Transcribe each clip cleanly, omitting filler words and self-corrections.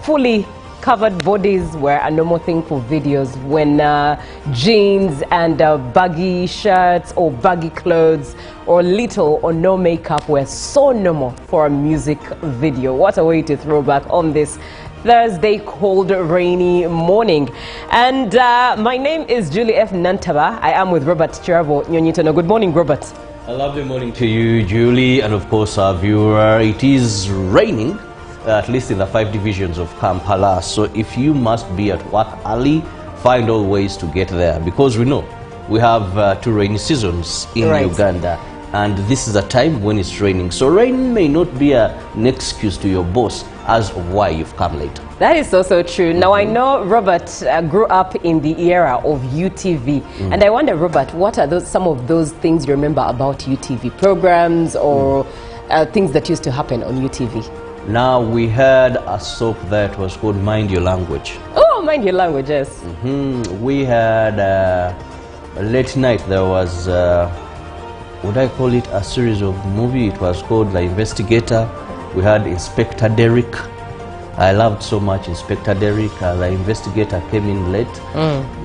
fully covered bodies were a normal thing for videos when jeans and baggy shirts or baggy clothes or little or no makeup were so normal for a music video. What a way to throw back on this Thursday cold rainy morning. And my name is Julie F. Nantaba. I am with Robert Chirabo Nyonyitono. Good morning, Robert. A lovely morning to you, Julie, and of course our viewer. It is raining, at least in the 5 divisions of Kampala. So if you must be at work early, find all ways to get there, because we know we have 2 rainy seasons in Uganda, and this is a time when it's raining. So rain may not be an excuse to your boss as to why you've come late. That is also true. Now, I know Robert grew up in the era of UTV, and I wonder, Robert, what are some of those things you remember about UTV programs or things that used to happen on UTV? Now, we had a soap that was called Mind Your Language. Oh, Mind Your Language, yes. We had late night. There was, would I call it a series of movie? It was called The Investigator. We had Inspector Derrick. I loved so much Inspector Derrick. The Investigator came in late.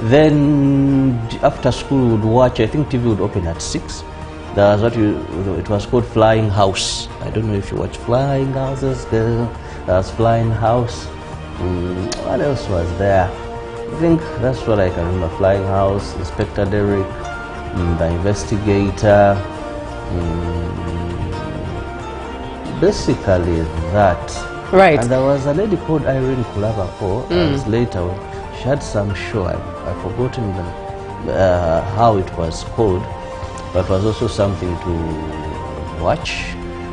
Then after school we would watch, I think TV would open at 6. There was what it was called Flying House. I don't know if you watch Flying Houses. There was Flying House. What else was there? I think that's what I can remember. Flying House, Inspector Derrick, The Investigator. Basically that. Right. And there was a lady called Irene Kulaba later. She had some show. I've forgotten how it was called, but it was also something to watch.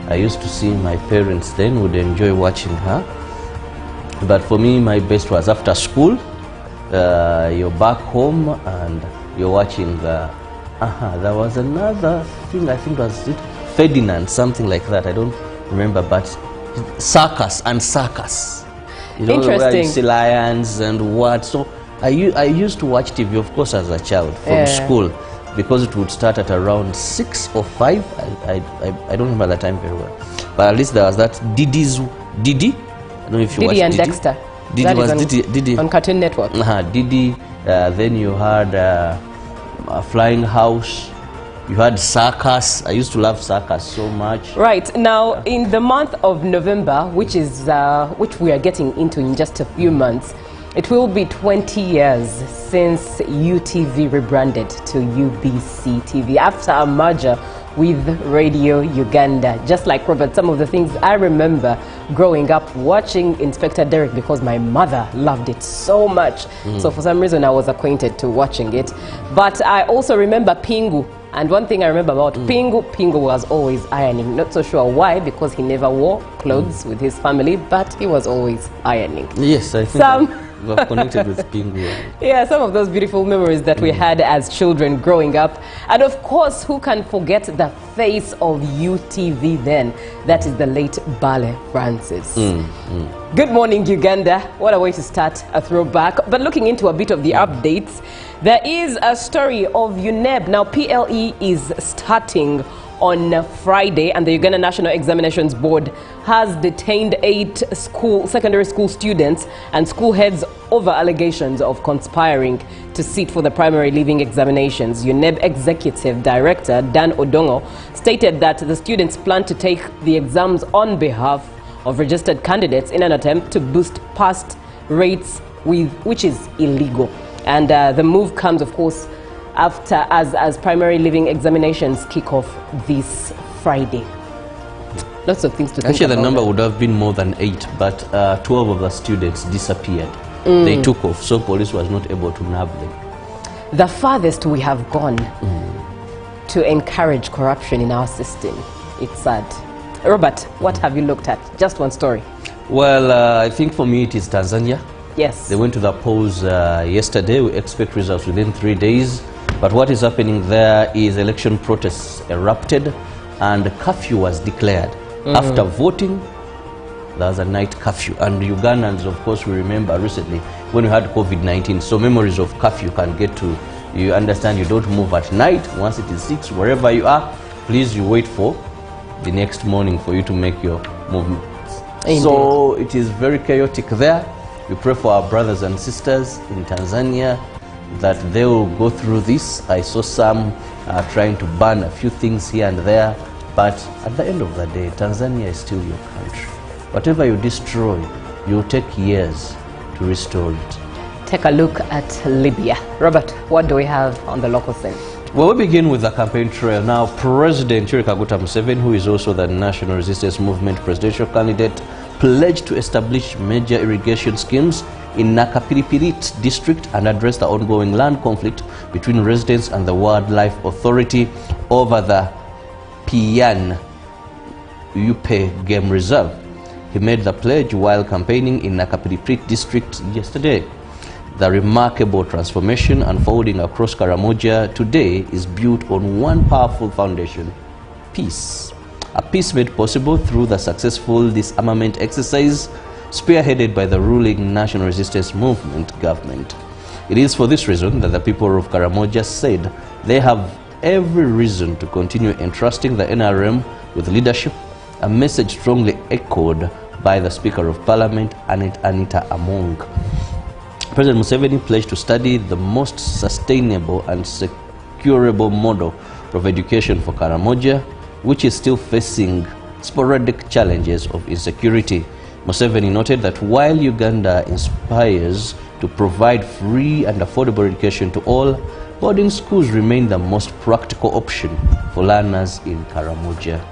I used to see my parents then would enjoy watching her. But for me, my best was after school. You're back home and you're watching the. There was another thing, I think was it Ferdinand, something like that. I don't remember, but circus. You know, interesting. Where you see lions and what. So I used to watch TV, of course, as a child from school, because it would start at around 6 or 5. I don't remember that time very well, but at least there was that Didi. I don't know if you watched Didi and Didi. Dexter. Didi that was Didi on Cartoon Network. Didi. Then you had a Flying House. You had circus. I used to love circus so much. Right. Now, in the month of November, which we are getting into in just a few months, it will be 20 years since UTV rebranded to UBC TV after a merger with Radio Uganda. Just like Robert, some of the things I remember growing up watching Inspector Derrick, because my mother loved it so much. So for some reason I was acquainted to watching it. But I also remember Pingu. And one thing I remember about Pingu was always ironing. Not so sure why, because he never wore clothes with his family, but he was always ironing. Yes, I think we are connected with Pingu. Yeah, some of those beautiful memories that we had as children growing up. And of course, who can forget the face of UTV then? That is the late Bale Francis. Good morning, Uganda. What a way to start a throwback. But looking into a bit of the updates, there is a story of UNEB. Now, PLE is starting on Friday, and the Uganda National Examinations Board has detained 8 secondary school students and school heads over allegations of conspiring to sit for the primary leaving examinations. UNEB Executive Director Dan Odongo stated that the students plan to take the exams on behalf of registered candidates in an attempt to boost pass rates, which is illegal. And the move comes, of course, after as primary leaving examinations kick off this Friday. Lots of things to think about. Actually, the number would have been more than 8, but 12 of the students disappeared. They took off, so police was not able to nab them. The farthest we have gone to encourage corruption in our system. It's sad. Robert, what have you looked at? Just one story. Well, I think for me it is Tanzania. Yes. They went to the polls yesterday. We expect results within 3 days. But what is happening there is election protests erupted and curfew was declared. After voting, there was a night curfew. And Ugandans, of course, we remember recently when we had COVID-19, so memories of curfew can get to, you understand, you don't move at night. Once it is 6, wherever you are, please you wait for the next morning for you to make your movements. Indeed. So it is very chaotic there. We pray for our brothers and sisters in Tanzania that they will go through this. I saw some trying to ban a few things here and there, but at the end of the day, Tanzania is still your country. Whatever you destroy, you'll take years to restore it. Take a look at Libya. Robert, what do we have on the local scene? Well, we begin with the campaign trail. Now, President Yoweri Kaguta Museveni, who is also the National Resistance Movement presidential candidate, pledged to establish major irrigation schemes in Nakapiripirit district and address the ongoing land conflict between residents and the Wildlife Authority over the Pian Yupe Game Reserve. He made the pledge while campaigning in Nakapiripirit district yesterday. The remarkable transformation unfolding across Karamoja today is built on one powerful foundation: peace. A peace made possible through the successful disarmament exercise spearheaded by the ruling National Resistance Movement government. It is for this reason that the people of Karamoja said they have every reason to continue entrusting the NRM with leadership, a message strongly echoed by the Speaker of Parliament, Anita Among. President Museveni pledged to study the most sustainable and securable model of education for Karamoja, which is still facing sporadic challenges of insecurity. Museveni noted that while Uganda inspires to provide free and affordable education to all, boarding schools remain the most practical option for learners in Karamoja.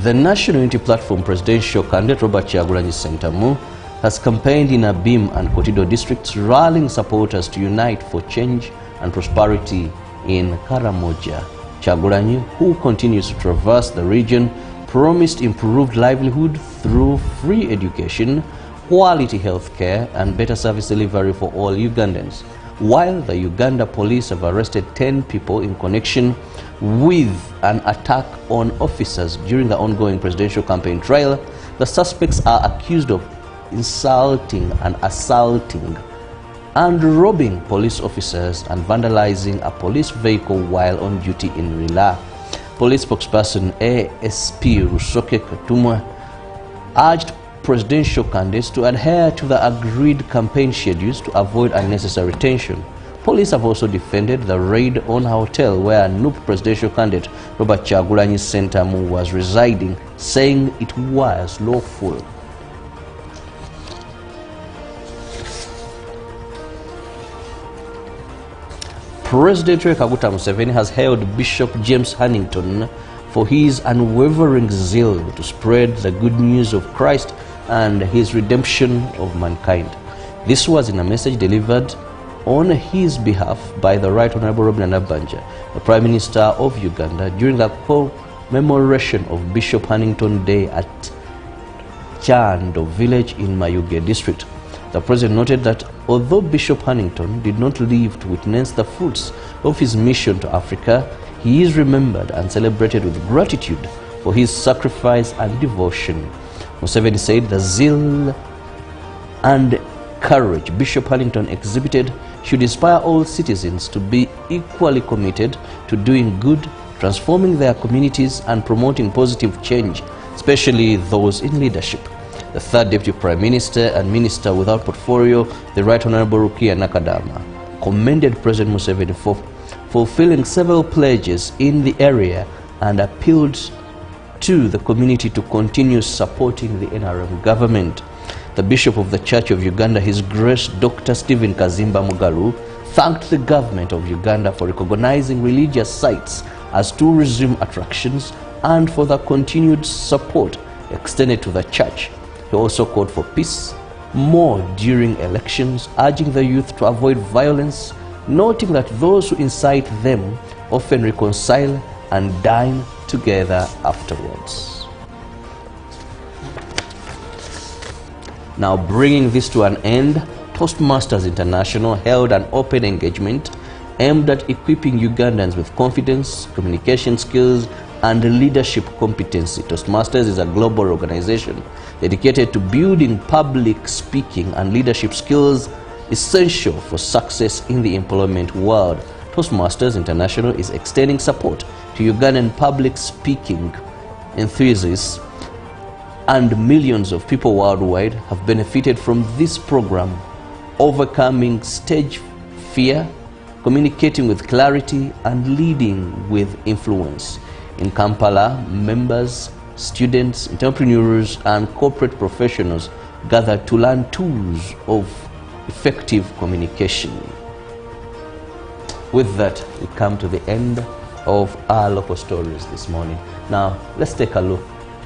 The National Unity Platform presidential candidate Robert Kyagulanyi Ssentamu has campaigned in Abim and Kotido districts, rallying supporters to unite for change and prosperity in Karamoja. Kyagulanyi, who continues to traverse the region, promised improved livelihood through free education, quality health care, and better service delivery for all Ugandans. While the Uganda police have arrested 10 people in connection with an attack on officers during the ongoing presidential campaign trial, the suspects are accused of insulting and assaulting and robbing police officers and vandalizing a police vehicle while on duty in Rila. Police spokesperson ASP Rusoke Katumwa urged presidential candidates to adhere to the agreed campaign schedules to avoid unnecessary tension. Police have also defended the raid on a hotel where NUP presidential candidate Robert Kyagulanyi Ssentamu was residing, saying it was lawful. President Yoweri Kaguta Museveni has hailed Bishop James Hannington for his unwavering zeal to spread the good news of Christ and his redemption of mankind. This was in a message delivered on his behalf by the Right Honorable Robin Nabanja, the Prime Minister of Uganda, during the commemoration of Bishop Hannington Day at Chando village in Mayuge district. The President noted that although Bishop Hannington did not live to witness the fruits of his mission to Africa, he is remembered and celebrated with gratitude for his sacrifice and devotion. Museveni said the zeal and courage Bishop Hannington exhibited should inspire all citizens to be equally committed to doing good, transforming their communities and promoting positive change, especially those in leadership. The third Deputy Prime Minister and Minister without portfolio, the Right Honorable Rukia Nakadama, commended President Museveni for fulfilling several pledges in the area and appealed to the community to continue supporting the NRM government. The Bishop of the Church of Uganda, His Grace Dr. Stephen Kazimba Mugalu, thanked the government of Uganda for recognizing religious sites as tourism attractions and for the continued support extended to the church. He also called for peace more during elections, urging the youth to avoid violence, noting that those who incite them often reconcile and dine together afterwards. Now, bringing this to an end, Toastmasters International held an open engagement aimed at equipping Ugandans with confidence, communication skills, and leadership competency. Toastmasters is a global organization dedicated to building public speaking and leadership skills essential for success in the employment world. Toastmasters International is extending support to Ugandan public speaking enthusiasts and millions of people worldwide have benefited from this program, overcoming stage fear, communicating with clarity, and leading with influence. In Kampala, members, students, entrepreneurs, and corporate professionals gathered to learn tools of effective communication. With that, we come to the end of our local stories this morning. Now, let's take a look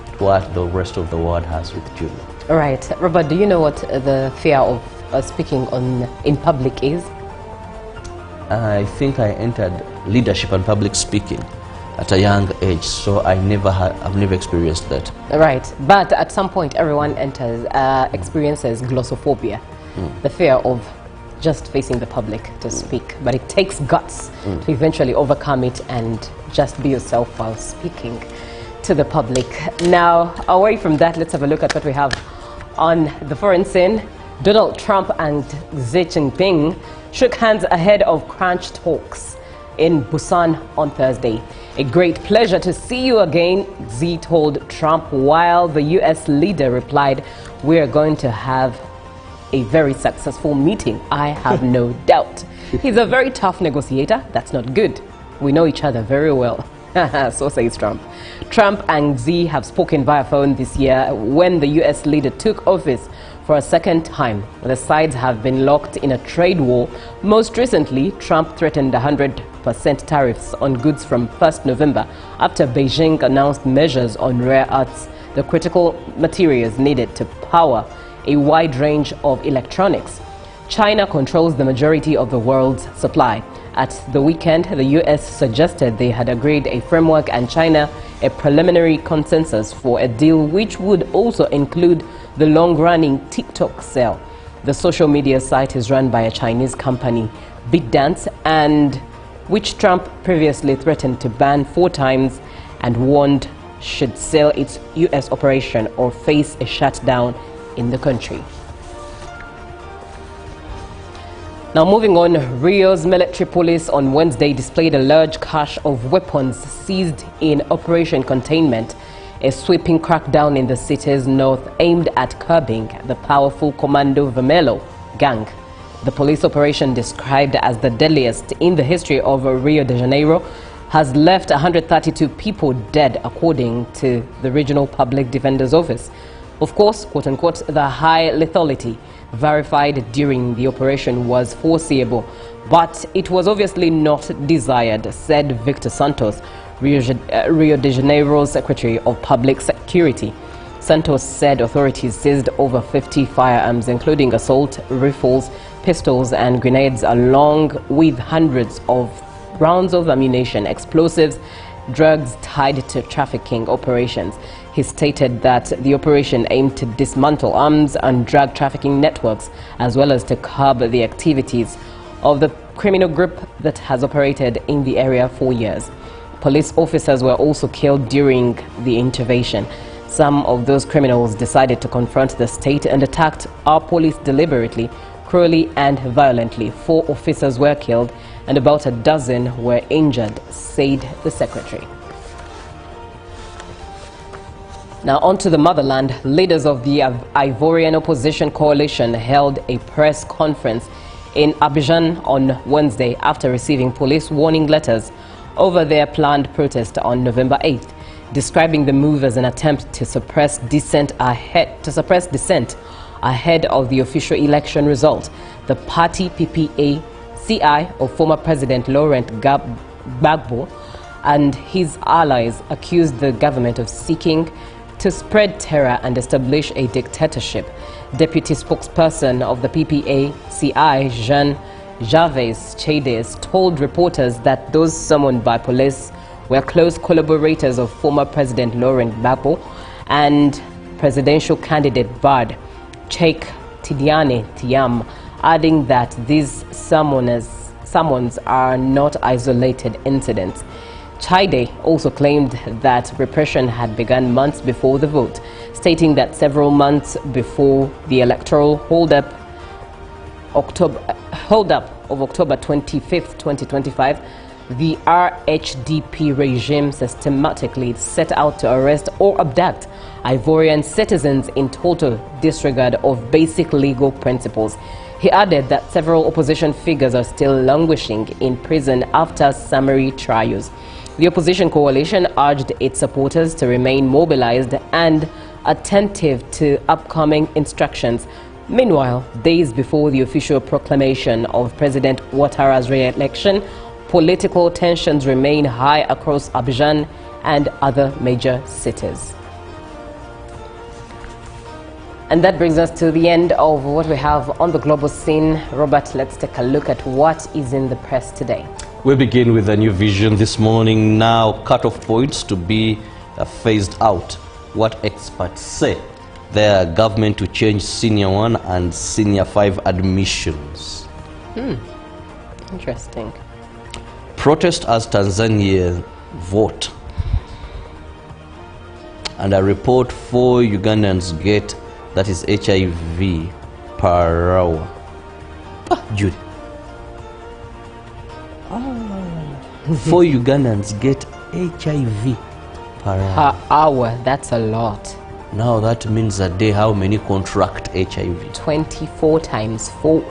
at what the rest of the world has with Julia. All right, Robert, do you know what the fear of speaking in public is? I think I entered leadership and public speaking at a young age, so I've never experienced that. Right, but at some point everyone experiences glossophobia, the fear of just facing the public to speak. But it takes guts to eventually overcome it and just be yourself while speaking to the public. Now, away from that, let's have a look at what we have on the foreign scene. Donald Trump and Xi Jinping shook hands ahead of crunch talks in Busan on Thursday. A great pleasure to see you again, Xi told Trump, while the U.S. leader replied, "We're going to have a very successful meeting, I have no doubt." He's a very tough negotiator. That's not good. We know each other very well. So says Trump. Trump and Xi have spoken via phone this year when the U.S. leader took office for a second time. The sides have been locked in a trade war. Most recently, Trump threatened 100% tariffs on goods from 1st November after Beijing announced measures on rare earths, the critical materials needed to power a wide range of electronics. China controls the majority of the world's supply. At the weekend, the U.S. suggested they had agreed a framework and China a preliminary consensus for a deal which would also include the long-running TikTok sale. The social media site is run by a Chinese company, BitDance, and which Trump previously threatened to ban 4 times and warned should sell its U.S. operation or face a shutdown in the country. Now moving on, Rio's military police on Wednesday displayed a large cache of weapons seized in Operation Containment, a sweeping crackdown in the city's north aimed at curbing the powerful Commando Vermelho gang. The police operation, described as the deadliest in the history of Rio de Janeiro, has left 132 people dead, according to the Regional Public Defender's Office. Of course, quote-unquote, the high lethality verified during the operation was foreseeable, but it was obviously not desired, said Victor Santos, Rio de Janeiro's Secretary of Public Security. Santos said authorities seized over 50 firearms, including assault rifles, pistols and grenades, along with hundreds of rounds of ammunition, explosives, drugs tied to trafficking operations. He stated that the operation aimed to dismantle arms and drug trafficking networks, as well as to curb the activities of the criminal group that has operated in the area for years. Police officers were also killed during the intervention. Some of those criminals decided to confront the state and attacked our police deliberately, cruelly and violently. 4 officers were killed and about a dozen were injured, said the secretary. Now on to the motherland. Leaders of the Ivorian opposition coalition held a press conference in Abidjan on Wednesday after receiving police warning letters over their planned protest on November 8th, describing the move as an attempt to suppress dissent ahead of the official election result. The party PPA-CI of former President Laurent Gbagbo and his allies accused the government of seeking to spread terror and establish a dictatorship. Deputy spokesperson of the PPA-CI, Jean-Gervais Chades, told reporters that those summoned by police were close collaborators of former President Laurent Gbagbo and presidential candidate Bard Cheikh Tidiane Thiam, adding that these summons are not isolated incidents. Chide also claimed that repression had begun months before the vote, stating that several months before the electoral hold-up of October 25th, 2025, The RHDP regime systematically set out to arrest or abduct Ivorian citizens in total disregard of basic legal principles. He added that several opposition figures are still languishing in prison after summary trials. The opposition coalition urged its supporters to remain mobilized and attentive to upcoming instructions. Meanwhile, days before the official proclamation of President Ouattara's re-election, political tensions remain high across Abidjan and other major cities. And that brings us to the end of what we have on the global scene. Robert, let's take a look at what is in the press today. We begin with a new vision this morning. Now, cut-off points to be phased out. What experts say. Their government to change Senior 1 and Senior 5 admissions. Interesting. Protest as Tanzania vote. And a report 4 Ugandans get, that is HIV per hour. Judy. 4 Ugandans get HIV per hour. Per hour, that's a lot. Now that means a day how many contract HIV? 24 times 4.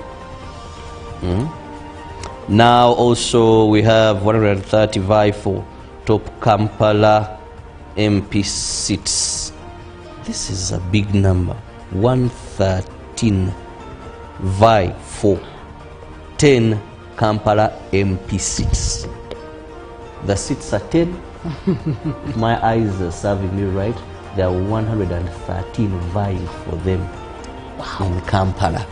Now also we have 135 for top Kampala MP seats. This is a big number. 113 vie for 10 Kampala MP seats. The seats are 10. If my eyes are serving me right, there are 113 vying for them in Kampala.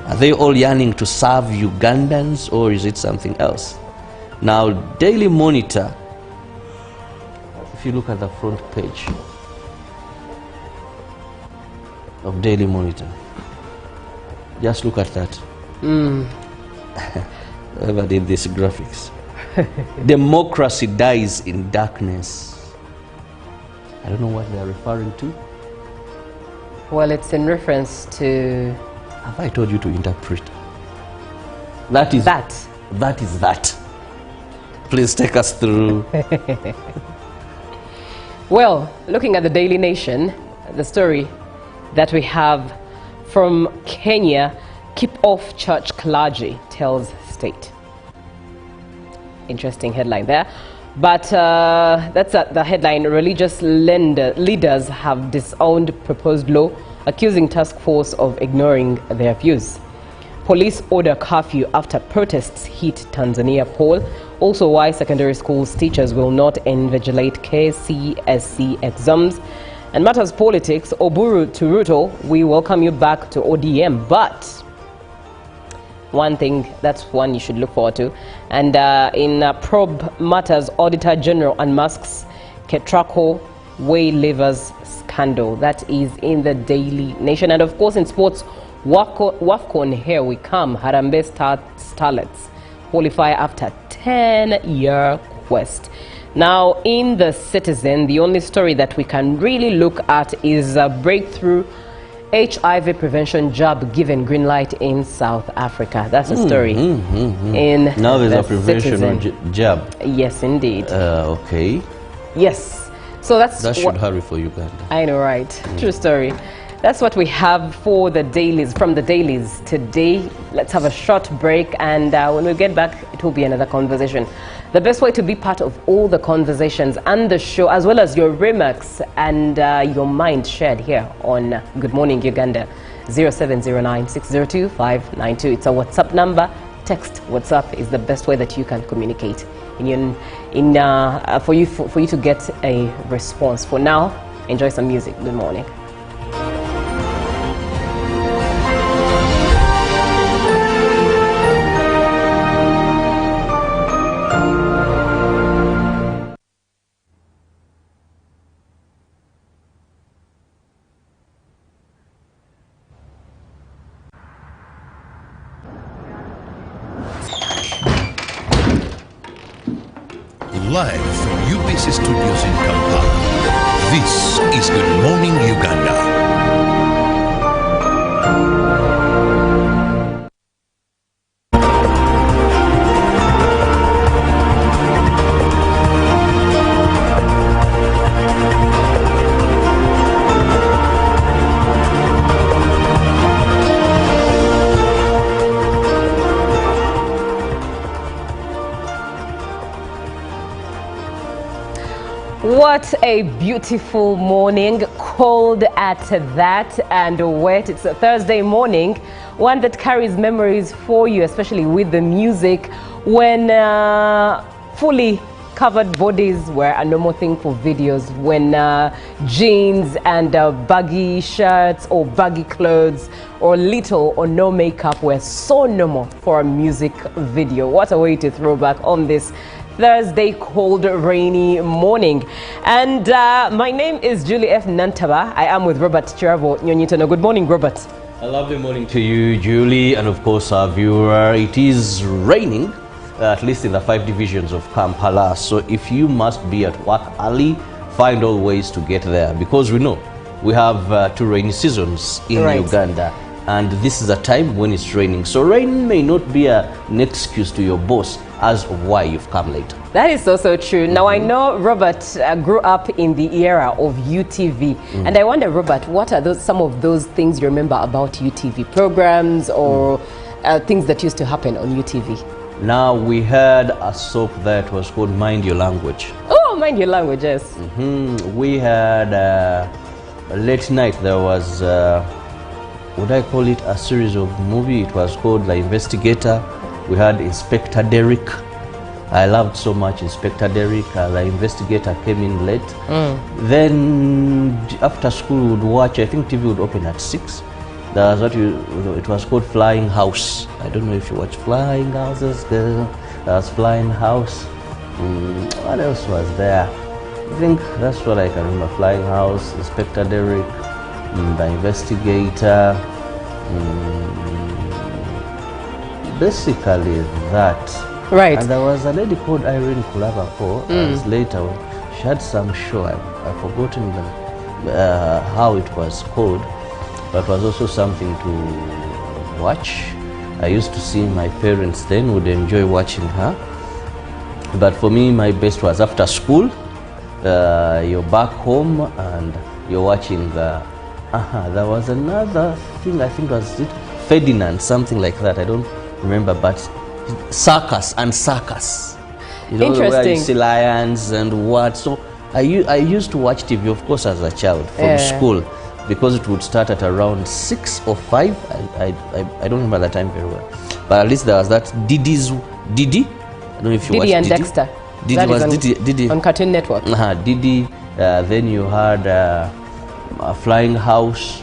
Are they all yearning to serve Ugandans, or is it something else? Now, Daily Monitor, if you look at the front page of Daily Monitor, just look at that. Whoever did these graphics. Democracy dies in darkness. I don't know what they are referring to. Well, it's in reference to... Have I told you to interpret? That is that. That is that. Please take us through. Well, looking at the Daily Nation, the story that we have from Kenya, keep off church clergy, tells state. Interesting headline there. But that's the headline. Religious leaders have disowned proposed law, accusing task force of ignoring their views. Police order curfew after protests hit Tanzania poll. Also, why secondary schools teachers will not invigilate KCSE exams. And matters politics, Oburu to Ruto, we welcome you back to ODM. But one thing, that's one you should look forward to. And in probe matters, Auditor General unmasks Ketraco Waylivers scandal. That is in the Daily Nation. And of course, in sports, WAFCON, here we come. Harambee Starlets qualify after 10-year quest. Now, in the Citizen, the only story that we can really look at is a breakthrough HIV prevention jab given green light in South Africa. That's a story. In now there's the a prevention jab. Yes, indeed. Okay. Yes. So that should hurry for Uganda. I know, right? True story. That's what we have for the dailies, from the dailies today. Let's have a short break, and when we get back, it will be another conversation. The best way to be part of all the conversations and the show, as well as your remarks and your mind shared here on Good Morning Uganda, 0709-602-592. It's a WhatsApp number. Text WhatsApp is the best way that you can communicate for you to get a response. For now, enjoy some music. Good morning. Live from UBC Studios in Kampala, this is Good Morning Uganda. What a beautiful morning, cold at that and wet. It's a Thursday morning, one that carries memories for you, especially with the music, when fully covered bodies were a normal thing for videos, when jeans and baggy shirts or baggy clothes or little or no makeup were so normal for a music video. What a way to throw back on this Thursday cold rainy morning. And my name is Julie F. Nantaba. I am with Robert Chirabo Nyonyitono. Good morning, Robert. A lovely morning to you, Julie, and of course our viewer. It is raining, at least in the 5 divisions of Kampala. So if you must be at work early, find all ways to get there, because we know we have 2 rainy seasons in Uganda. And this is a time when it's raining. So rain may not be an excuse to your boss as to why you've come late. That is also true. Now, I know Robert grew up in the era of UTV. And I wonder, Robert, what are some of those things you remember about UTV programs or things that used to happen on UTV? Now, we had a soap that was called Mind Your Language. Oh, Mind Your Language, yes. We had late night. There was, would I call it a series of movie? It was called The Investigator. We had Inspector Derrick. I loved so much Inspector Derrick. The Investigator came in late. Then after school we would watch, I think TV would open at 6. There was it was called Flying House. I don't know if you watch Flying Houses, girl. There was Flying House. What else was there? I think that's what I can remember. Flying House, Inspector Derrick, The Investigator. Basically that. Right. And there was a lady called Irene Kulabako. Later, she had some show. I've forgotten how it was called, but it was also something to watch. I used to see my parents then would enjoy watching her. But for me, my best was after school. You're back home and you're watching the. There was another thing, I think was it Ferdinand, something like that. I don't remember, but circus. You know, where you see lions and what. So I used to watch TV, of course, as a child from school, because it would start at around 6 or 5. I don't remember that time very well. But at least there was that Didi. I don't know if you watched Didi. And Dexter. Didi was Didi. On Cartoon Network. Didi. Then you had a Flying House.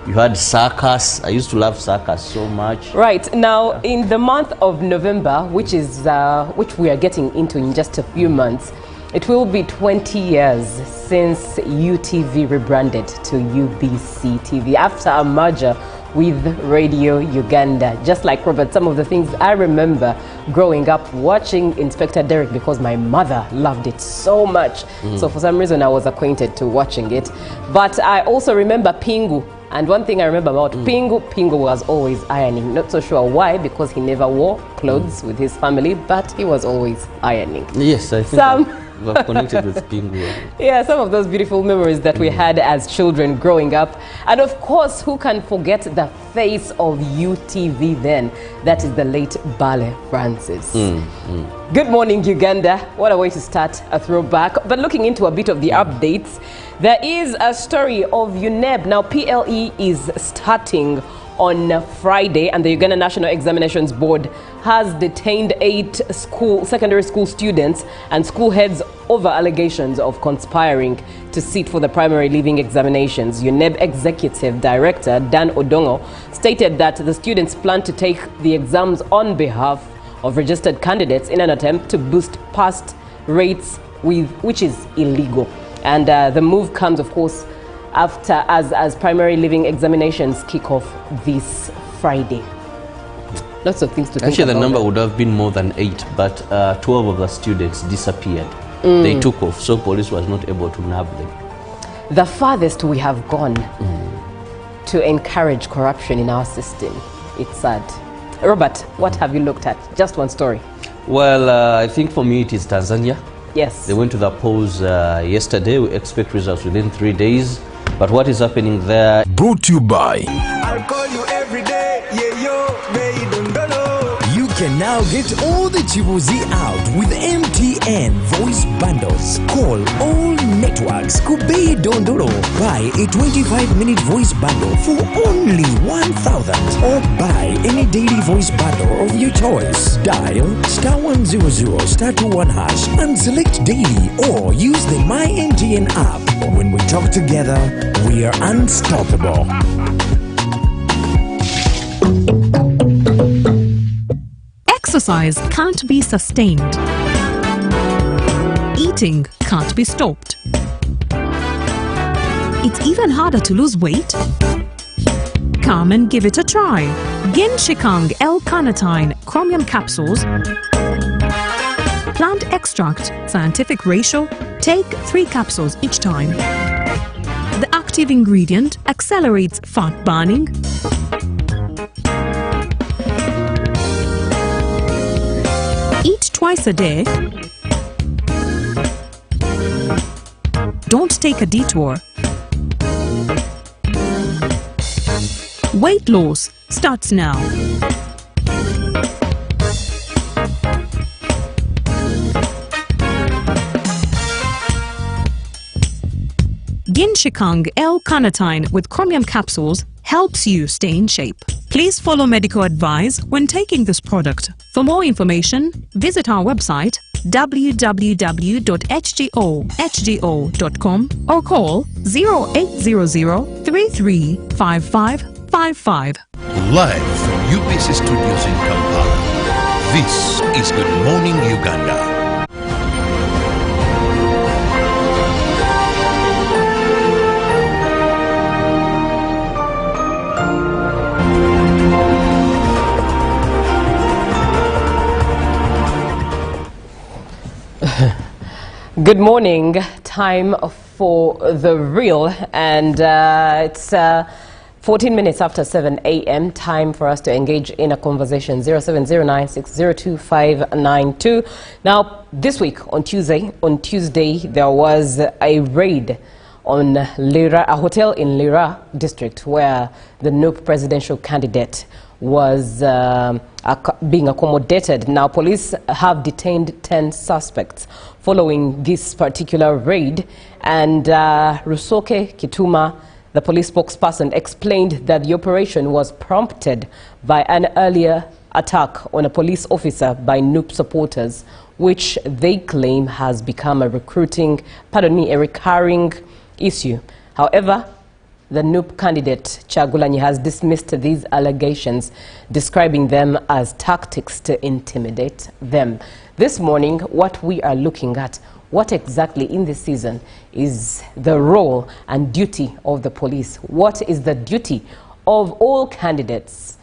You had circus. I used to love circus so much. Right. Now, in the month of November, which we are getting into in just a few months, it will be 20 years since UTV rebranded to UBC TV after a merger with Radio Uganda. Just like Robert, some of the things I remember growing up watching Inspector Derrick, because my mother loved it so much. So for some reason I was acquainted to watching it. But I also remember Pingu. And one thing I remember about Pingu was always ironing. Not so sure why, because he never wore clothes with his family, but he was always ironing. Yes, I think we are connected with Pingu. Yeah, some of those beautiful memories that we had as children growing up. And of course, who can forget the face of UTV then? That is the late Bale Francis. Good morning, Uganda. What a way to start a throwback. But looking into a bit of the updates, there is a story of UNEB. Now, PLE is starting on Friday, and the Uganda National Examinations Board has detained 8 secondary school students and school heads over allegations of conspiring to sit for the primary leaving examinations. UNEB Executive Director Dan Odongo stated that the students plan to take the exams on behalf of registered candidates in an attempt to boost pass rates, which is illegal. And the move comes, of course, after as primary leaving examinations kick off this Friday. Lots of things to think about. Actually, the number would have been more than 8, but 12 of the students disappeared. They took off, so police was not able to nab them. The farthest we have gone to encourage corruption in our system. It's sad. Robert, what have you looked at? Just one story. Well, I think for me it is Tanzania. Yes. They went to the polls yesterday. We expect results within 3 days. But what is happening there? Brought to you by I'll call you every day, yeah, yo, can now get all the chibuzi out with MTN voice bundles. Call all networks. Kubei Dondoro. Buy a 25-minute voice bundle for only 1,000 or buy any daily voice bundle of your choice. Dial *100*21# and select daily or use the My MTN app. When we talk together, we are unstoppable. Exercise can't be sustained. Eating can't be stopped. It's even harder to lose weight. Come and give it a try. Ginshikang L-carnitine chromium capsules. Plant extract, scientific ratio. Take 3 capsules each time. The active ingredient accelerates fat burning, eat twice a day. Don't take a detour. Weight loss starts now. Ginshikang L-carnitine with chromium capsules helps you stay in shape. Please follow medical advice when taking this product. For more information, visit our website www.hgo.com or call 0800 335555. Live from UBC Studios in Kampala, this is Good Morning Uganda. Good morning. Time for the real, and it's 14 minutes after 7 a.m. Time for us to engage in a conversation. 0709602592. Now, this week on Tuesday, there was a raid on Lira, a hotel in Lira district, where the NUP presidential candidate was being accommodated. Now, police have detained 10 suspects following this particular raid, and Rusoke Kituma, the police spokesperson, explained that the operation was prompted by an earlier attack on a police officer by NUP supporters, which they claim has become a recurring issue. However, the NUP candidate, Chagulanyi, has dismissed these allegations, describing them as tactics to intimidate them. This morning, what we are looking at, what exactly in this season is the role and duty of the police? What is the duty of all candidates,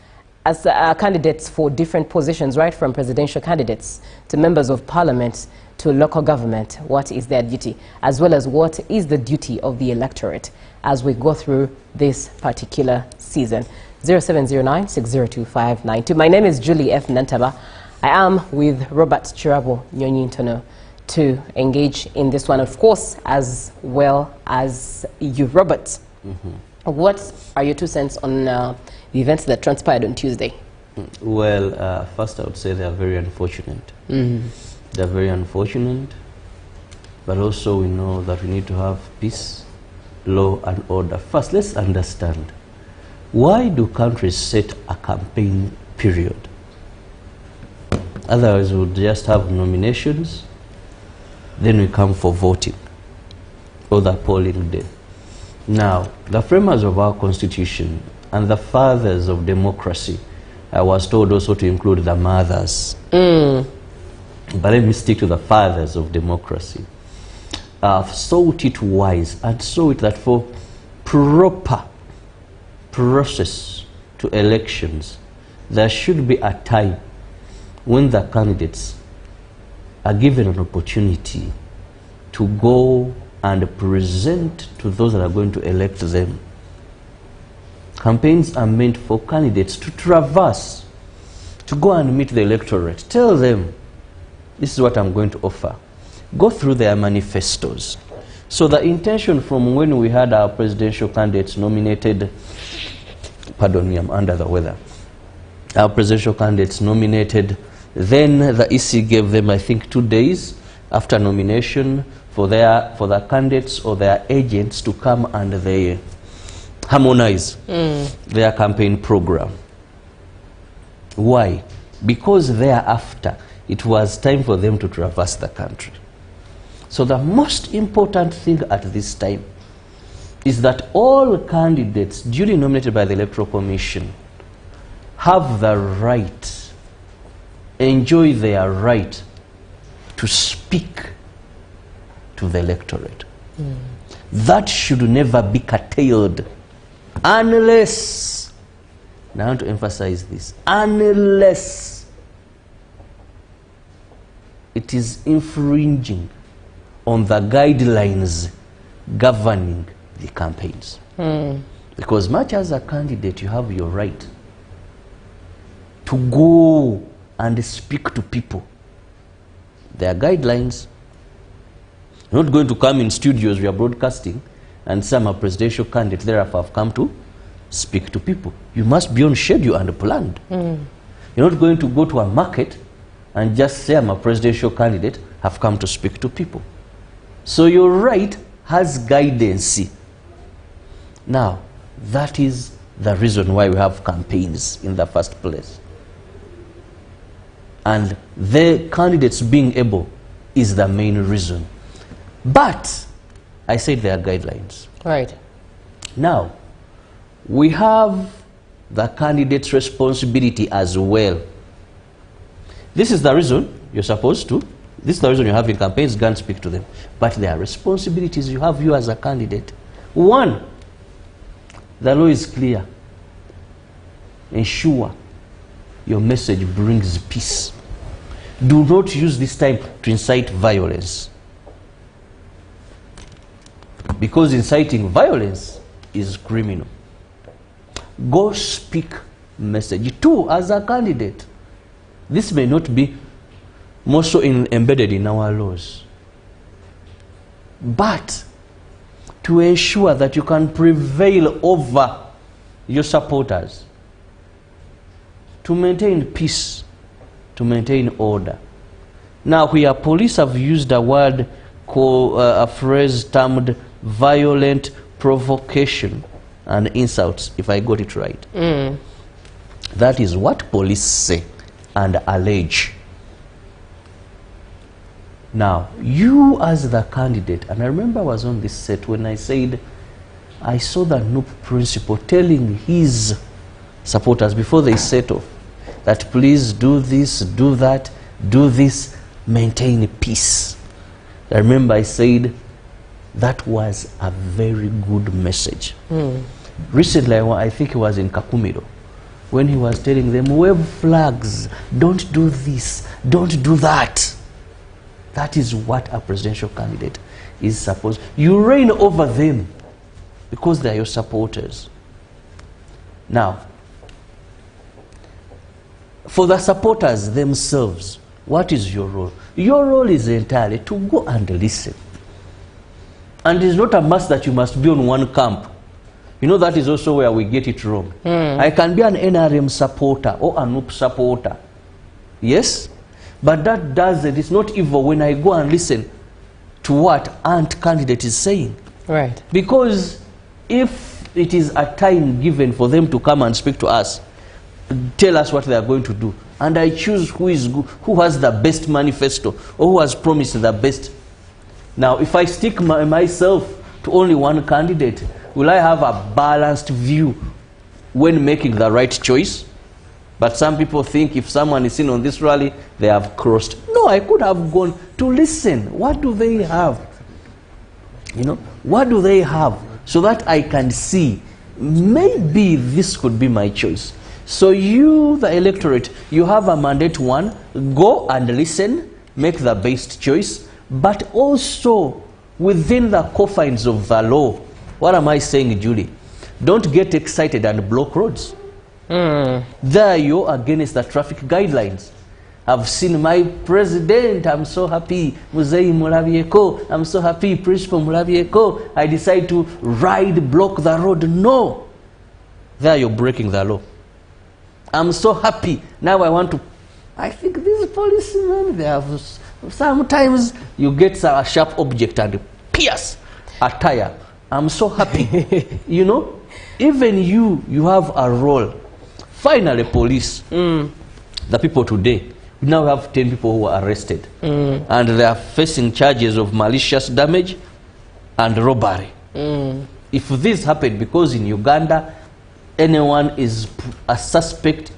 as candidates for different positions, right from presidential candidates to members of parliament to local government? What is their duty, as well as what is the duty of the electorate as we go through this particular season? 0709602592. My name is Julie F. Nantaba. I am with Robert Chirabo Nyonyintono to engage in this one, of course, as well as you, Robert. What are your 2 cents on the events that transpired on Tuesday? Well, first I would say they are very unfortunate. They're very unfortunate, but also we know that we need to have peace, law and order. First, let's understand, why do countries set a campaign period? Otherwise, we would just have nominations, then we come for voting, or the polling day. Now, the framers of our constitution and the fathers of democracy, I was told also to include the mothers. But let me stick to the fathers of democracy. Thought it wise and saw it that for proper process to elections, there should be a time when the candidates are given an opportunity to go and present to those that are going to elect them. Campaigns are meant for candidates to traverse, to go and meet the electorate, tell them, this is what I'm going to offer. Go through their manifestos. So the intention from when we had our presidential candidates nominated, pardon me, I'm under the weather. Our presidential candidates nominated. Then the EC gave them, I think, 2 days after nomination for the candidates or their agents to come and they harmonize their campaign program. Why? Because thereafter it was time for them to traverse the country. So the most important thing at this time is that all candidates duly nominated by the Electoral Commission have the right, enjoy their right to speak to the electorate. That should never be curtailed unless, now I want to emphasize this, unless it is infringing on the guidelines governing the campaigns. Because much as a candidate, you have your right to go and speak to people. There are guidelines. You're not going to come in studios, we are broadcasting, and some are presidential candidates therefore have come to speak to people. You must be on schedule and planned. You're not going to go to a market and just say, I'm a presidential candidate, have come to speak to people. So your right has guidance. Now, that is the reason why we have campaigns in the first place. And the candidates being able is the main reason. But I said there are guidelines. Right. Now, we have the candidate's responsibility as well. This is the reason you're supposed to, this is the reason you're having campaigns, go and speak to them. But there are responsibilities you have, you as a candidate. One, the law is clear. Ensure your message brings peace. Do not use this time to incite violence. Because inciting violence is criminal. Go speak message. Two, as a candidate, this may not be more so embedded in our laws, but to ensure that you can prevail over your supporters, to maintain peace, to maintain order. Now, where police have used a word, a phrase termed violent provocation and insults, if I got it right. That is what police say and allege. Now, you as the candidate, and I remember I was on this set when I said, I saw the NUP principal telling his supporters before they set off that please do this, do that, do this, maintain peace. I remember I said that was a very good message. Recently, I think he was in Kakumiro, when he was telling them, wave flags, don't do this, don't do that. That is what a presidential candidate is supposed. You reign over them because they are your supporters. Now, for the supporters themselves, what is your role? Your role is entirely to go and listen. And it's not a must that you must be on one camp. You know, that is also where we get it wrong. I can be an NRM supporter or a NUP supporter. Yes? But that doesn't, it's not evil when I go and listen to what aunt candidate is saying. Right. Because If it is a time given for them to come and speak to us, tell us what they are going to do, and I choose who is good, who has the best manifesto, or who has promised the best. Now, if I stick myself to only one candidate, will I have a balanced view when making the right choice? But some people think if someone is seen on this rally, they have crossed. No, I could have gone to listen. What do they have? You know, what do they have? So that I can see, maybe this could be my choice. So you, the electorate, you have a mandate one, go and listen, make the best choice, but also within the confines of the law. What am I saying, Julie? Don't get excited and block roads. There you're against the traffic guidelines. I've seen my president, I'm so happy, Muzei Mulavieko, I'm so happy, Principal Mulavieko, I decide to ride, block the road. No. There you're breaking the law. I'm so happy. Now I want to. I think these policemen, they have. Sometimes you get a sharp object and pierce a tire. I'm so happy. You know, even you have a role. Finally, police, the people today, we now have 10 people who are arrested. And they are facing charges of malicious damage and robbery. If this happened, because in Uganda, anyone is a suspect,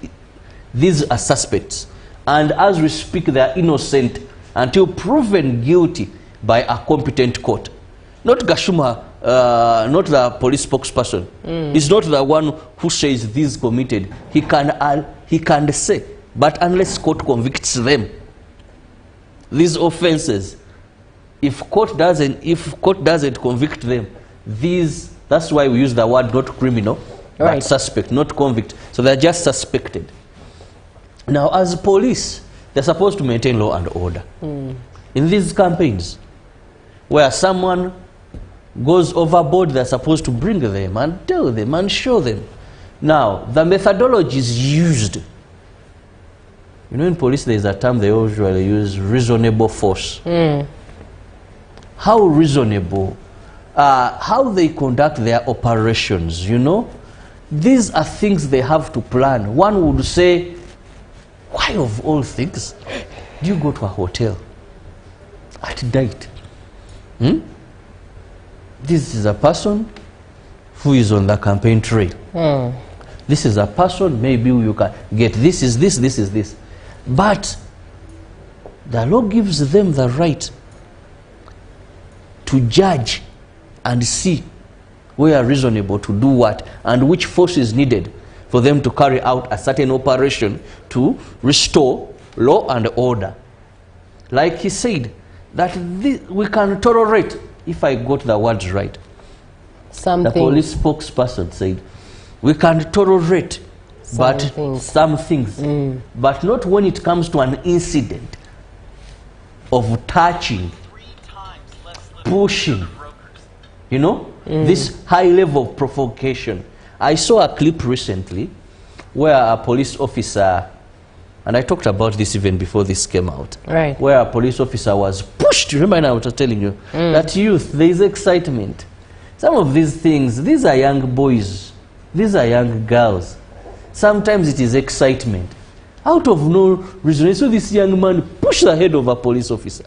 these are suspects. And as we speak, they are innocent until proven guilty by a competent court. Not Gashuma, not the police spokesperson. He's not the one who says this committed. He can say, but unless court convicts them, these offenses, if court doesn't convict them, that's why we use the word not criminal, but suspect, not convict. So they're just suspected. Now, as police, they're supposed to maintain law and order. In these campaigns, where someone goes overboard, they're supposed to bring them and tell them and show them. Now, the methodology is used. You know, in police, there's a term they usually use, reasonable force. How reasonable? How they conduct their operations, you know? These are things they have to plan. One would say, why of all things do you go to a hotel at night? This is a person who is on the campaign trail. This is a person, maybe you can get this is this. But the law gives them the right to judge and see where reasonable to do what and which force is needed for them to carry out a certain operation to restore law and order. Like he said, that we can tolerate, if I got the words right. The police spokesperson said, we can tolerate some things, but not when it comes to an incident of touching, pushing, you know, this high level of provocation. I saw a clip recently where a police officer, and I talked about this even before this came out, where a police officer was pushed. Remember, I was telling you that youth, there is excitement. Some of these things, these are young boys, these are young girls. Sometimes it is excitement. Out of no reason, I saw this young man push the head of a police officer.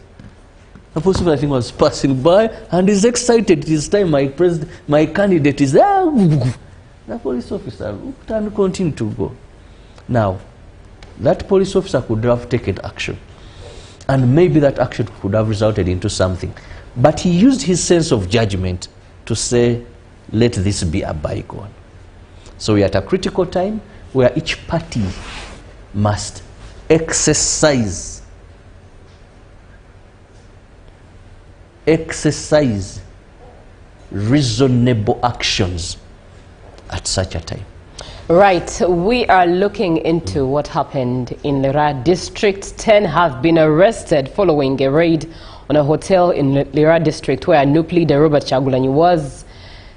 The police officer, I think, was passing by and is excited. It is time my candidate is there. The police officer looked and continued to go. Now, that police officer could have taken action. And maybe that action could have resulted into something. But he used his sense of judgment to say, let this be a bygone. So we are at a critical time where each party must exercise reasonable actions at such a time. Right, we are looking into what happened in Lira district. 10 have been arrested following a raid on a hotel in Lira district where NUP leader Robert Kyagulanyi was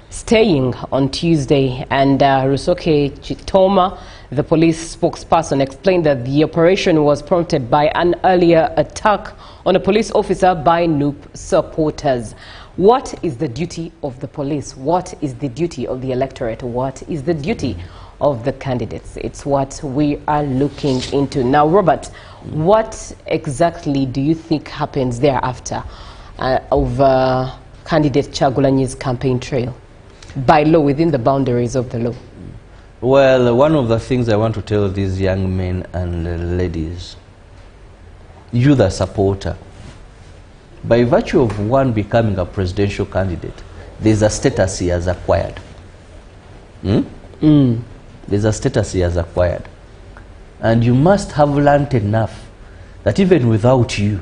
staying on Tuesday. And Rusoke Chitoma, the police spokesperson, explained that the operation was prompted by an earlier attack on a police officer by NUP supporters. What is the duty of the police? What is the duty of the electorate? What is the duty of the candidates? It's what we are looking into. Now, Robert, what exactly do you think happens thereafter of candidate Kyagulanyi's campaign trail by law, within the boundaries of the law? Well, one of the things I want to tell these young men and ladies, you the supporter, by virtue of one becoming a presidential candidate, there's a status he has acquired. There's a status he has acquired. And you must have learned enough that even without you,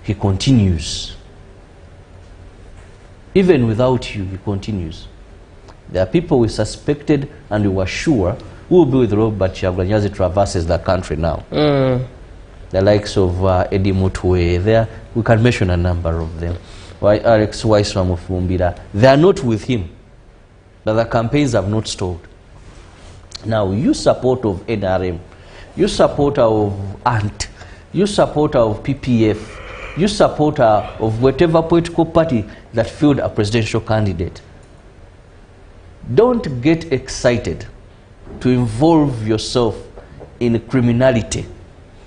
he continues. Even without you, he continues. There are people we suspected and we were sure who will be with Robert Kyagulanyi as he traverses the country now. The likes of Eddie Mutwe, there we can mention a number of them. Alex Waiswa Mufumbira, they are not with him, but the campaigns have not stalled. Now, you support of NRM, you supporter of ANT, you supporter of PPF, you supporter of whatever political party that filled a presidential candidate. Don't get excited to involve yourself in criminality,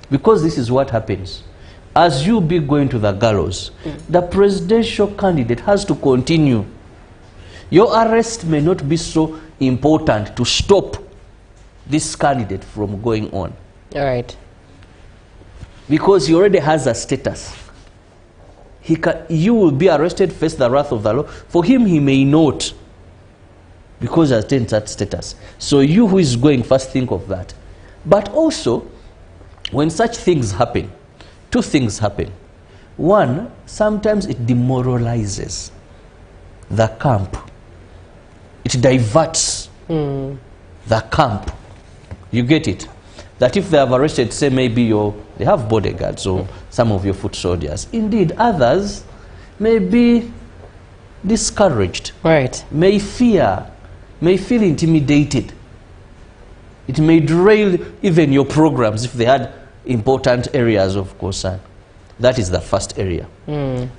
because this is what happens. As you be going to the gallows, the presidential candidate has to continue. Your arrest may not be so important to stop this candidate from going on. All right. Because he already has a status. You will be arrested, face the wrath of the law. For him, he may not, because he has attained that status. So you who is going, first think of that. But also, when such things happen, two things happen. One, sometimes it demoralizes the camp. It diverts the camp. You get it? That if they have arrested, say maybe they have bodyguards or some of your foot soldiers. Indeed, others may be discouraged. Right. May fear, may feel intimidated. It may derail even your programs if they had important areas of concern. That is the first area.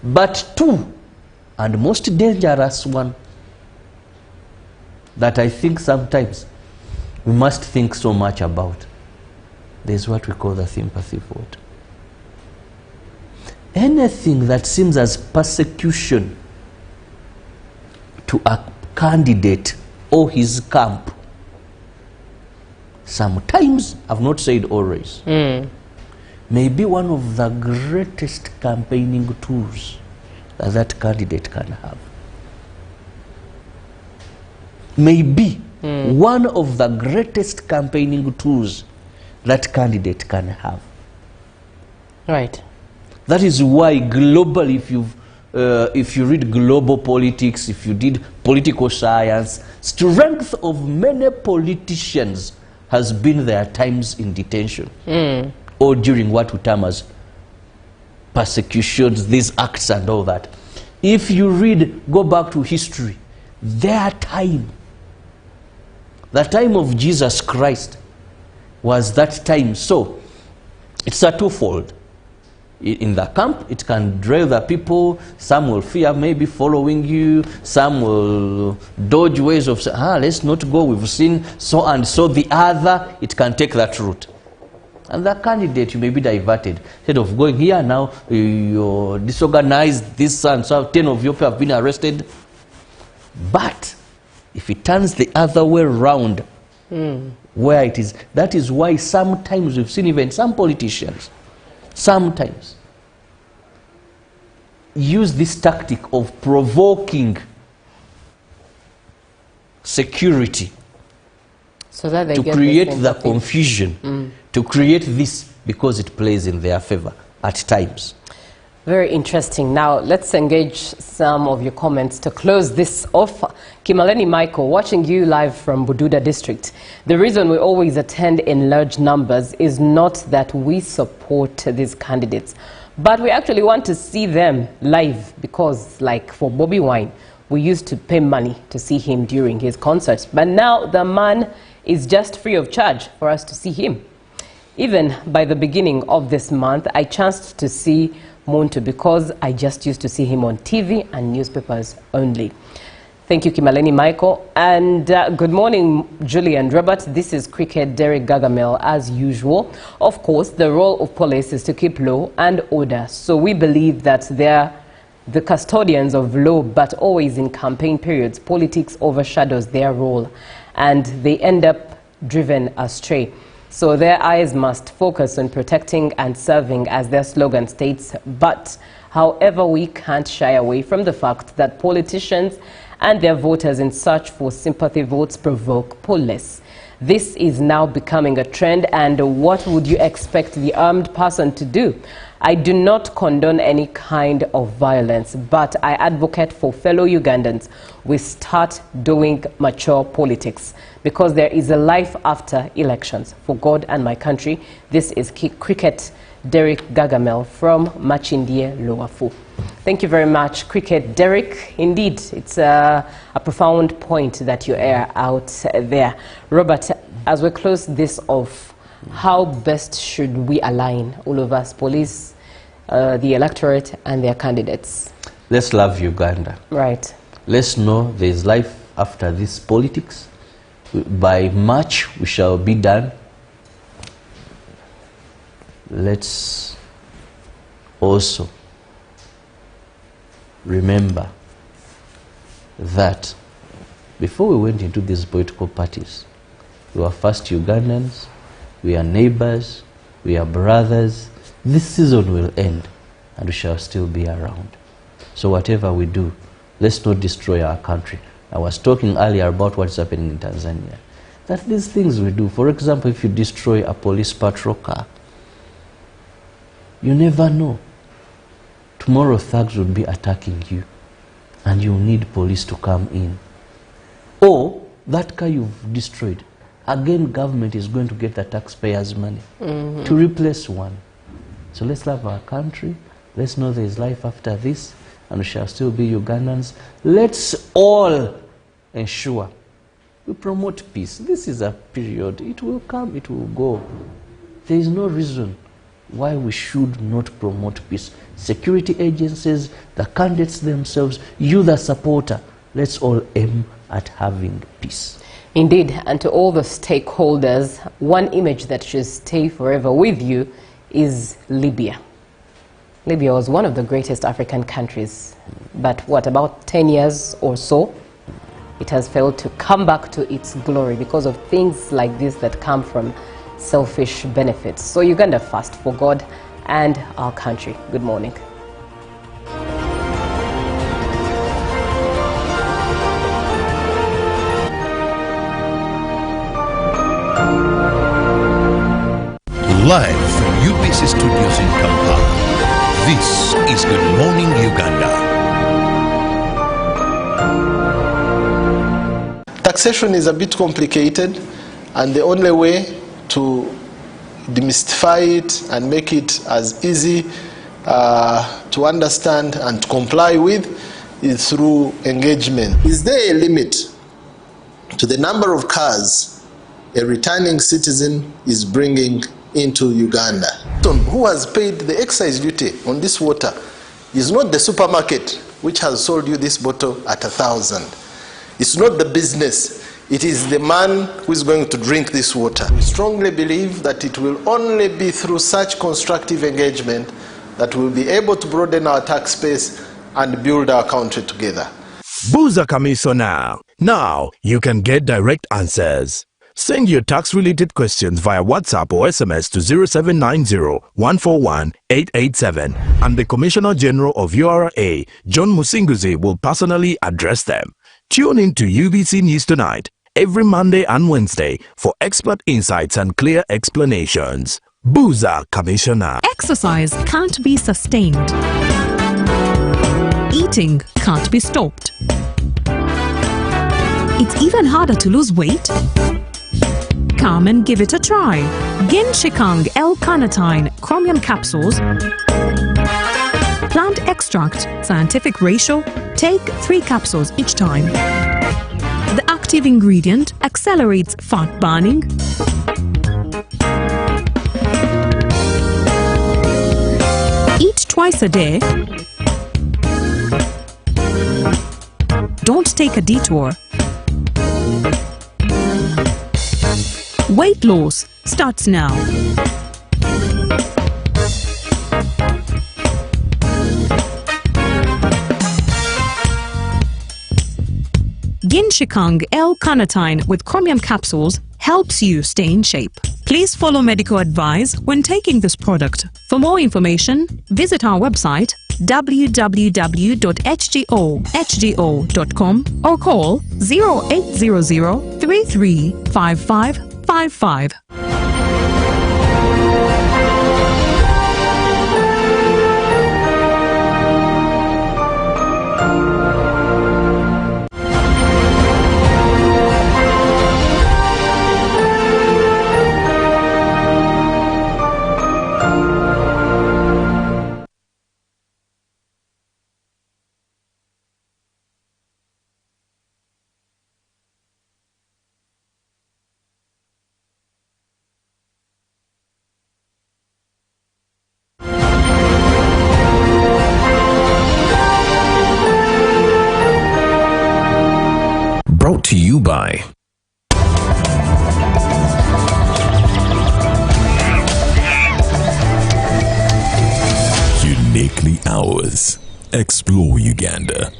But two, and most dangerous one, that I think sometimes we must think so much about, there's what we call the sympathy vote. Anything that seems as persecution to a candidate or his camp, sometimes, I've not said always, may be one of the greatest campaigning tools that that candidate can have. May be one of the greatest campaigning tools that candidate can have. Right. That is why globally, if you read global politics, if you did political science, strength of many politicians has been their times in detention or during what we term as persecutions, these acts and all that. If you read, go back to history, their time, the time of Jesus Christ was that time. So it's a twofold. In the camp, it can drill the people. Some will fear maybe following you. Some will dodge ways of saying, let's not go, we've seen so and so. The other, it can take that route. And the candidate, you may be diverted. Instead of going here now, you're disorganized, this and so, 10 of you have been arrested. But if it turns the other way around, where it is, that is why sometimes we've seen even some politicians, sometimes use this tactic of provoking security so that they to get create the confusion, to create this, because it plays in their favor at times. Very interesting. Now, let's engage some of your comments to close this off. Kimaleni Michael, watching you live from Bududa district. The reason we always attend in large numbers is not that we support these candidates, but we actually want to see them live, because like for Bobby Wine, we used to pay money to see him during his concerts, but now the man is just free of charge for us to see him. Even by the beginning of this month, I chanced to see Muntu, because I just used to see him on TV and newspapers only. Thank you, Kimaleni Michael. And good morning, Julie and Robert. This is Cricket Derek Gargamel, as usual. Of course, the role of police is to keep law and order. So we believe that they're the custodians of law, but always in campaign periods, politics overshadows their role and they end up driven astray. So their eyes must focus on protecting and serving, as their slogan states. But, however, we can't shy away from the fact that politicians and their voters in search for sympathy votes provoke police. This is now becoming a trend, and what would you expect the armed person to do? I do not condone any kind of violence, but I advocate for fellow Ugandans we start doing mature politics, because there is a life after elections. For God and my country, this is Cricket Derek Gargamel from Machindie Loafu. Thank you very much, Cricket Derek. Indeed, it's a profound point that you air out there. Robert, as we close this off, how best should we align, all of us, police, the electorate and their candidates? Let's love Uganda. Right. Let's know there is life after this politics. By March, we shall be done. Let's also remember that before we went into these political parties, we were first Ugandans, we are neighbors, we are brothers. This season will end and we shall still be around. So whatever we do, let's not destroy our country. I was talking earlier about what's happening in Tanzania. That these things we do, for example, if you destroy a police patrol car, you never know. Tomorrow thugs will be attacking you and you need police to come in. Or that car you've destroyed, again government is going to get the taxpayers' money to replace one. So let's love our country. Let's know there is life after this and we shall still be Ugandans. Let's all ensure we promote peace. This is a period. It will come, it will go. There is no reason why we should not promote peace. Security agencies, the candidates themselves, you the supporter, let's all aim at having peace. Indeed, and to all the stakeholders, one image that should stay forever with you is Libya. Libya was one of the greatest African countries, but what, about 10 years or so, it has failed to come back to its glory because of things like this that come from selfish benefits. So Uganda first, for God and our country. Good morning. Live from UBC Studios in Kampala, this is Good Morning Uganda. Taxation is a bit complicated, and the only way to demystify it and make it as easy to understand and to comply with is through engagement. Is there a limit to the number of cars a returning citizen is bringing into Uganda? Who has paid the excise duty on this water is not the supermarket which has sold you this bottle at 1,000. It's not the business. It is the man who is going to drink this water. We strongly believe that it will only be through such constructive engagement that we'll be able to broaden our tax base and build our country together. Buza Commissioner. Now you can get direct answers. Send your tax-related questions via WhatsApp or SMS to 0790-141-887 and the Commissioner General of URA, John Musinguzi, will personally address them. Tune in to UBC News Tonight every Monday and Wednesday for expert insights and clear explanations. Buza Commissioner. Exercise can't be sustained. Eating can't be stopped. It's even harder to lose weight. Come and give it a try. Ginshikang L-carnitine chromium capsules, plant extract, scientific ratio, take 3 capsules each time. The active ingredient accelerates fat burning, eat twice a day, don't take a detour. Weight loss starts now. Ginshikang L-carnitine with chromium capsules helps you stay in shape. Please follow medical advice when taking this product. For more information, visit our website www.hgo.com or call 0800 335555. by Uniquely Ours. Explore Uganda.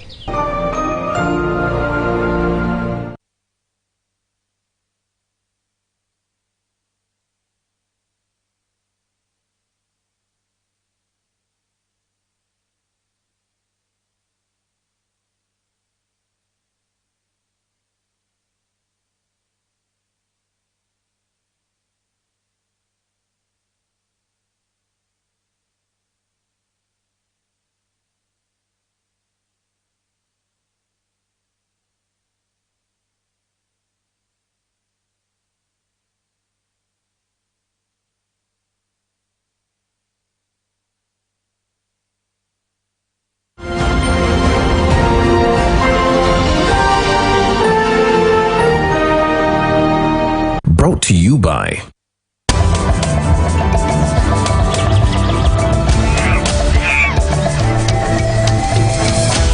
Brought to you by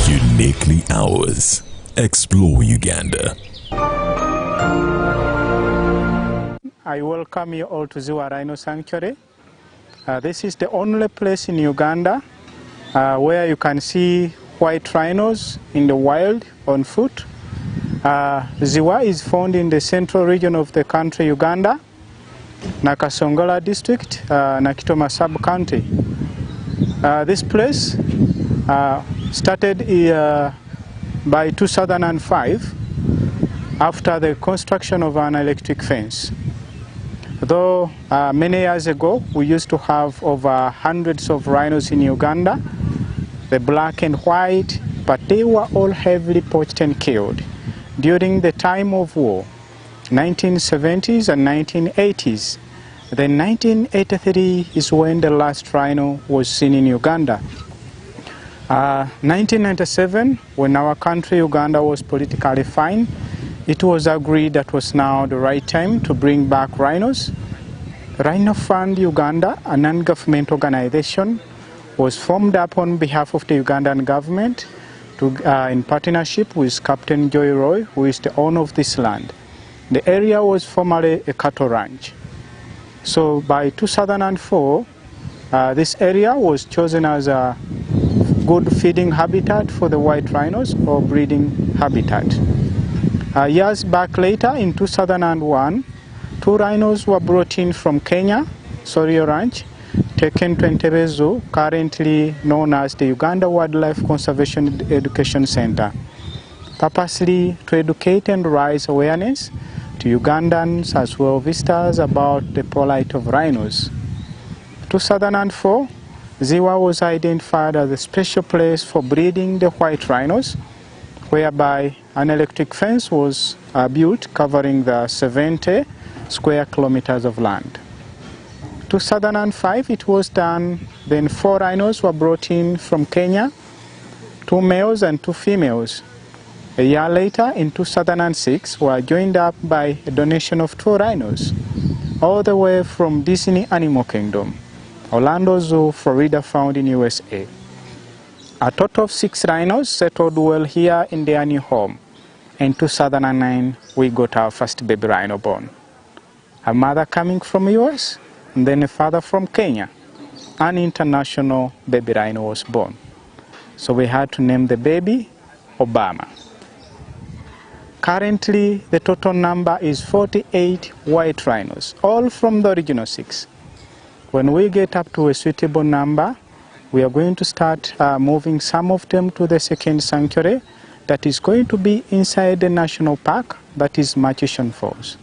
Uniquely Ours. Explore Uganda. I welcome you all to Ziwa Rhino Sanctuary. This is the only place in Uganda where you can see white rhinos in the wild on foot. Ziwa is found in the central region of the country, Uganda, Nakasongola district, Nakitoma sub-county. This place started by 2005 after the construction of an electric fence. Though many years ago we used to have over hundreds of rhinos in Uganda, the black and white, but they were all heavily poached and killed during the time of war, 1970s and 1980s. Then 1983 is when the last rhino was seen in Uganda. 1997, when our country, Uganda, was politically fine, it was agreed that was now the right time to bring back rhinos. Rhino Fund Uganda, a non-government organization, was formed up on behalf of the Ugandan government in partnership with Captain Joy Roy, who is the owner of this land. The area was formerly a cattle ranch. So by 2004, this area was chosen as a good feeding habitat for the white rhinos, or breeding habitat. Years back later, in 2001, 2 rhinos were brought in from Kenya, Sorio Ranch, taken to Entebbe Zoo, currently known as the Uganda Wildlife Conservation Education Center, purposely to educate and raise awareness to Ugandans as well visitors about the plight of rhinos. 2004, Ziwa was identified as a special place for breeding the white rhinos, whereby an electric fence was built covering the 70 square kilometers of land. 2005 it was done, then 4 rhinos were brought in from Kenya, 2 males and 2 females. A year later, in 2006, were joined up by a donation of 2 rhinos, all the way from Disney Animal Kingdom, Orlando Zoo, Florida, found in USA. A total of 6 rhinos settled well here in their new home. In 2009, we got our first baby rhino born. A mother coming from US, and then a father from Kenya. An international baby rhino was born. So we had to name the baby Obama. Currently, the total number is 48 white rhinos, all from the original 6. When we get up to a suitable number, we are going to start moving some of them to the second sanctuary that is going to be inside the national park, that is Murchison Falls.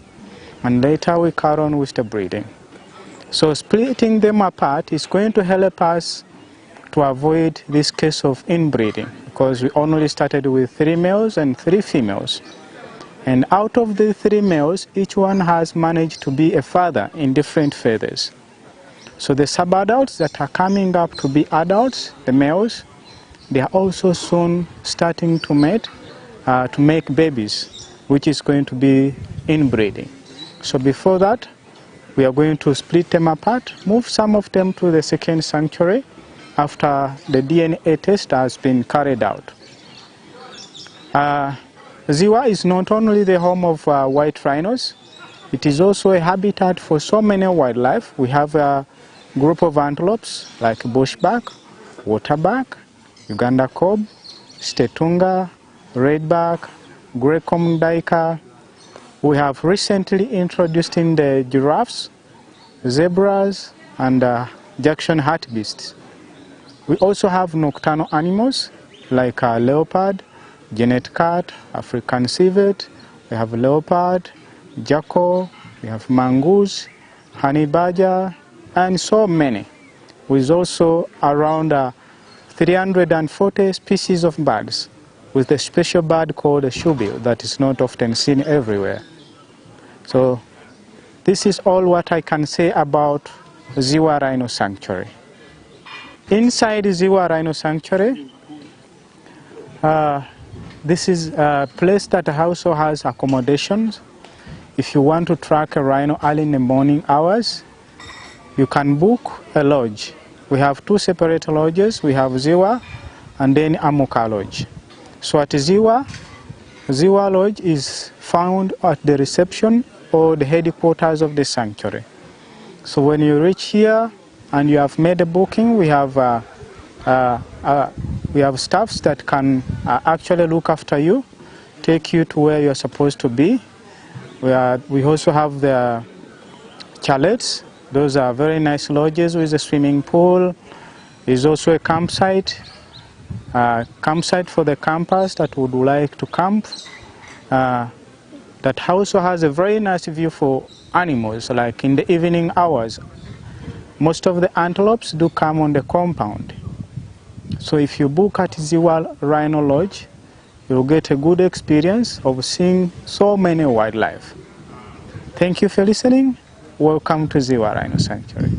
And later we carry on with the breeding. So splitting them apart is going to help us to avoid this case of inbreeding, because we only started with 3 males and 3 females. And out of the 3 males, each one has managed to be a father in different feathers. So the sub-adults that are coming up to be adults, the males, they are also soon starting to mate, to make babies, which is going to be inbreeding. So before that, we are going to split them apart, move some of them to the second sanctuary after the DNA test has been carried out. Ziwa is not only the home of white rhinos, it is also a habitat for so many wildlife. We have a group of antelopes like bushback, waterback, Uganda kob, stetunga, redback, grey common duiker. We have recently introduced in the giraffes, zebras, and Jackson hartebeests. We also have nocturnal animals like leopard, genet cat, African civet. We have leopard, jackal, we have mongoose, honey badger, and so many. With also around 340 species of birds, with a special bird called a shoebill that is not often seen everywhere. So this is all what I can say about Ziwa Rhino Sanctuary. Inside Ziwa Rhino Sanctuary, this is a place that also has accommodations. If you want to track a rhino early in the morning hours, you can book a lodge. We have two separate lodges. We have Ziwa and then Amuka Lodge. So at Ziwa, Ziwa Lodge is found at the reception or the headquarters of the sanctuary. So when you reach here and you have made a booking, we have staffs that can actually look after you, take you to where you're supposed to be. We also have the chalets. Those are very nice lodges with a swimming pool. There's also a campsite for the campers that would like to camp. That also has a very nice view for animals, like in the evening hours. Most of the antelopes do come on the compound. So if you book at Ziwa Rhino Lodge, you'll get a good experience of seeing so many wildlife. Thank you for listening. Welcome to Ziwa Rhino Sanctuary.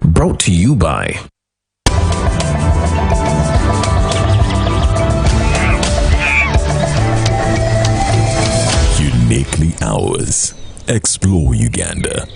Brought to you by Uniquely Ours. Explore Uganda.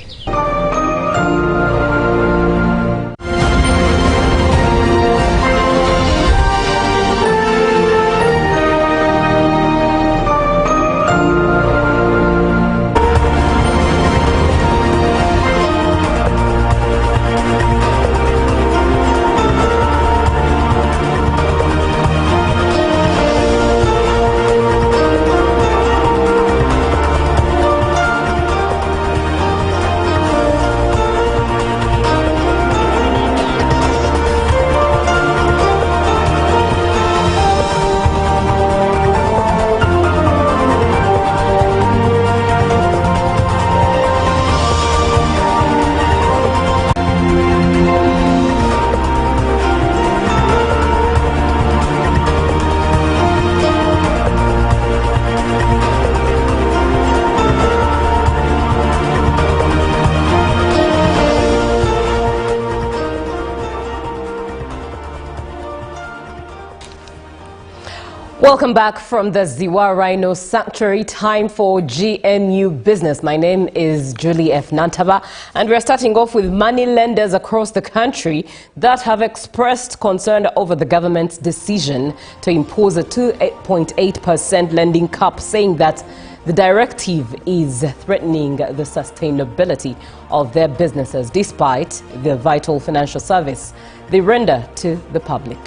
Welcome back from the Ziwa Rhino Sanctuary. Time for GMU Business. My name is Julie F. Nantaba, and we're starting off with money lenders across the country that have expressed concern over the government's decision to impose a 2.8% lending cap, saying that the directive is threatening the sustainability of their businesses despite the vital financial service they render to the public.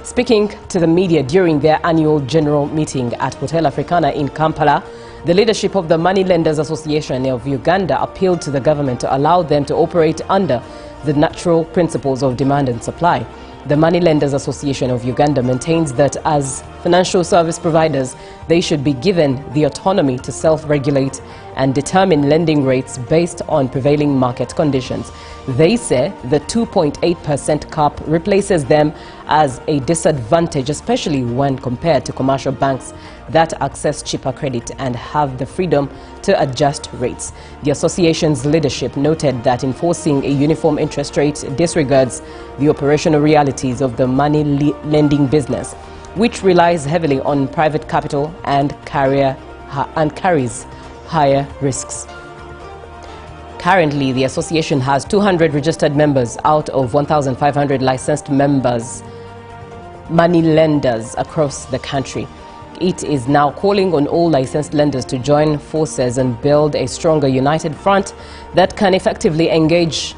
Speaking to the media during their annual general meeting at Hotel Africana in Kampala, the leadership of the Money Lenders Association of Uganda appealed to the government to allow them to operate under the natural principles of demand and supply. The Money Lenders Association of Uganda maintains that as financial service providers, they should be given the autonomy to self-regulate and determine lending rates based on prevailing market conditions. They say the 2.8% cap replaces them as a disadvantage, especially when compared to commercial banks that access cheaper credit and have the freedom to adjust rates. The association's leadership noted that enforcing a uniform interest rate disregards the operational realities of the money lending business, which relies heavily on private capital and carries higher risks. Currently, the association has 200 registered members out of 1,500 licensed members, money lenders across the country. It is now calling on all licensed lenders to join forces and build a stronger united front that can effectively engage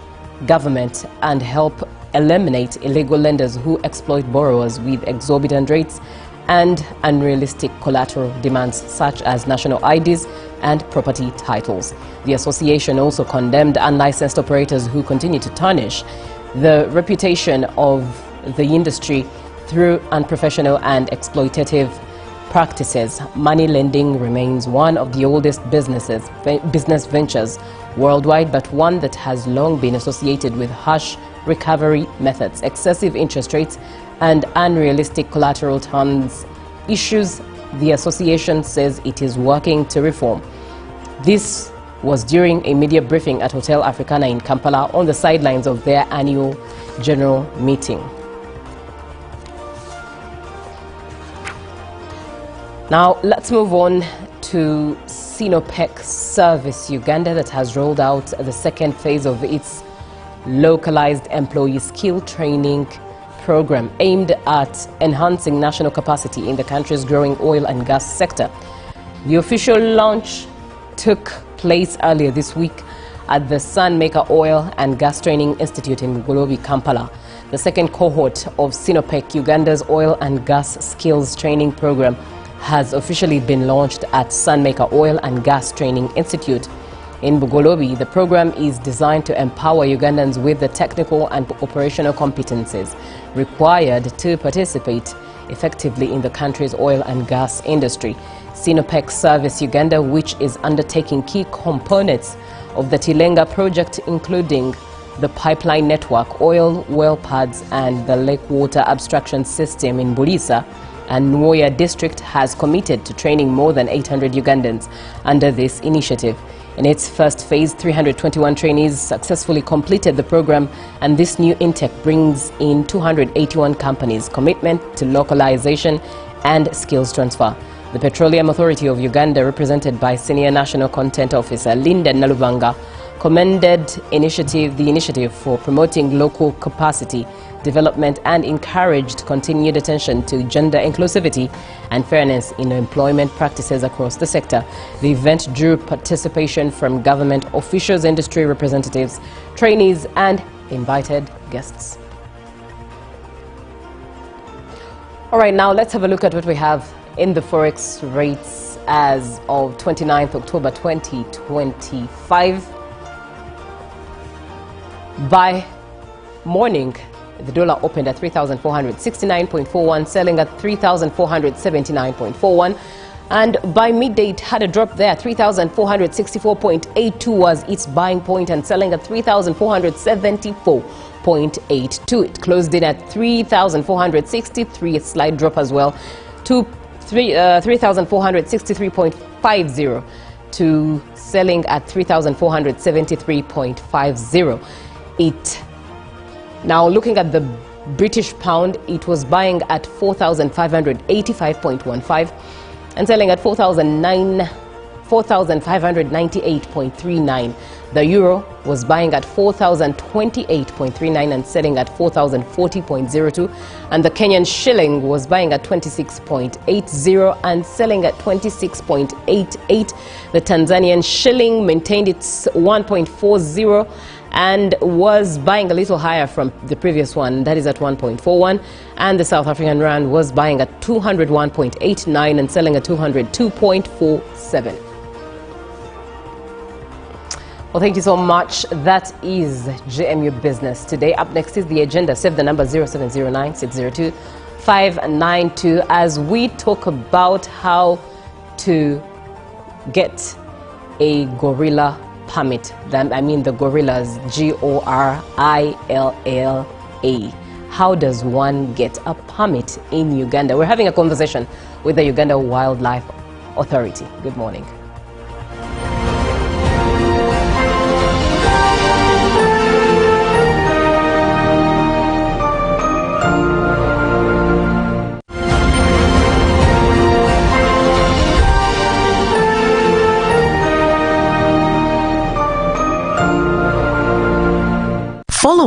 government and help eliminate illegal lenders who exploit borrowers with exorbitant rates and unrealistic collateral demands such as national IDs and property titles. The association also condemned unlicensed operators who continue to tarnish the reputation of the industry through unprofessional and exploitative practices. Money lending remains one of the oldest business ventures worldwide, but one that has long been associated with harsh recovery methods, excessive interest rates, and unrealistic collateral terms, issues the association says it is working to reform. This was during a media briefing at Hotel Africana in Kampala on the sidelines of their annual general meeting. Now let's move on to Sinopec Service Uganda, that has rolled out the second phase of its localized employee skill training program aimed at enhancing national capacity in the country's growing oil and gas sector. The official launch took place earlier this week at the Sunmaker Oil and Gas Training Institute in Golobi, Kampala. The second cohort of Sinopec Uganda's oil and gas skills training program has officially been launched at Sunmaker Oil and Gas Training Institute in Bugolobi. The program is designed to empower Ugandans with the technical and operational competencies required to participate effectively in the country's oil and gas industry. Sinopec Service Uganda, which is undertaking key components of the Tilenga project, including the pipeline network, oil well pads, and the lake water abstraction system in Bulisa and Nwoya district, has committed to training more than 800 Ugandans under this initiative. In its first phase, 321 trainees successfully completed the program, and this new intake brings in 281 companies' commitment to localization and skills transfer. The Petroleum Authority of Uganda, represented by Senior National Content Officer Linda Nalubanga, commended the initiative for promoting local capacity development and encouraged continued attention to gender inclusivity and fairness in employment practices across the sector. The event drew participation from government officials, industry representatives, trainees, and invited guests. All right, now let's have a look at what we have in the forex rates as of 29th October 2025. By morning, the dollar opened at 3,469.41, selling at 3,479.41. And by midday, it had a drop there. 3,464.82 was its buying point, and selling at 3,474.82. It closed in at 3,463, a slight drop as well, to 3,463.50 to selling at 3,473.50. Now looking at the British pound, it was buying at 4,585.15 and selling at 4,598.39. The euro was buying at 4,028.39 and selling at 4,040.02. And the Kenyan shilling was buying at 26.80 and selling at 26.88. The Tanzanian shilling maintained its 1.40 and was buying a little higher from the previous one, that is at 1.41. And the South African rand was buying at 201.89 and selling at 202.47. Well, thank you so much. That is JMU Business Today. Up next is the agenda. Save the number 0709-602-592 as we talk about how to get a gorilla permit. I mean the gorillas, G-O-R-I-L-L-A. How does one get a permit in Uganda? We're having a conversation with the Uganda Wildlife Authority. Good morning.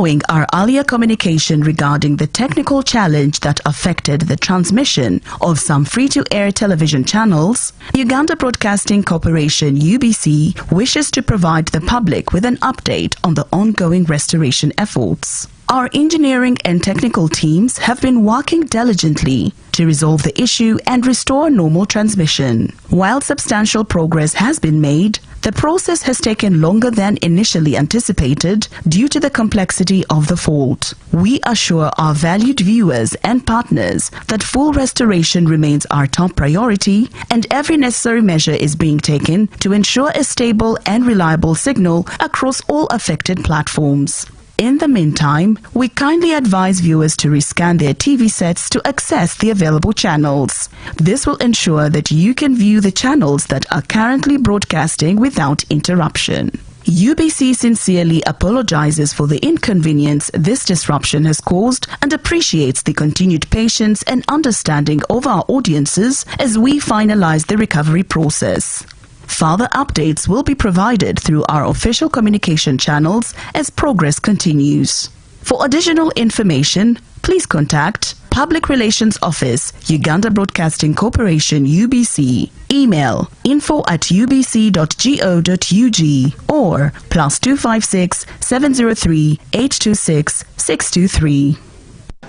Following our earlier communication regarding the technical challenge that affected the transmission of some free-to-air television channels, Uganda Broadcasting Corporation UBC wishes to provide the public with an update on the ongoing restoration efforts. Our engineering and technical teams have been working diligently to resolve the issue and restore normal transmission. While substantial progress has been made, the process has taken longer than initially anticipated due to the complexity of the fault. We assure our valued viewers and partners that full restoration remains our top priority and every necessary measure is being taken to ensure a stable and reliable signal across all affected platforms. In the meantime, we kindly advise viewers to rescan their TV sets to access the available channels. This will ensure that you can view the channels that are currently broadcasting without interruption. UBC sincerely apologizes for the inconvenience this disruption has caused and appreciates the continued patience and understanding of our audiences as we finalize the recovery process. Further updates will be provided through our official communication channels as progress continues. For additional information, please contact Public Relations Office, Uganda Broadcasting Corporation UBC. Email info@ubc.go.ug or +256 703 826 623.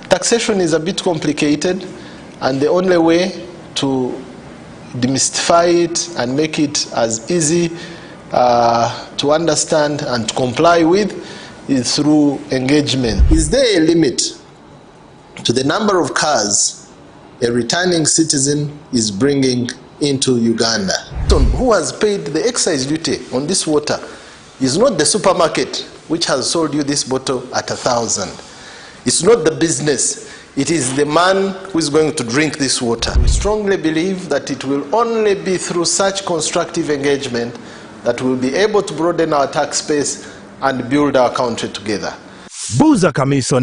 Taxation is a bit complicated, and the only way to demystify it and make it as easy to understand and to comply with is through engagement. Is there a limit to the number of cars a returning citizen is bringing into Uganda? Who has paid the excise duty on this water is not the supermarket which has sold you this bottle at 1,000. It's not the business. It is the man who is going to drink this water. We strongly believe that it will only be through such constructive engagement that we'll be able to broaden our tax base and build our country together. Buza Kamiso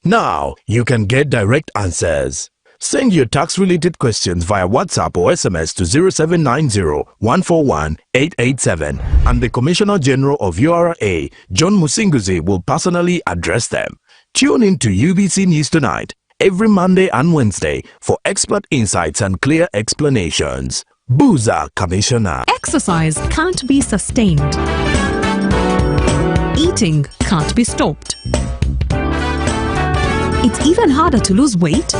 now you can get direct answers. Send your tax-related questions via WhatsApp or SMS to 0790-141-887 and the Commissioner General of URA, John Musinguzi, will personally address them. Tune in to UBC News Tonight every Monday and Wednesday for expert insights and clear explanations. Buza Commissioner. Exercise can't be sustained. Eating can't be stopped. It's even harder to lose weight.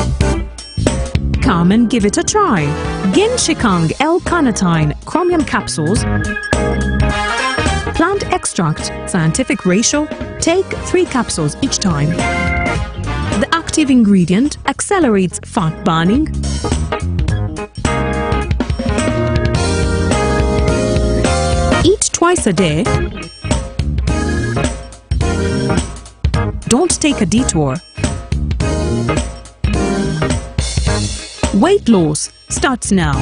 Come and give it a try. Ginshikang L-carnitine chromium capsules. Plant extract, scientific ratio. Take 3 capsules each time. The active ingredient accelerates fat burning, eat twice a day, don't take a detour. Weight loss starts now.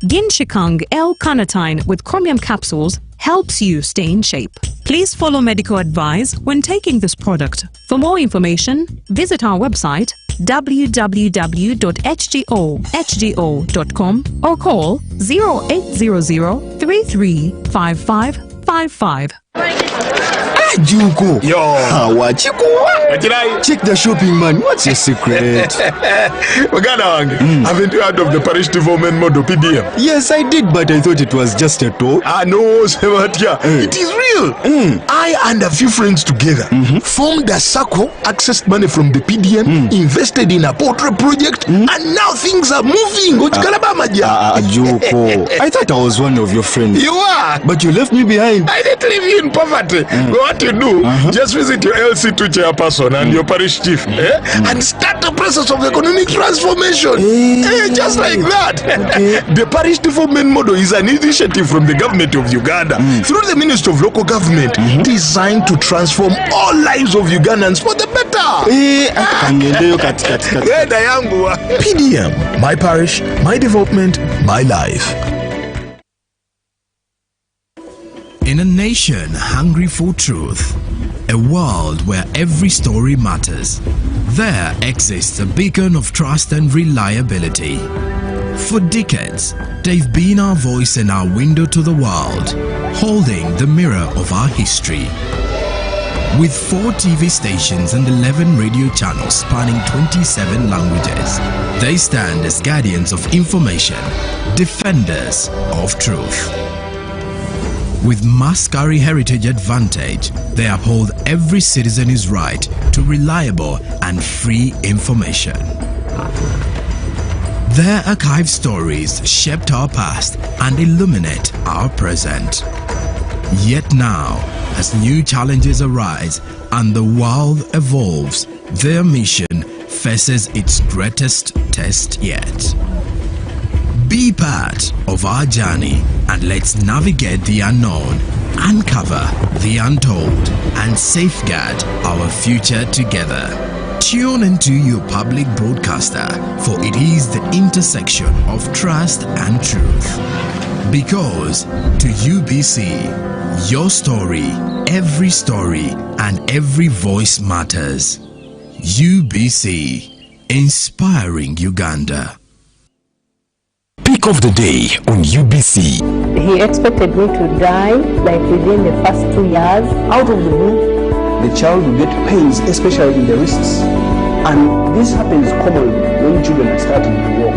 Ginshikang L-carnitine with chromium capsules helps you stay in shape. Please follow medical advice when taking this product. For more information, visit our website www.hgo.com or call 0800 335555. Juko. Yo. Check the shopping, man. What's your secret? Haven't you heard of the parish development model PDM? Yes, I did, but I thought it was just a talk. No, Sebatia. It is real. I and a few friends together formed a circle, accessed money from the PDM, invested in a portrait project, and now things are moving. Juko. I thought I was one of your friends. You are. But you left me behind. I didn't leave you in poverty. What you do, just visit your LC2 chairperson and your parish chief and start the process of economic transformation. Just like that. The parish development model is an initiative from the government of Uganda through the Ministry of Local Government designed to transform all lives of Ugandans for the better. PDM, my parish, my development, my life. In a nation hungry for truth, a world where every story matters, there exists a beacon of trust and reliability. For decades, they've been our voice and our window to the world, holding the mirror of our history. With 4 TV stations and 11 radio channels spanning 27 languages, they stand as guardians of information, defenders of truth. With Mascari Heritage Advantage, they uphold every citizen's right to reliable and free information. Their archived stories shaped our past and illuminate our present. Yet now, as new challenges arise and the world evolves, their mission faces its greatest test yet. Be part of our journey and let's navigate the unknown, uncover the untold, and safeguard our future together. Tune into your public broadcaster, for it is the intersection of trust and truth. Because to UBC, your story, and every voice matters. UBC, inspiring Uganda. Pick of the day on UBC. He expected me to die like within the first 2 years. Out of the blue, the child will get pains, especially in the wrists. And this happens commonly when children are starting to walk.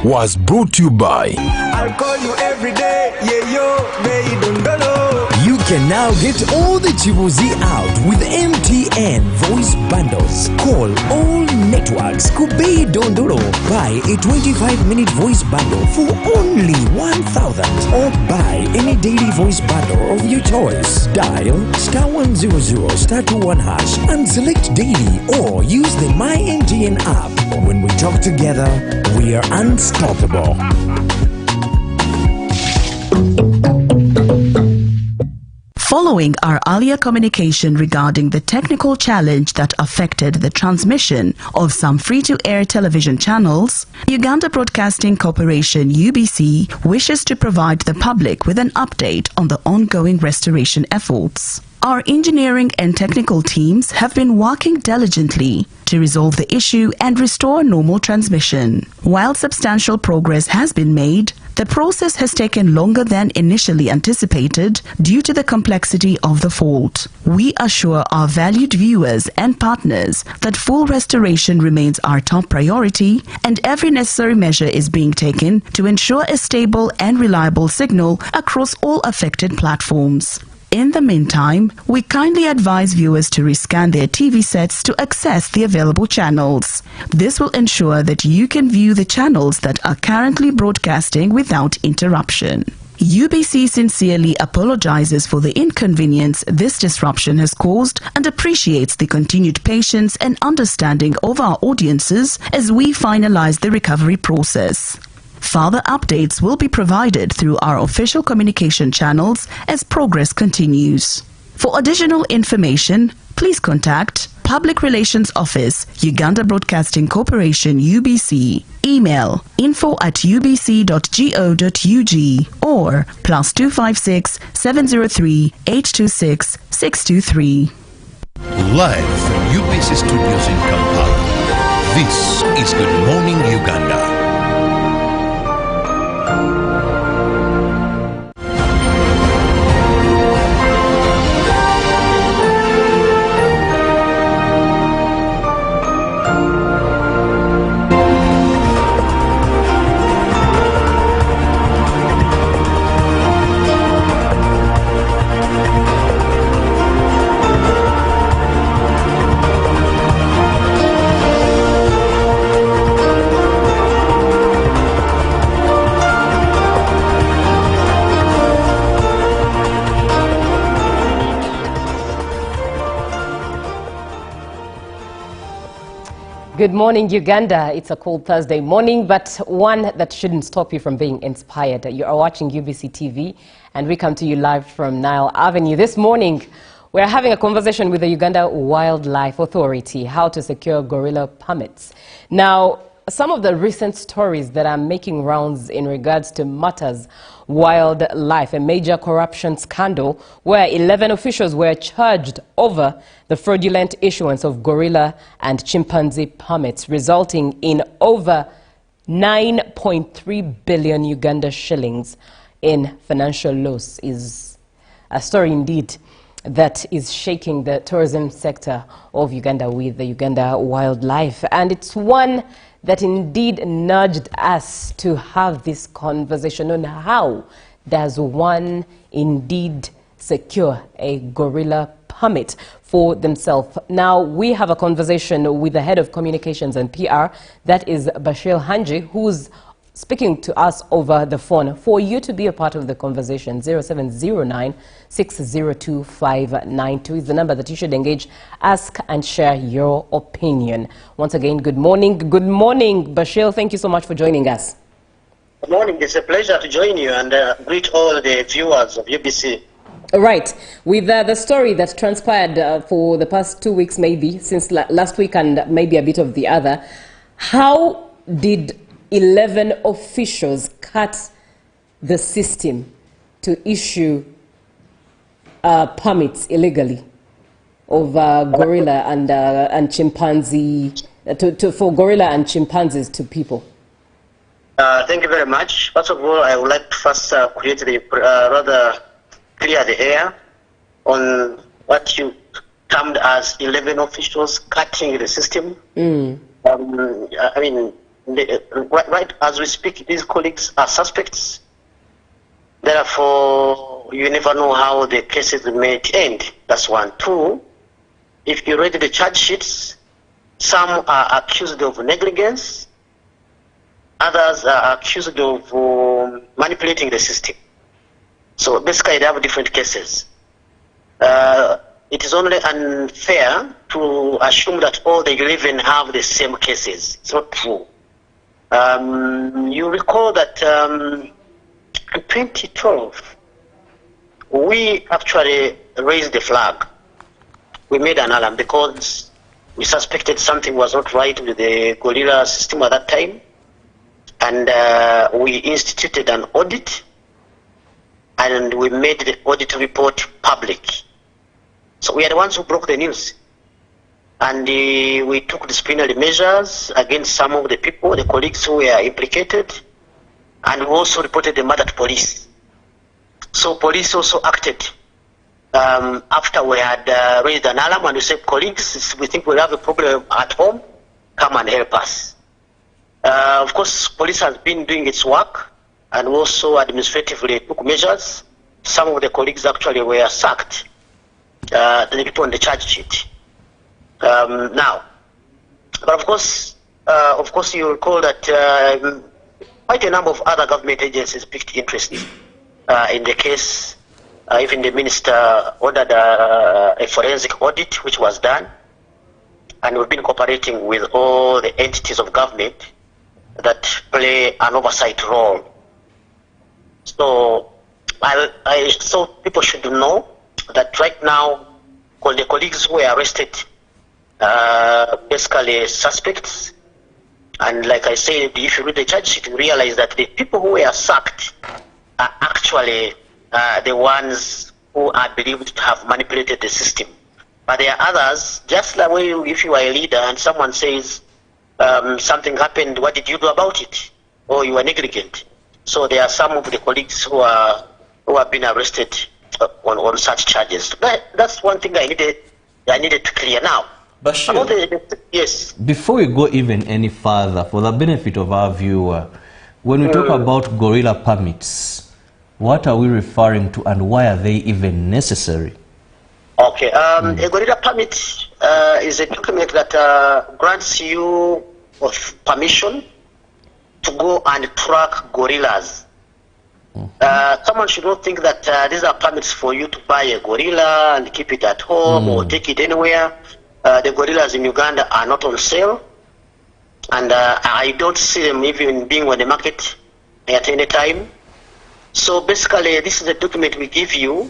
Was brought to you by I'll call you every day, yeah yo, baby, don't know. You can now get all the Chibuzi out with MTN voice bundles. Call all networks Kubei Dondoro. Buy a 25-minute voice bundle for only 1,000 or buy any daily voice bundle of your choice. Dial *100 *21# and select daily or use the My MTN app. When we talk together, we are unstoppable. Following our earlier communication regarding the technical challenge that affected the transmission of some free-to-air television channels, Uganda Broadcasting Corporation UBC wishes to provide the public with an update on the ongoing restoration efforts. Our engineering and technical teams have been working diligently to resolve the issue and restore normal transmission. While substantial progress has been made, the process has taken longer than initially anticipated due to the complexity of the fault. We assure our valued viewers and partners that full restoration remains our top priority and every necessary measure is being taken to ensure a stable and reliable signal across all affected platforms. In the meantime, we kindly advise viewers to rescan their TV sets to access the available channels. This will ensure that you can view the channels that are currently broadcasting without interruption. UBC sincerely apologizes for the inconvenience this disruption has caused and appreciates the continued patience and understanding of our audiences as we finalize the recovery process. Further updates will be provided through our official communication channels as progress continues. For additional information, please contact Public Relations Office, Uganda Broadcasting Corporation UBC. Email info@ubc.go.ug or +256 703 826 623. Live from UBC Studios in Kampala, this is Good Morning Uganda. Good morning, Uganda. It's a cold Thursday morning, but one that shouldn't stop you from being inspired. You are watching UBC TV, and we come to you live from Nile Avenue. This morning, we're having a conversation with the Uganda Wildlife Authority, how to secure gorilla permits. Now, some of the recent stories that are making rounds in regards to matters wildlife, a major corruption scandal where 11 officials were charged over the fraudulent issuance of gorilla and chimpanzee permits, resulting in over 9.3 billion Uganda shillings in financial loss is a story indeed that is shaking the tourism sector of Uganda with the Uganda wildlife. And it's one that indeed nudged us to have this conversation on how does one indeed secure a gorilla permit for themselves. Now, we have a conversation with the head of communications and PR, that is Bashir Hanji, who's speaking to us over the phone. For you to be a part of the conversation, 0709-602-592 is the number that you should engage, ask and share your opinion. Once again, good morning. Good morning, Bashir. Thank you so much for joining us. Good morning. It's a pleasure to join you and greet all the viewers of UBC. Right. With the story that transpired for the past 2 weeks, maybe, since last week and maybe a bit of the other, how did 11 officials cut the system to issue permits illegally of gorilla and chimpanzee, for gorilla and chimpanzees to people? Thank you very much. First of all, I would like to first create the rather clear the air on what you termed as 11 officials cutting the system. I mean, right as we speak, these colleagues are suspects. Therefore, you never know how the cases may end. That's one. Two, if you read the charge sheets, some are accused of negligence, others are accused of manipulating the system. So basically, they have different cases. It is only unfair to assume that all the 11 have the same cases. It's not true. You recall that in 2012, we actually raised the flag. We made an alarm because we suspected something was not right with the gorilla system at that time. And we instituted an audit, and we made the audit report public. So we are the ones who broke the news. And we took disciplinary measures against some of the people, the colleagues who were implicated, and we also reported the matter to police. So police also acted after we had raised an alarm, and we said, colleagues, we think we have a problem at home, come and help us. Of course, police has been doing its work, and also administratively took measures. Some of the colleagues actually were sacked, the people on the charge sheet. Now, but of course, you recall that quite a number of other government agencies picked interest in the case. Even the minister ordered a forensic audit, which was done, and we've been cooperating with all the entities of government that play an oversight role. So, so people should know that right now, the colleagues who were arrested, basically suspects, and like I said, if you read the charge sheet, you realize that the people who were sacked are actually the ones who are believed to have manipulated the system. But there are others, just like if you are a leader and someone says something happened, what did you do about it? Or you were negligent. So there are some of the colleagues who have been arrested on such charges. That's one thing I needed to clear now. Bashir, yes. Before we go even any further, for the benefit of our viewer, when we talk about gorilla permits, what are we referring to and why are they even necessary? Okay, a gorilla permit is a document that grants you permission to go and track gorillas. Someone should not think that these are permits for you to buy a gorilla and keep it at home or take it anywhere. The gorillas in Uganda are not on sale, and I don't see them even being on the market at any time. So basically, this is a document we give you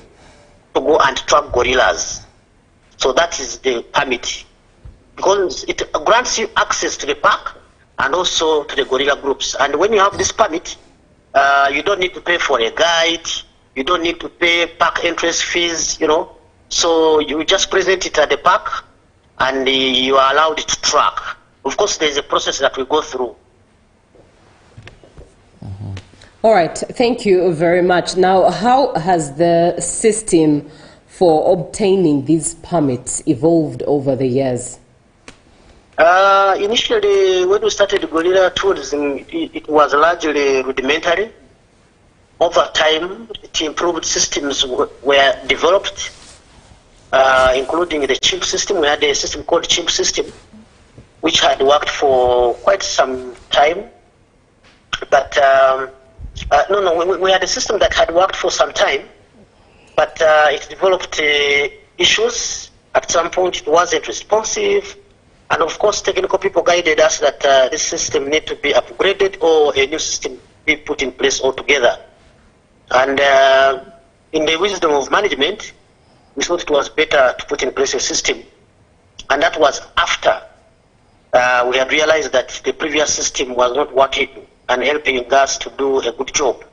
to go and track gorillas. So that is the permit, because it grants you access to the park and also to the gorilla groups. And when you have this permit, you don't need to pay for a guide, you don't need to pay park entrance fees, So you just present it at the park and you are allowed to track. Of course, there's a process that we go through. All right, thank you very much. Now, how has the system for obtaining these permits evolved over the years? Initially, when we started gorilla tourism, it was largely rudimentary. Over time, improved systems were developed, including the chimp system. We had a system called chimp system, which had worked for quite some time. But we had a system that had worked for some time, but it developed issues. At some point, it wasn't responsive. And of course, technical people guided us that this system need to be upgraded or a new system be put in place altogether. And in the wisdom of management, we thought it was better to put in place a system. And that was after we had realized that the previous system was not working and helping us to do a good job.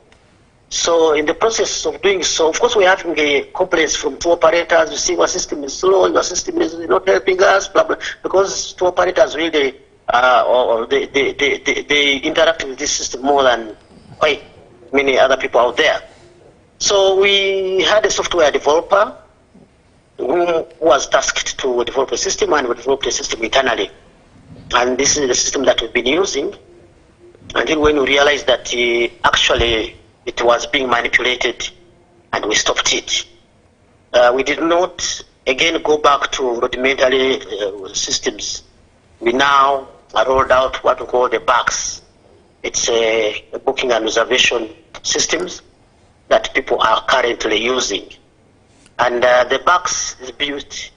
So in the process of doing so, of course, we're having complaints from tour operators. You see, our system is slow, your system is not helping us, blah, blah, because tour operators really, they interact with this system more than quite many other people out there. So we had a software developer who was tasked to develop a system, and we developed a system internally. And this is the system that we've been using until when we realized that actually it was being manipulated, and we stopped it. We did not, again, go back to rudimentary systems. We now rolled out what we call the BACS. It's a booking and reservation systems that people are currently using. And the BACS is built,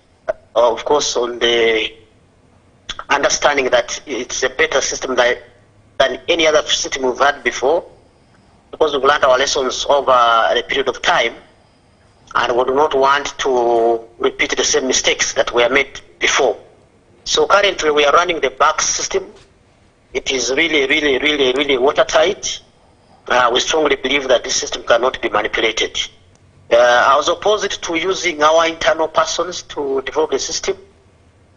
of course, on the understanding that it's a better system than any other system we've had before, because we've learned our lessons over a period of time, and we do not want to repeat the same mistakes that were made before. So currently we are running the BACS system. It is really, really, really, really watertight. We strongly believe that this system cannot be manipulated. I was opposed to using our internal persons to develop the system.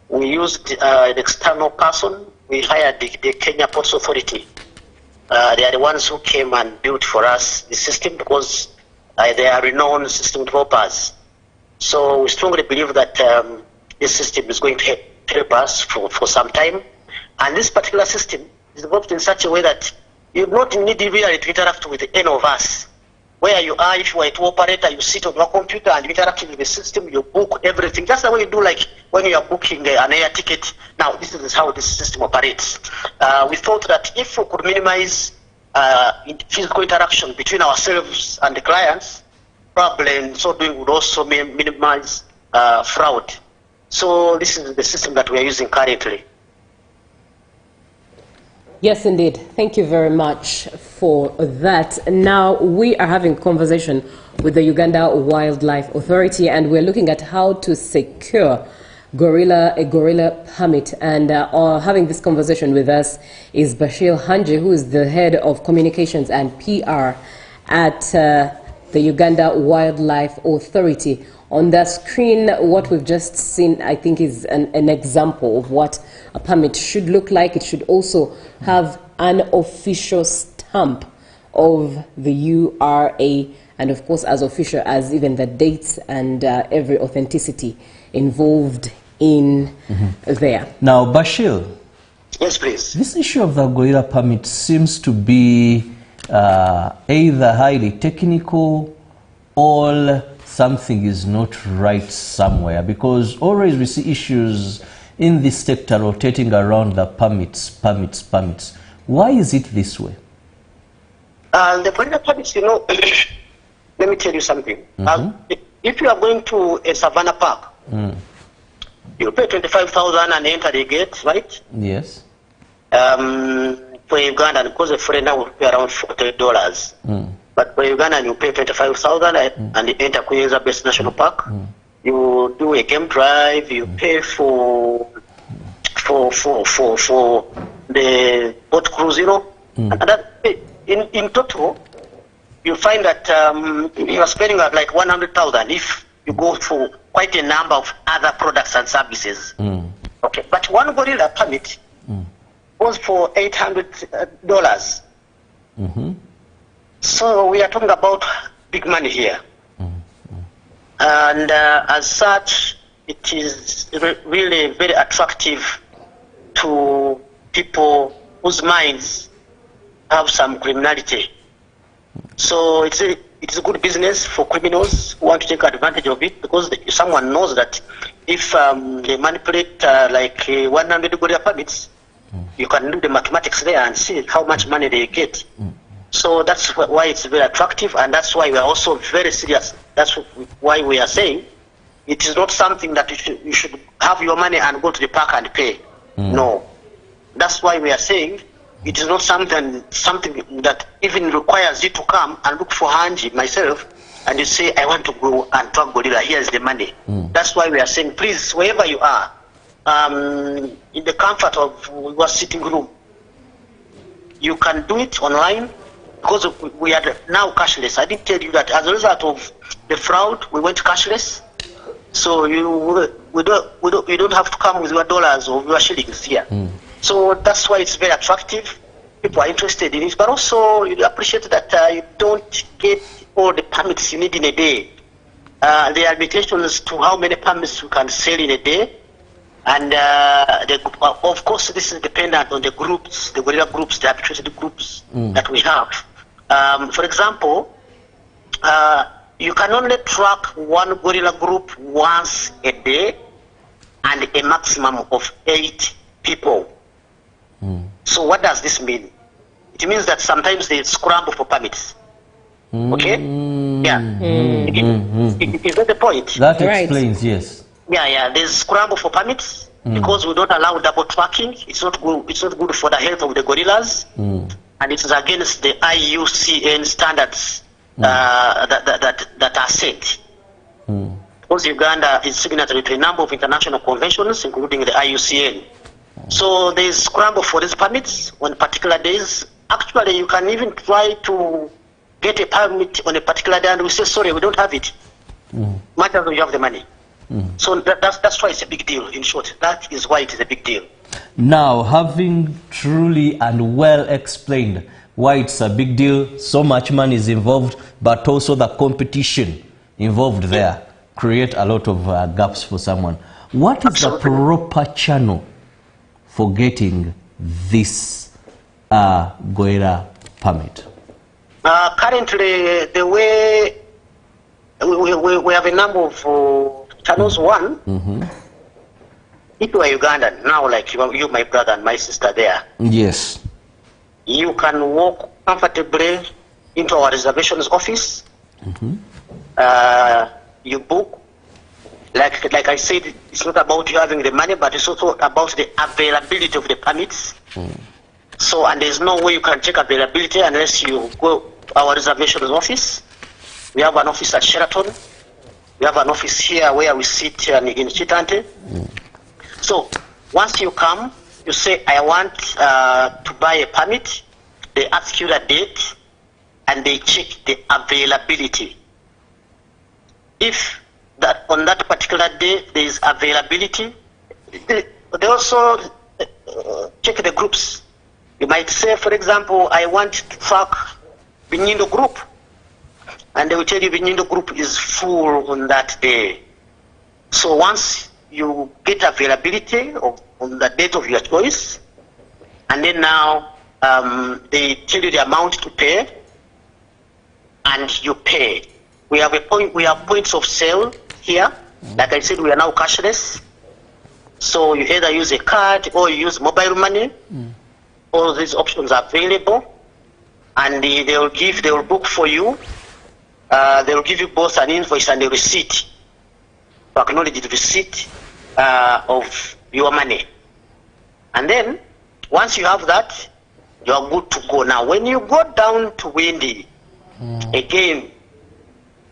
We used an external person. We hired the Kenya Ports Authority. They are the ones who came and built for us the system, because they are renowned system developers. So we strongly believe that this system is going to help us for some time. And this particular system is developed in such a way that you do not need really to interact with any of us. Where you are, if you are a tour operator, you sit on your computer and you interact with the system, you book everything. That's the way you do, like when you are booking an air ticket. Now, this is how this system operates. We thought that if we could minimize physical interaction between ourselves and the clients, probably in so doing would also minimize fraud. So this is the system that we are using currently. Yes, indeed. Thank you very much for that. Now, we are having a conversation with the Uganda Wildlife Authority, and we're looking at how to secure a gorilla permit. And having this conversation with us is Bashir Hanje, who is the head of communications and PR at the Uganda Wildlife Authority. On the screen, what we've just seen, I think, is an example of what a permit should look like. It should also have an official stamp of the URA, and of course as official as even the dates and every authenticity involved in there. Now, Bashir. Yes, please. This issue of the gorilla permit seems to be either highly technical or something is not right somewhere, because always we see issues in this sector rotating around the permits. Why is it this way? The gorilla permits, you know, let me tell you something. If you are going to a savannah park, you pay 25,000 and enter the gate, right? Yes. For Uganda, because the foreigner will pay around $40. But for Uganda, you pay 25,000 and you enter Kuyeza Base National Park. You do a game drive. You pay for the boat cruise, you know. And that, in total, you find that you are spending like 100,000 if you go for quite a number of other products and services. Okay, but one gorilla permit goes for $800. So we are talking about big money here. And as such, it is really very attractive to people whose minds have some criminality. So it's a good business for criminals who want to take advantage of it, because someone knows that if they manipulate like 100 gorilla permits, you can do the mathematics there and see how much money they get. So that's why it's very attractive, and that's why we are also very serious. That's why we are saying it is not something that you should have your money and go to the park and pay. No. That's why we are saying it is not something that even requires you to come and look for Hanji, myself, and you say, I want to go and talk gorilla, here's the money. That's why we are saying, please, wherever you are, in the comfort of your sitting room, you can do it online, because we are now cashless. I did tell you that as a result of the fraud, we went cashless. So you don't have to come with your dollars or your shillings here. So that's why it's very attractive. People are interested in it, but also you appreciate that you don't get all the permits you need in a day. There are limitations to how many permits you can sell in a day. And of course, this is dependent on the groups, the gorilla groups, the arbitrated groups that we have. For example, you can only track one gorilla group once a day and a maximum of 8 people. So what does this mean? It means that sometimes they scramble for permits. Okay? Yeah. Is that the point? That explains, yes. Yeah, there's scramble for permits because we don't allow double tracking. It's not good. It's not good for the health of the gorillas, and it is against the IUCN standards that are set. Because Uganda is signatory to a number of international conventions, including the IUCN. So there's scramble for these permits on particular days. Actually, you can even try to get a permit on a particular day, and we say, sorry, we don't have it. Much as you have the money. So that's why it's a big deal, in short. That is why it is a big deal. Now, having truly and well explained why it's a big deal, so much money is involved, but also the competition involved there create a lot of gaps for someone. What is the proper channel for getting this gorilla permit? Currently, the way we have a number of channels. One, if you are Ugandan now, like you, my brother, and my sister there, yes, you can walk comfortably into our reservations office. You book. Like I said, it's not about you having the money, but it's also about the availability of the permits. So, and there's no way you can check availability unless you go to our reservations office. We have an office at Sheraton. We have an office here where we sit in Chitante. So once you come, you say, I want to buy a permit. They ask you the date and they check the availability. If that on that particular day there is availability, they also check the groups. You might say, for example, I want to track Binyindo group. And they will tell you Binyindo group is full on that day. So once you get availability on the date of your choice, and then now they tell you the amount to pay, and you pay. We have points of sale here. Like I said, we are now cashless. So you either use a card or you use mobile money. All these options are available, and they will book for you. They will give you both an invoice and a receipt to acknowledge the receipt of your money. And then, once you have that, you are good to go. Now, when you go down to Windy, again,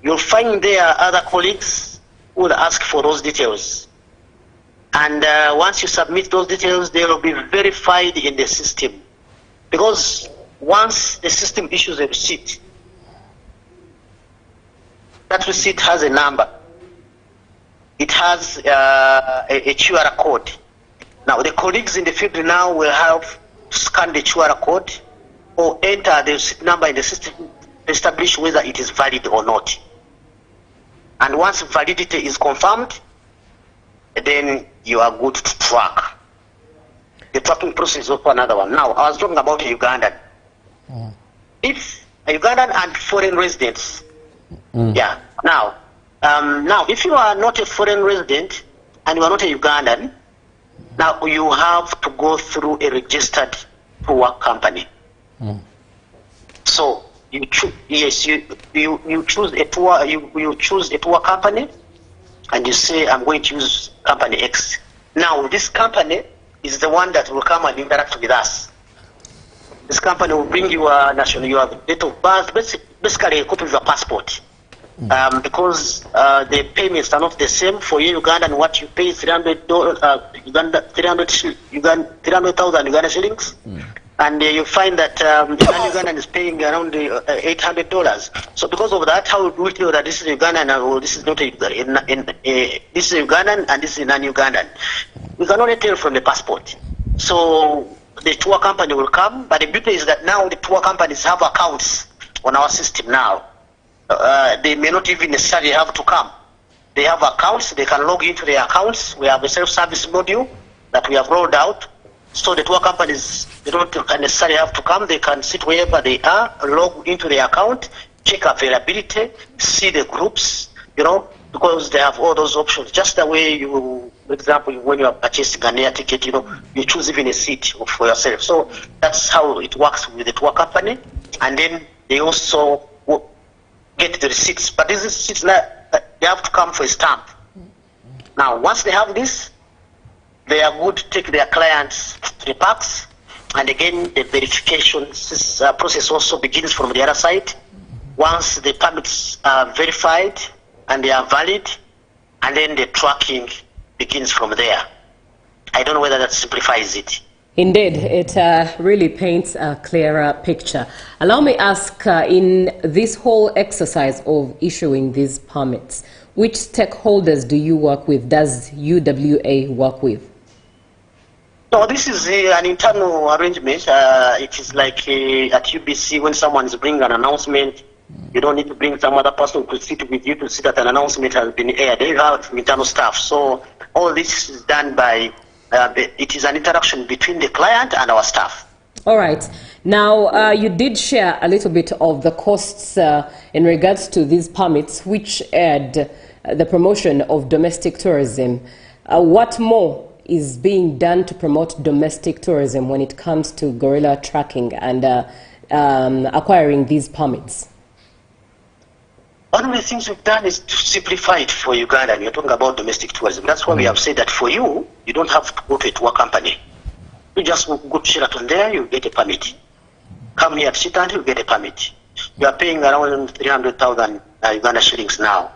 you'll find there other colleagues who will ask for those details. And once you submit those details, they will be verified in the system. Because once the system issues a receipt, that receipt has a number. It has a QR code. Now, the colleagues in the field now will have to scan the QR code or enter the receipt number in the system establish whether it is valid or not. And once validity is confirmed, then you are good to track. The tracking process is also another one. Now, I was talking about a Ugandan. If a Ugandan and foreign residents, yeah. Now, if you are not a foreign resident and you are not a Ugandan, now you have to go through a registered tour company. So you choose choose a tour. You choose a tour company, and you say, I'm going to use company X. Now this company is the one that will come and interact with us. This company will bring you a national, your date of birth, basically a copy of your passport. Because the payments are not the same for you, Uganda, and what you pay is $300,000 Uganda shillings, and you find that Ugandan is paying around $800. So because of that, how do we tell that this is Ugandan or this is not this is Ugandan and this is non-Ugandan? We can only tell from the passport. So the tour company will come, but the beauty is that now the tour companies have accounts on our system now. They may not even necessarily have to come. They have accounts, they can log into their accounts. We have a self-service module that we have rolled out. So the tour companies, they don't necessarily have to come. They can sit wherever they are, log into their account, check availability, see the groups, because they have all those options. Just the way you, for example, when you are purchasing an air ticket, you choose even a seat for yourself. So that's how it works with the tour company. And then they also get the receipts, but these receipts, they have to come for a stamp. Now, once they have this, they are good to take their clients to the parks, and again, the verification process also begins from the other side. Once the permits are verified and they are valid, and then the tracking begins from there. I don't know whether that simplifies it. Indeed, it really paints a clearer picture. Allow me ask, in this whole exercise of issuing these permits, which stakeholders do you work with? Does UWA work with? No, this is an internal arrangement. It is like at UBC, when someone is bringing an announcement, you don't need to bring some other person to sit with you to see that an announcement has been aired. They have internal staff. So all this is done by it is an interaction between the client and our staff. All right. Now, you did share a little bit of the costs in regards to these permits, which aid the promotion of domestic tourism. What more is being done to promote domestic tourism when it comes to gorilla tracking and acquiring these permits? One of the things we've done is to simplify it for Uganda. You're talking about domestic tourism. That's why we have said that for you, you don't have to go to a tour company. You just go to Sheraton there, you get a permit. Come here at Sheraton, you get a permit. You are paying around 300,000 Uganda shillings now.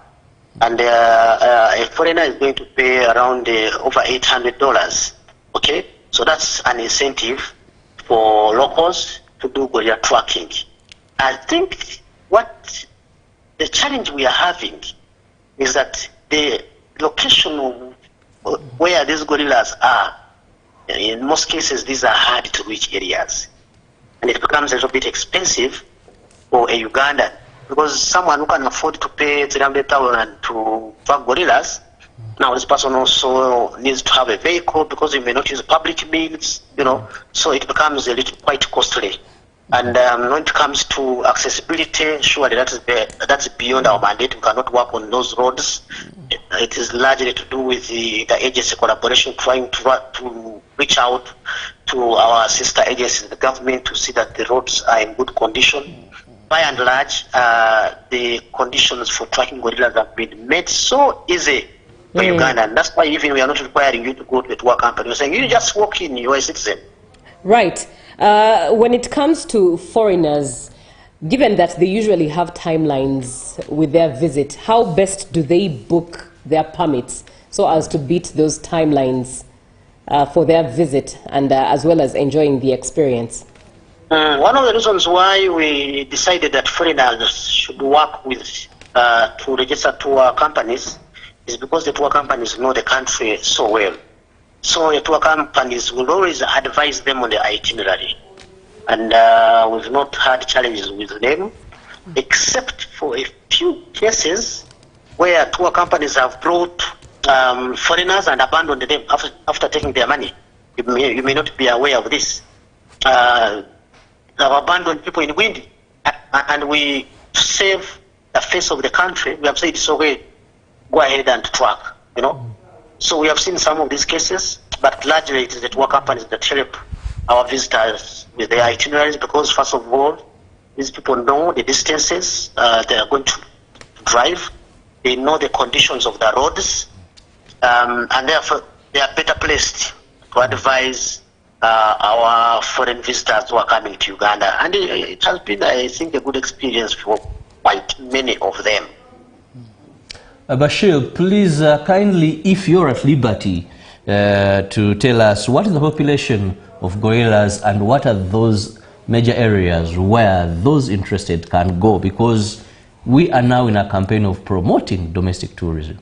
And a foreigner is going to pay around over $800. Okay? So that's an incentive for locals to do gorilla tracking. I think what the challenge we are having is that the location of where these gorillas are, in most cases, these are hard to reach areas. And it becomes a little bit expensive for a Ugandan, because someone who can afford to pay 300,000 to track gorillas, now this person also needs to have a vehicle because he may not use public means, so it becomes a little quite costly. And when it comes to accessibility, surely that's beyond our mandate. We cannot work on those roads. It is largely to do with the agency collaboration, trying to reach out to our sister agencies, the government, to see that the roads are in good condition. By and large, the conditions for tracking gorillas have been made so easy for Uganda. And that's why even we are not requiring you to go to a tour company. We're saying, you just walk in, you're a citizen. Right. When it comes to foreigners, given that they usually have timelines with their visit, how best do they book their permits so as to beat those timelines for their visit and as well as enjoying the experience? One of the reasons why we decided that foreigners should work with to register tour companies is because the tour companies know the country so well. So the tour companies will always advise them on the itinerary. And we've not had challenges with them. except for a few cases where tour companies have brought foreigners and abandoned them after taking their money. You may not be aware of this. Have abandoned people in Windi, and we, to save the face of the country, we have said it's okay, go ahead and track, you know. So we have seen some of these cases, but largely it is the tour companies that help our visitors with their itineraries, because first of all, these people know the distances they are going to drive, they know the conditions of the roads, and therefore they are better placed to advise our foreign visitors who are coming to Uganda. And it has been, I think, a good experience for quite many of them. Bashir, please kindly, if you're at liberty, to tell us what is the population of gorillas and what are those major areas where those interested can go, because we are now in a campaign of promoting domestic tourism.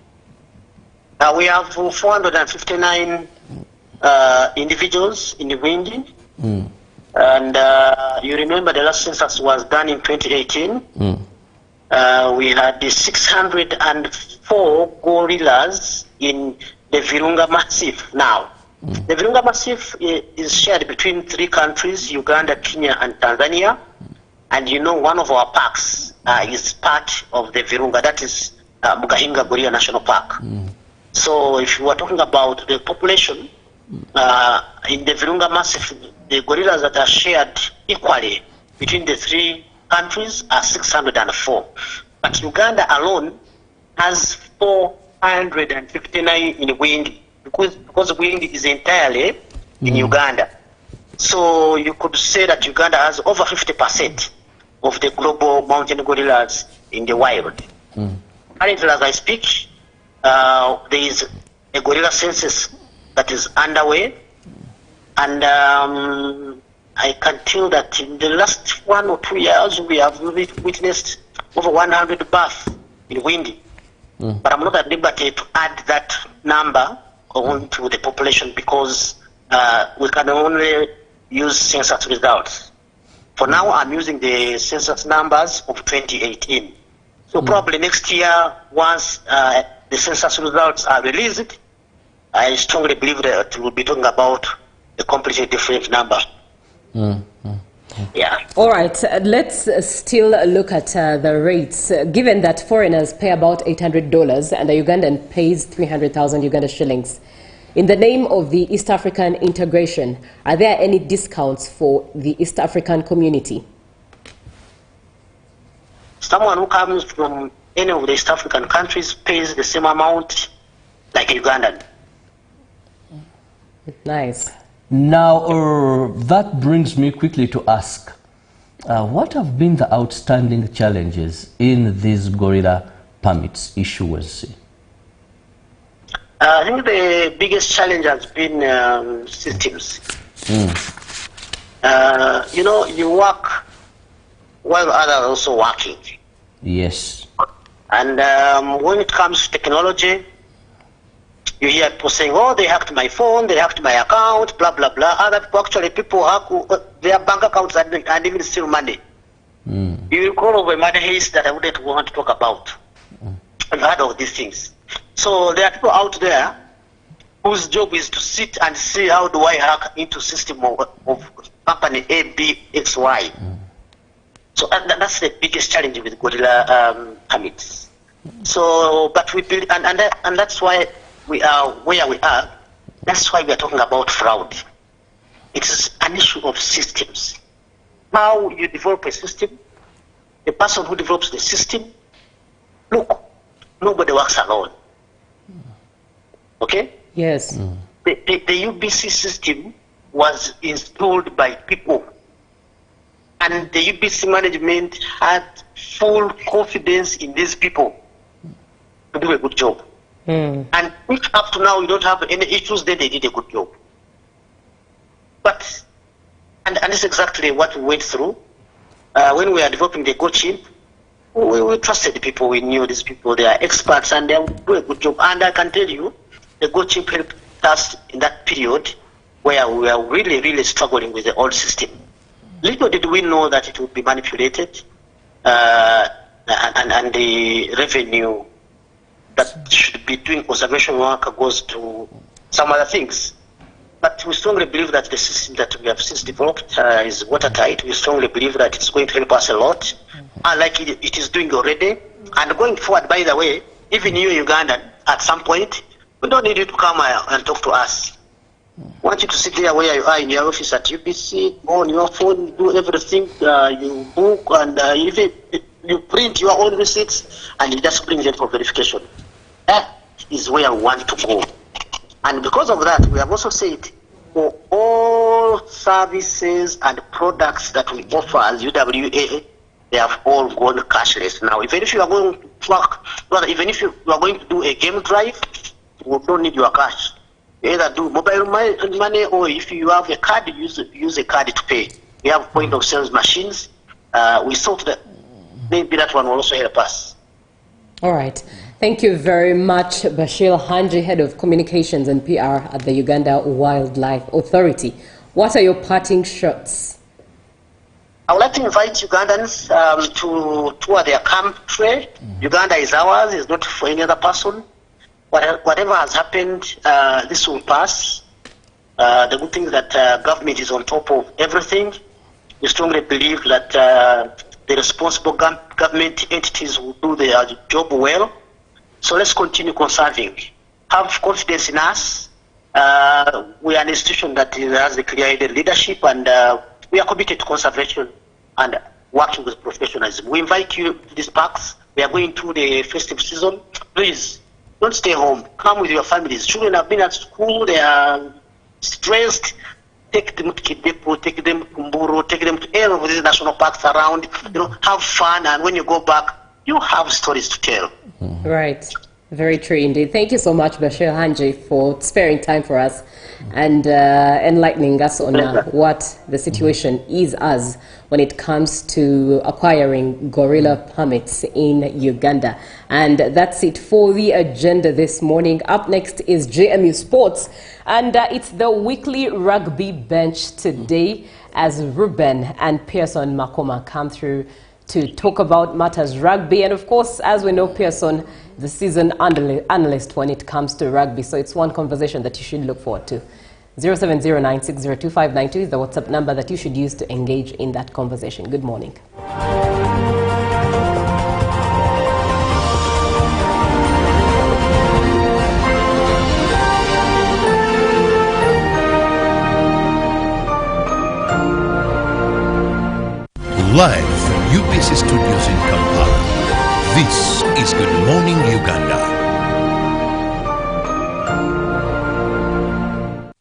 We have 459 individuals in Windi, and you remember the last census was done in 2018. We had the 604 gorillas in the Virunga Massif now. The Virunga Massif is shared between 3 countries, Uganda, Kenya, and Tanzania. And you know, one of our parks is part of the Virunga, that is Mugahinga Gorilla National Park. So if you are talking about the population, in the Virunga Massif, the gorillas that are shared equally between the 3 countries are 604. But Uganda alone has 459 in Windi, because Windi is entirely in Uganda. So you could say that Uganda has over 50% of the global mountain gorillas in the wild. Currently, as I speak, there is a gorilla census that is underway, and I can tell that in the last 1 or 2 years we have witnessed over 100 births in Windi. But I'm not at liberty to add that number onto the population, because we can only use census results. For now, I'm using the census numbers of 2018. So probably next year, once the census results are released, I strongly believe that we'll be talking about a completely different number. Yeah. All right, let's still look at the rates. Given that foreigners pay about $800 and the Ugandan pays 300,000 Uganda shillings, in the name of the East African integration, are there any discounts for the East African community? Someone who comes from any of the East African countries pays the same amount like a Ugandan. Nice. Now, that brings me quickly to ask, what have been the outstanding challenges in these gorilla permits issuers? I think the biggest challenge has been systems. You know, you work while others are also working. Yes. And when it comes to technology, you hear people saying, oh, they hacked my phone, they hacked my account, blah, blah, blah. Other people, actually, people hack their bank accounts and even steal money. You will call over a money heist that I wouldn't want to talk about. I've heard of these things. So there are people out there whose job is to sit and see how do I hack into system of company A, B, X, Y. So that's the biggest challenge with gorilla permits. So, but we build, and that's why we are where we are. That's why we are talking about fraud. It is an issue of systems. How you develop a system, the person who develops the system, look, nobody works alone. Okay? Yes. The UBC system was installed by people, and the UBC management had full confidence in these people to do a good job. And if up to now you don't have any issues, then they did a good job. But, and this is exactly what we went through. When we are developing the Go chip, we trusted the people, we knew these people, they are experts and they do a good job. And I can tell you, the Go chip helped us in that period where we were really, really struggling with the old system. Little did we know that it would be manipulated and the revenue that should be doing conservation work goes to some other things. But we strongly believe that the system that we have since developed is watertight. We strongly believe that it's going to help us a lot, like it is doing already. And going forward, by the way, even you, Uganda, at some point, we don't need you to come and talk to us. We want you to sit there where you are in your office at UBC, on your phone, do everything, you book, and even you print your own receipts, and you just bring them for verification. That is where we want to go. And because of that, we have also said for all services and products that we offer as UWA, they have all gone cashless. Now, even if you are going to truck, even if you are going to do a game drive, you don't need your cash. You either do mobile money, or if you have a card, use a card to pay. We have point of sales machines. We thought that maybe that one will also help us. All right. Thank you very much, Bashir Hanji, Head of Communications and PR at the Uganda Wildlife Authority. What are your parting shots? I would like to invite Ugandans to tour their country. Uganda is ours, it's not for any other person. Whatever has happened, this will pass. The good thing is that government is on top of everything. We strongly believe that the responsible government entities will do their job well. So let's continue conserving. Have confidence in us. We are an institution that has the clear leadership, and we are committed to conservation and working with professionalism. We invite you to these parks. We are going through the festive season. Please, don't stay home. Come with your families. Children have been at school. They are stressed. Take them to Kidepo, take them to Kumburu, take them to any of these national parks around. Have fun, and when you go back, you have stories to tell. Right. Very true indeed. Thank you so much, Bashir Hanji, for sparing time for us and enlightening us on what the situation is as when it comes to acquiring gorilla permits in Uganda. And that's it for the agenda this morning. Up next is JMU Sports, and it's the weekly rugby bench today as Ruben and Pearson Makoma come through to talk about matters rugby. And of course, as we know, Pearson, the season analyst when it comes to rugby. So it's one conversation that you should look forward to. 0709602592 is the WhatsApp number that you should use to engage in that conversation. Good morning. Live from UBC Studios in Kampala, this is Good Morning Uganda.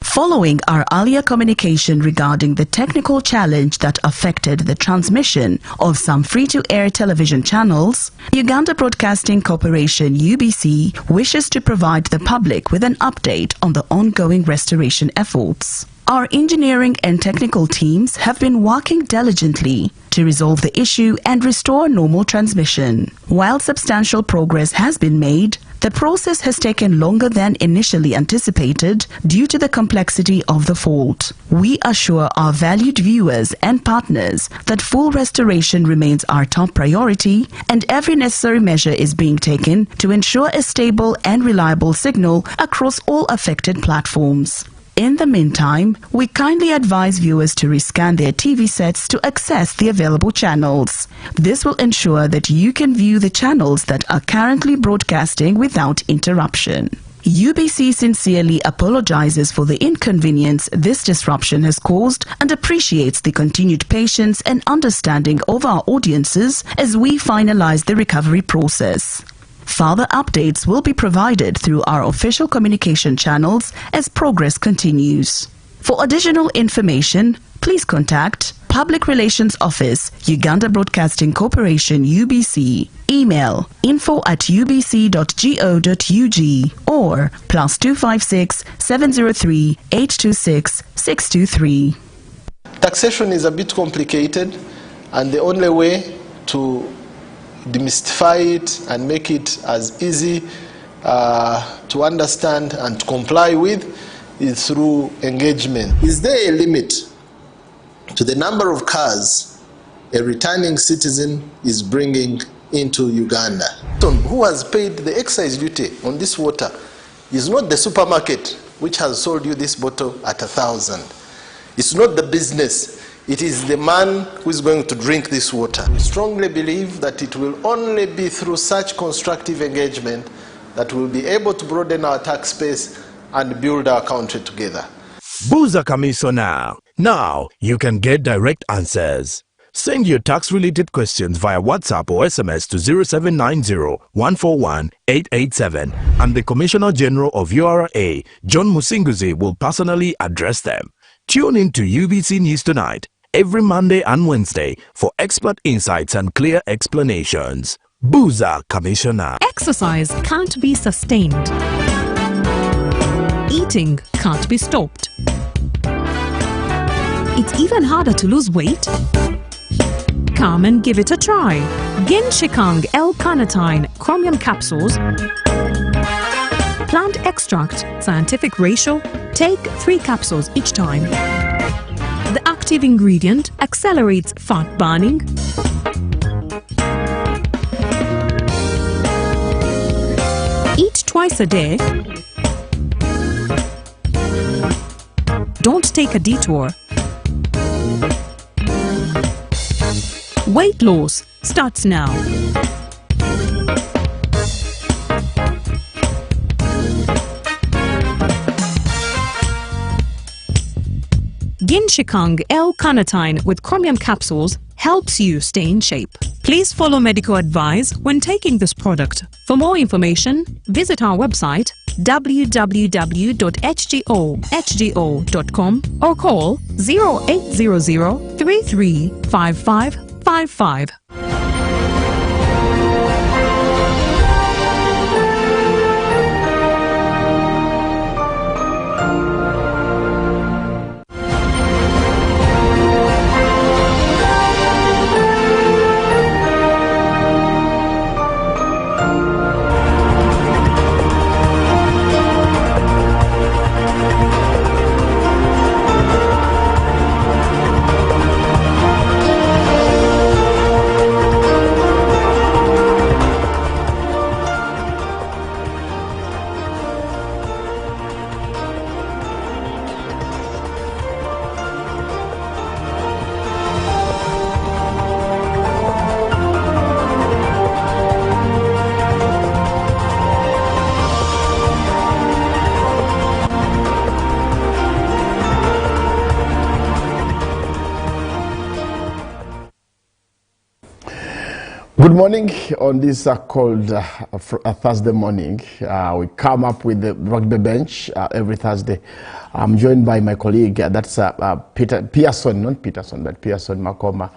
Following our earlier communication regarding the technical challenge that affected the transmission of some free-to-air television channels, Uganda Broadcasting Corporation UBC wishes to provide the public with an update on the ongoing restoration efforts. Our engineering and technical teams have been working diligently to resolve the issue and restore normal transmission. While substantial progress has been made, the process has taken longer than initially anticipated due to the complexity of the fault. We assure our valued viewers and partners that full restoration remains our top priority, and every necessary measure is being taken to ensure a stable and reliable signal across all affected platforms. In the meantime, we kindly advise viewers to rescan their TV sets to access the available channels. This will ensure that you can view the channels that are currently broadcasting without interruption. UBC sincerely apologizes for the inconvenience this disruption has caused and appreciates the continued patience and understanding of our audiences as we finalize the recovery process. Further updates will be provided through our official communication channels as progress continues. For additional information, please contact Public Relations Office, Uganda Broadcasting Corporation UBC. Email info@ubc.go.ug or +256 703 826 623. Taxation is a bit complicated, and the only way to demystify it and make it as easy to understand and to comply with is through engagement. Is there a limit to the number of cars a returning citizen is bringing into Uganda. Who has paid the excise duty on this water is not the supermarket which has sold you this bottle at 1,000. It's not the business. It is the man who is going to drink this water. We strongly believe that it will only be through such constructive engagement that we'll be able to broaden our tax base and build our country together. Buza Commissioner. Now you can get direct answers. Send your tax-related questions via WhatsApp or SMS to 0790-141-887 and the Commissioner General of URA, John Musinguzi, will personally address them. Tune in to UBC News Tonight every Monday and Wednesday for expert insights and clear explanations. Buza Commissioner. Exercise can't be sustained. Eating can't be stopped. It's even harder to lose weight. Come and give it a try. Ginshikang L-carnitine chromium capsules. Plant extract, scientific ratio. Take 3 capsules each time. The active ingredient accelerates fat burning. Eat twice a day. Don't take a detour. Weight loss starts now. Ginshikang L-carnitine with chromium capsules helps you stay in shape. Please follow medical advice when taking this product. For more information, visit our website www.hgo.com or call 0800 335555. Good morning on this cold Thursday morning. We come up with the rugby bench every Thursday. I'm joined by my colleague, that's Pearson Makoma,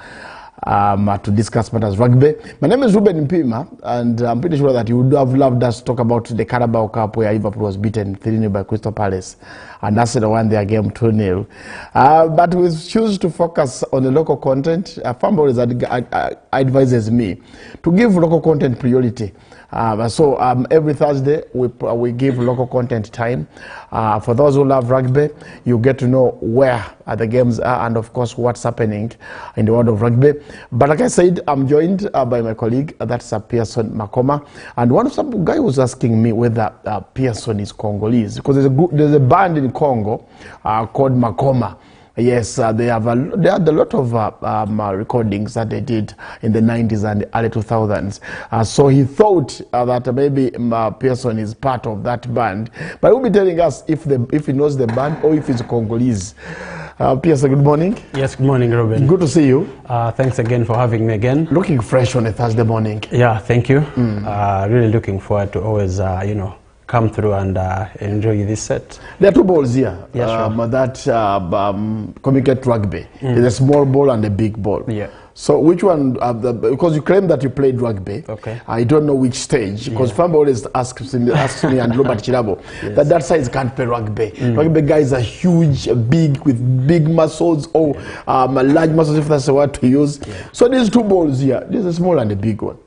to discuss matters rugby. My name is Ruben Mpima, and I'm pretty sure that you would have loved us to talk about the Carabao Cup where Liverpool was beaten 3-0 by Crystal Palace, and Arsenal won their game 2-0. But we choose to focus on the local content. Fumble advises me to give local content priority. So every Thursday we give local content time. For those who love rugby, you get to know where the games are and of course what's happening in the world of rugby. But like I said, I'm joined by my colleague, that's Pearson Makoma. And some guy was asking me whether Pearson is Congolese, because there's a band in Congo called Makoma. Yes, they had a lot of recordings that they did in the 90s and the early 2000s. So he thought that maybe Pearson is part of that band. But he'll be telling us if he knows the band or if he's Congolese. Pearson, good morning. Yes, good morning, Robin. Good to see you. Thanks again for having me again. Looking fresh on a Thursday morning. Yeah, thank you. Really looking forward to always, come through and enjoy this set. There are 2 balls here. Yes, sure. That communicate rugby. There's a small ball and a big ball. Yeah. So which one, because you claim that you played rugby, okay. I don't know which stage, because Famba always asks me and Robert Chirabo that size can't play rugby. Rugby guys are huge, big, with big muscles, or large muscles, if that's the word to use. Yeah. So there's 2 balls here. There's a small and a big one.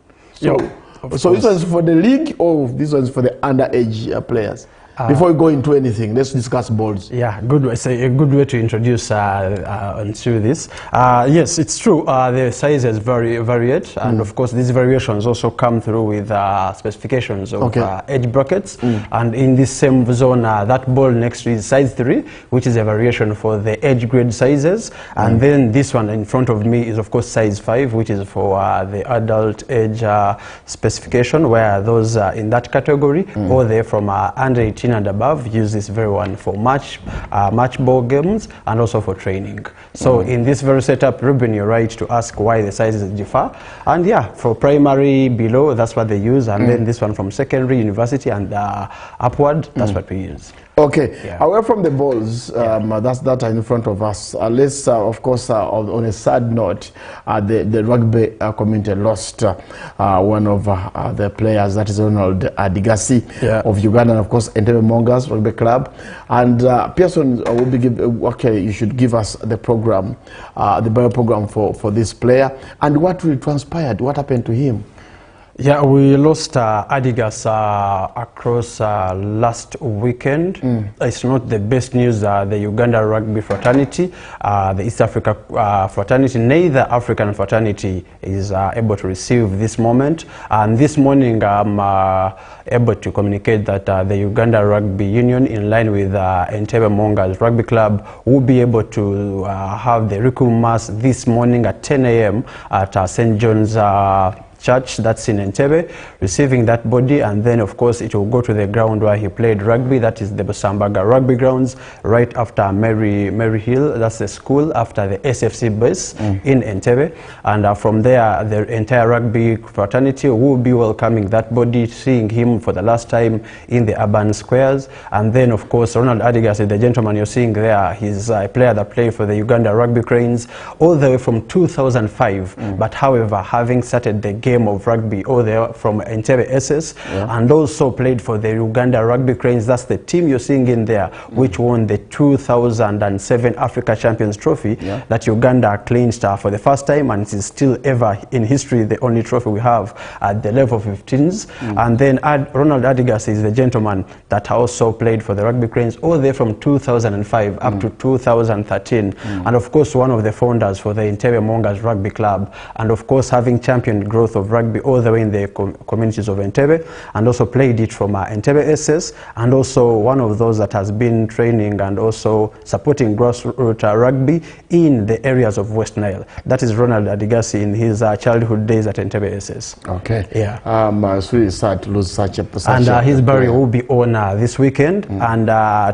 So, this one's for the league, or this one's for the underage players? Before we go into anything, let's discuss balls. Yeah, good way. A good way to introduce into this. Yes, it's true. The sizes varied, and of course, these variations also come through with specifications of edge brackets. And in this same zone, that ball next to is size 3, which is a variation for the edge grade sizes. And then this one in front of me is, of course, size 5, which is for the adult edge specification, where those in that category, or they're from under 18 and above, use this very one for match ball games and also for training. So in this very setup, Ruben, you're right to ask why the sizes differ. And yeah, for primary below, that's what they use, and then this one from secondary, university, and upward, that's what we use. Okay, away from the balls, that's that in front of us. Let's, of course, on a sad note, the rugby community lost one of the players, that is Ronald Adigasi of Uganda, and of course, Entebbe Mongas Rugby Club. And Pearson will be you should give us the program, the bio program for this player, and what really transpired, what happened to him. Yeah, we lost Adigas across last weekend. It's not the best news. The Uganda Rugby Fraternity, the East Africa Fraternity, neither African Fraternity is able to receive this moment. And this morning, I'm able to communicate that the Uganda Rugby Union, in line with Entebbe Mongas Rugby Club, will be able to have the Requiem Mass this morning at 10 a.m. at St. John's Church, that's in Entebbe, receiving that body, and then of course it will go to the ground where he played rugby, that is the Basambaga Rugby Grounds, right after Mary Hill, that's the school after the SFC base in Entebbe. And from there, the entire rugby fraternity will be welcoming that body, seeing him for the last time in the urban squares. And then of course, Ronald Adigasi, the gentleman you're seeing there, he's a player that played for the Uganda Rugby Cranes all the way from 2005, but however, having started the game of rugby all the way from Entebbe SS, and also played for the Uganda Rugby Cranes. That's the team you're seeing in there, which won the 2007 Africa Champions Trophy that Uganda clinched for the first time, and it is still ever in history the only trophy we have at the level of 15s. And then Ronald Adigas is the gentleman that also played for the Rugby Cranes all the way from 2005 up to 2013, and of course one of the founders for the Entebbe Mongas Rugby Club, and of course having championed growth of rugby all the way in the communities of Entebbe, and also played it from Entebbe SS, and also one of those that has been training and also supporting grassroots rugby in the areas of West Nile. That is Ronald Adigasi in his childhood days at Entebbe SS. Okay. Yeah. It's really sad to lose such a and his burial will be on this weekend, and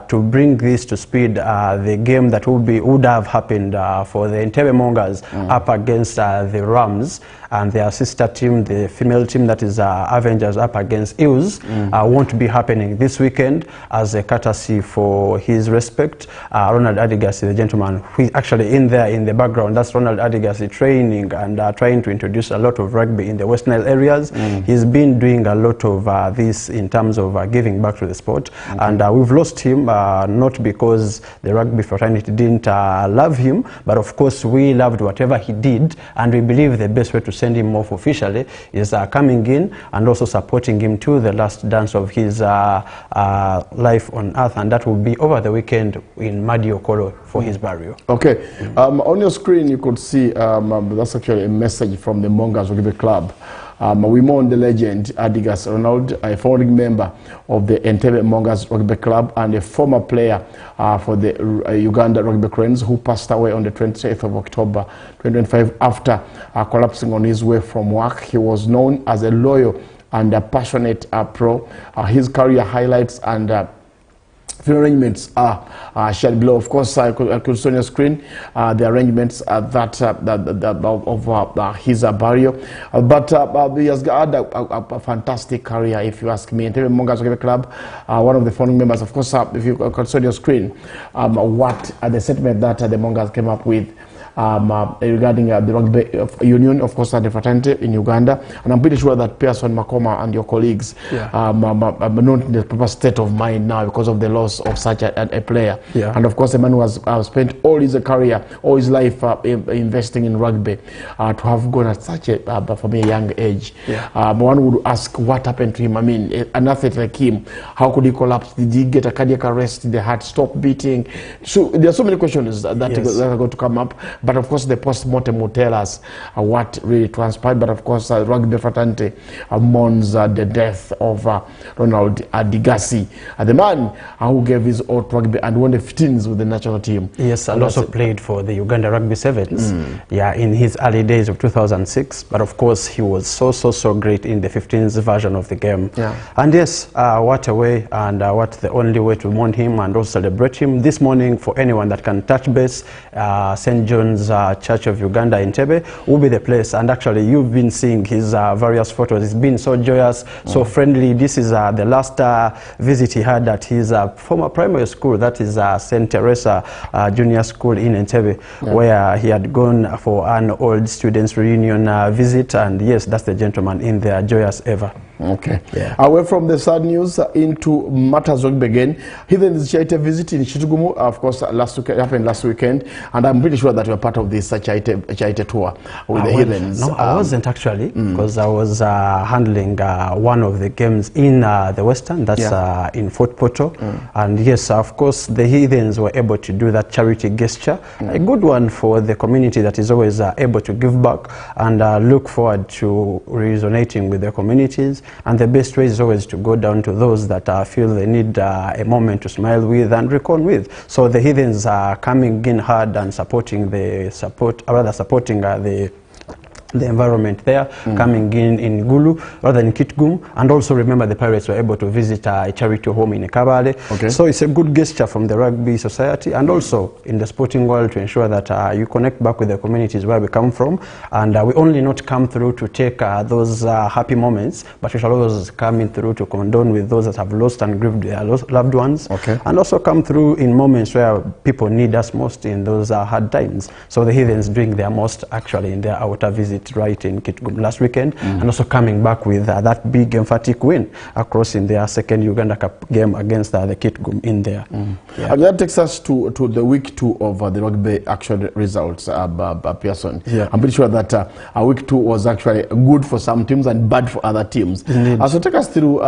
to bring this to speed, the game that would have happened for the Entebbe Mongas up against the Rams and their sister team, the female team that is Avengers, up against Eels, won't be happening this weekend as a courtesy for his respect. Ronald Adigasi, the gentleman who is actually in there in the background, that's Ronald Adigasi training and trying to introduce a lot of rugby in the West Nile areas. He's been doing a lot of this in terms of giving back to the sport, and we've lost him not because the rugby fraternity didn't love him, but of course we loved whatever he did, and we believe the best way to send him off officially is coming in and also supporting him to the last dance of his life on earth, and that will be over the weekend in Madi Okolo for his burial. Okay. On your screen you could see that's actually a message from the Mongas Rugby Club. We mourn the legend Adigas Ronald, a founding member of the Entebbe Mongas Rugby Club and a former player for the Uganda Rugby Cranes, who passed away on the 28th of October 2025 after collapsing on his way from work. He was known as a loyal and a passionate pro. His career highlights and arrangements are shared below. Of course, I could see on your screen the arrangements of his burial. But he has had a fantastic career, if you ask me. Entebbe Mongas Rugby Club, one of the founding members. Of course, if you could see on your screen, what the sentiment that the Mongas came up with regarding the rugby union, of course, the fraternity in Uganda. And I'm pretty sure that Pearson Makoma and your colleagues are not in the proper state of mind now because of the loss of such a player. Yeah. And of course, a man who has spent all his career, all his life investing in rugby, to have gone at such a, from a young age. One would ask what happened to him. I mean, an athlete like him, how could he collapse? Did he get a cardiac arrest? Did the heart stop beating? So there are so many questions that are going to come up. But of course, the post-mortem will tell us what really transpired. But of course, rugby fraternity mourns the death of Ronald Adigasi, the man who gave his all to rugby and won the 15s with the national team. Yes, and also played for the Uganda Rugby Sevens. Yeah, in his early days of 2006. But of course, he was so great in the 15s version of the game. And yes, what a way and what the only way to mourn him and also celebrate him this morning. For anyone that can touch base, St. John's Church of Uganda in Tebe will be the place. And actually, you've been seeing his various photos. It's been so joyous, so friendly. This is the last visit he had at his former primary school, that is St. Teresa Junior School in Entebbe, where he had gone for an old students reunion visit. And yes, that's the gentleman in there, joyous ever. Okay. Away from the sad news into matters rugby again. Heathens Chaite visit in Chitugumu, of course, happened last weekend, and I'm pretty sure that you were part of this Chaite tour with the Heathens. No, I wasn't actually, because I was handling one of the games in the Western, that's in Fort Portal. And yes, of course, the Heathens were able to do that charity gesture, a good one for the community that is always able to give back and look forward to resonating with the communities. And the best way is always to go down to those that feel they need a moment to smile with and recon with. So the Heathens are coming in hard and supporting the environment there, coming in Gulu rather than Kitgum. And also remember, the Pirates were able to visit a charity home in Kabale. So it's a good gesture from the Rugby Society and also in the sporting world to ensure that you connect back with the communities where we come from. And we only not come through to take those happy moments, but we shall always come in through to condone with those that have lost and grieved their loved ones. And also come through in moments where people need us most in those hard times. So the Heathens doing their most actually in their outer visit right in Kitgum last weekend, and also coming back with that big emphatic win across in their second Uganda Cup game against the Kitgum in there. And that takes us to the week 2 of the rugby action results, Pearson. I'm pretty sure that week 2 was actually good for some teams and bad for other teams. So take us through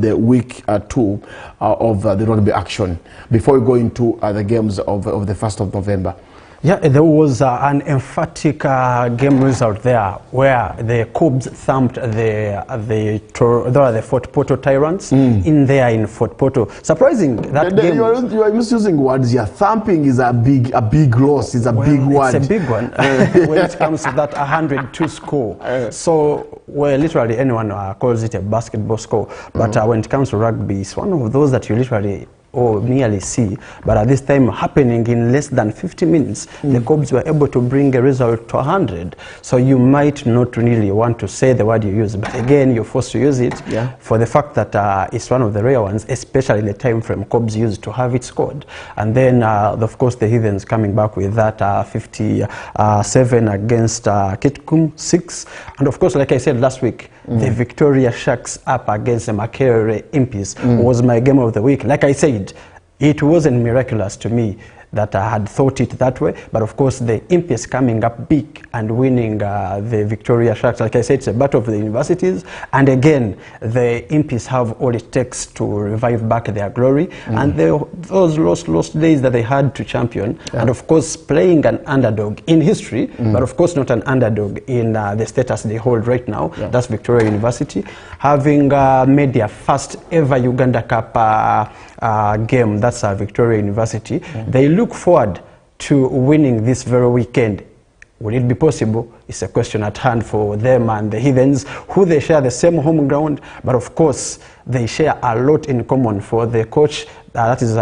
the week 2 of the rugby action before we go into the games of the 1st of November. Yeah, there was an emphatic game result there where the Cubs thumped the Fort Portal Tyrants in Fort Portal. Surprising that game. You are misusing words here. Thumping is a big loss. It's a big word. It's a big one when it comes to that 102 score. So, well, literally anyone calls it a basketball score. But when it comes to rugby, it's one of those that you literally nearly see, but at this time happening in less than 50 minutes, the Cubs were able to bring a result to 100. So you might not really want to say the word you use, but again, you're forced to use it for the fact that it's one of the rare ones, especially in the time frame Cubs used to have it scored. And then, of course, the Heathens coming back with that 57 against Kitgum 6. And of course, like I said last week, the Victoria Sharks up against the Makerere Impies was my game of the week. Like I said, it wasn't miraculous to me that I had thought it that way, but of course the Impies coming up big and winning the Victoria Sharks. Like I said, it's a battle of the universities, and again the Impies have all it takes to revive back their glory and those lost days that they had to champion, and of course playing an underdog in history, but of course not an underdog in the status they hold right now. That's Victoria University, having made their first ever Uganda Cup game. That's Victoria University. They look forward to winning this very weekend. Will it be possible? It's a question at hand for them and the Heathens, who they share the same home ground, but of course they share a lot in common. For the coach, that is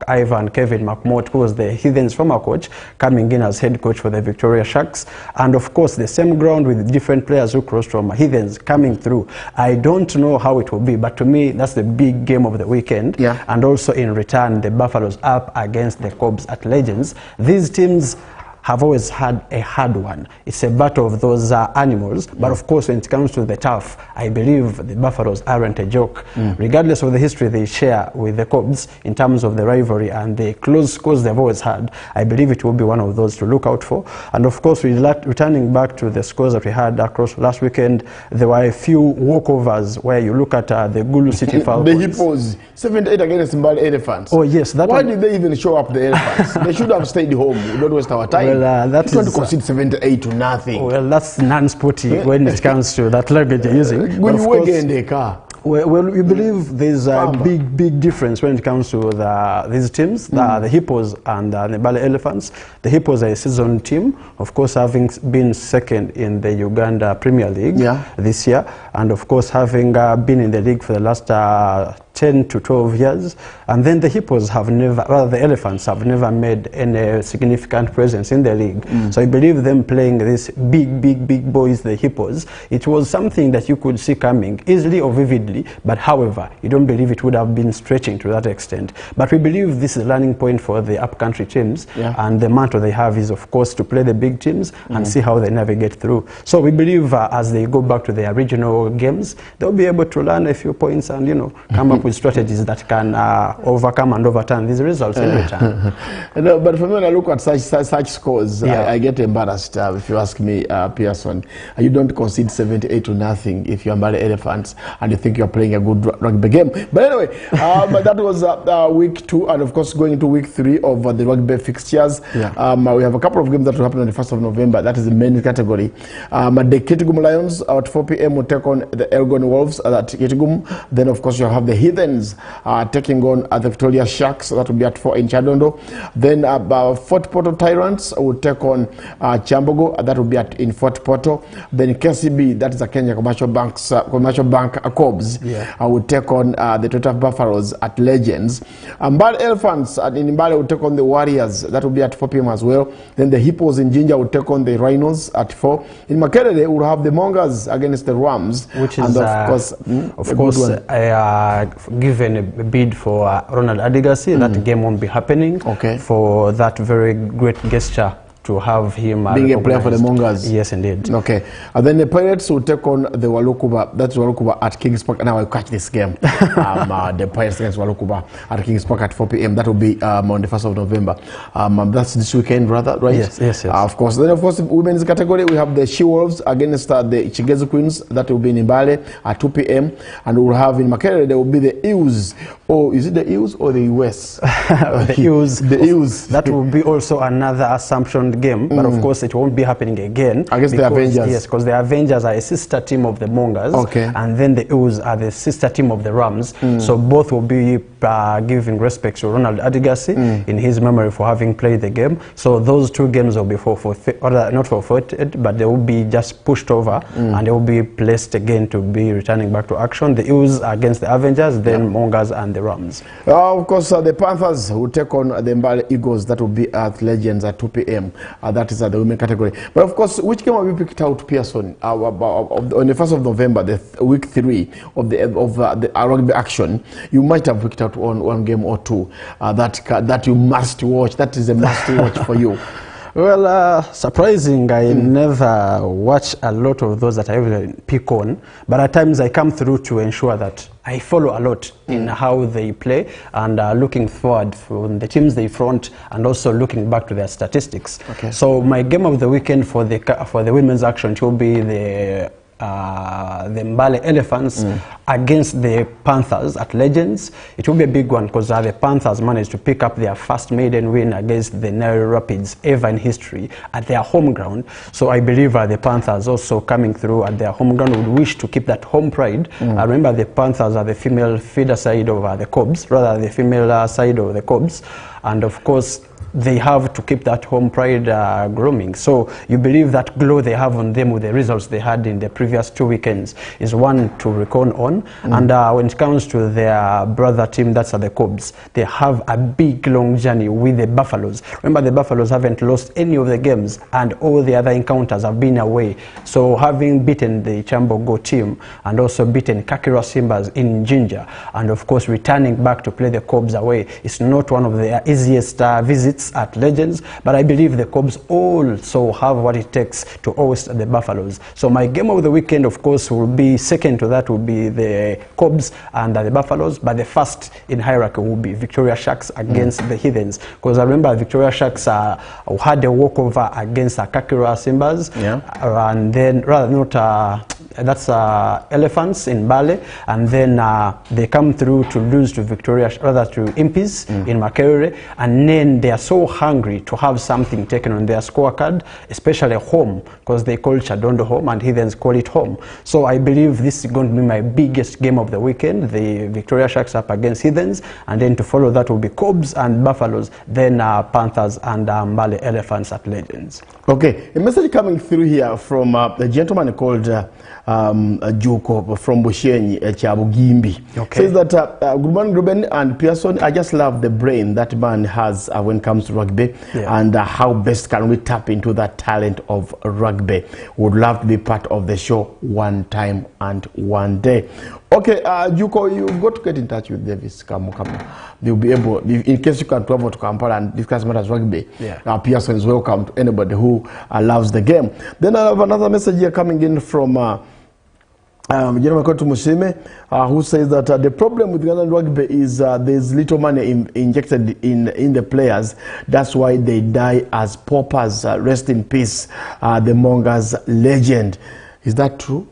Ivan Kevin McMort, who was the Heathens former coach, coming in as head coach for the Victoria Sharks. And of course, the same ground with different players who crossed from Heathens coming through. I don't know how it will be, but to me, that's the big game of the weekend. And also in return, the Buffaloes up against the Cubs at Legends. These teams have always had a hard one. It's a battle of those animals, but of course when it comes to the turf, I believe the Buffaloes aren't a joke. Regardless of the history they share with the Cobs in terms of the rivalry and the close scores they've always had, I believe it will be one of those to look out for. And of course, returning back to the scores that we had across last weekend, there were a few walkovers where you look at the Gulu City Falcons. The Hippos, 7-8 against Mbale Elephants. Oh yes. Why did they even show up, the Elephants? They should have stayed home. We don't waste our time. Well, that's trying to concede 7-8 to nothing. Well, that's non-sporty when it comes to that language you're using. When you work in the car. Well, we believe there's a big difference when it comes to these teams, the Hippos and the Mbale Elephants. The Hippos are a seasoned team, of course having been second in the Uganda Premier League this year, and of course having been in the league for the last 10 to 12 years, and then the Hippos have never, rather the Elephants have never made any significant presence in the league. So I believe them playing these big boys, the Hippos, it was something that you could see coming easily or vividly, but however, you don't believe it would have been stretching to that extent. But we believe this is a learning point for the upcountry teams, and the motto they have is of course to play the big teams and see how they navigate through. So we believe as they go back to their regional games, they'll be able to learn a few points and, you know, come up with strategies that can overcome and overturn these results in return. No, but for me, when I look at such scores, I get embarrassed if you ask me, Pearson. You don't concede 78 to nothing if you're Mbale Elephants and you think you're playing a good rugby game. But anyway, that was week 2, and of course going into week 3 of the rugby fixtures. We have a couple of games that will happen on the 1st of November. That is the main category. The Kitgum Lions at 4 p.m. will take on the Elgon Wolves at Kitgum. Then of course you have the Heathens taking on the Victoria Sharks. That will be at 4 in Chadondo. Then Fort Portal Tyrants will take on Chambogo. That will be in Fort Portal. Then KCB, that is the Kenya Commercial Bank Cobs, will take on the Total Buffaloes at Legends. Mbale Elephants in Mbale will take on the Warriors. That will be at 4 p.m. as well. Then the Hippos in Jinja will take on the Rhinos at 4. In Makerere, we'll have the Mongers against the Rams. Which is, of course, given a bid for Ronald Adigasi, that game won't be happening for that very great gesture to have him being a player for the Mongers. Yes, indeed. Okay. And then the Pirates will take on the Walukuba. That's Walukuba at Kings Park. Now I'll catch this game. The Pirates against Walukuba at Kings Park at 4 p.m. That will be on the 1st of November. That's this weekend, rather, right? Yes. Of course. Then, of course, the women's category, we have the She-Wolves against the Chigezu Queens. That will be in Mbale at 2 p.m. And we'll have in Makerere, there will be the Eels. Oh, is it the Eels or the US? The Eels. The Eels. That will be also another assumption game, but of course it won't be happening again against the Avengers. Yes, because the Avengers are a sister team of the Mongers, and then the Eels are the sister team of the Rams. So both will be giving respect to Ronald Adigasi in his memory for having played the game. So those two games will be not forfeited, but they will be just pushed over and they will be placed again to be returning back to action. The Eels against the Avengers, then Mongers and the Rams. Of course, the Panthers will take on the Mbale Eagles. That will be at Legends at 2 p.m. That is the women category. But of course, which game have you picked out, Pearson? On the 1st of November, the week 3 of the rugby action, you might have picked out one game or two that you must watch. That is a must watch for you. Well, surprising, I never watch a lot of those that I really pick on, but at times I come through to ensure that I follow a lot in how they play and looking forward from the teams they front and also looking back to their statistics. So my game of the weekend for the women's action will be the Mbale Elephants against the Panthers at Legends. It will be a big one because the Panthers managed to pick up their first maiden win against the Nile Rapids ever in history at their home ground. So I believe the Panthers also coming through at their home ground would wish to keep that home pride. I remember the Panthers are the female feeder side of the Cobs, rather the female side of the Cobs, and of course they have to keep that home pride grooming. So you believe that glow they have on them with the results they had in the previous 2 weekends is one to reckon on. And when it comes to their brother team, that's the Cobs, they have a big long journey with the Buffaloes. Remember, the Buffaloes haven't lost any of the games and all the other encounters have been away. So having beaten the Chambogo team and also beaten Kakira Simbas in Jinja, and of course returning back to play the Cobs away, it's not one of the easiest visits youths at Legends, but I believe the Cobs also have what it takes to host the Buffaloes. So my game of the weekend, of course, will be second to that will be the Cobs and the Buffaloes, but the first in hierarchy will be Victoria Sharks against the Heathens, because I remember Victoria Sharks had a walkover against Kakira Simbas, and then rather not that's Elephants in Bale, and then they come through to lose to Victoria, rather to Impis in Makerere, and then they are so hungry to have something taken on their scorecard, especially home, because they call Chadondo home and Heathens call it home. So I believe this is going to be my biggest game of the weekend, the Victoria Sharks up against Heathens, and then to follow that will be Cobs and Buffaloes, then Panthers and Bale Elephants at Legends. Okay, a message coming through here from a gentleman called Joko from Bushenyi, Chabugimbi. Says that, good morning, Ruben and Pearson. I just love the brain that man has when it comes to rugby, and how best can we tap into that talent of rugby. Would love to be part of the show one time and one day. Okay, Juko, you got to get in touch with Davis Kamukamu. They'll be able, in case you can travel to Kampala and discuss matters rugby. Pearson is welcome to anybody who loves the game. Then I have another message here coming in from General Kotu Mushime, who says that the problem with Ugandan rugby is there's little money injected in the players. That's why they die as paupers. Rest in peace, the Mongas legend. Is that true?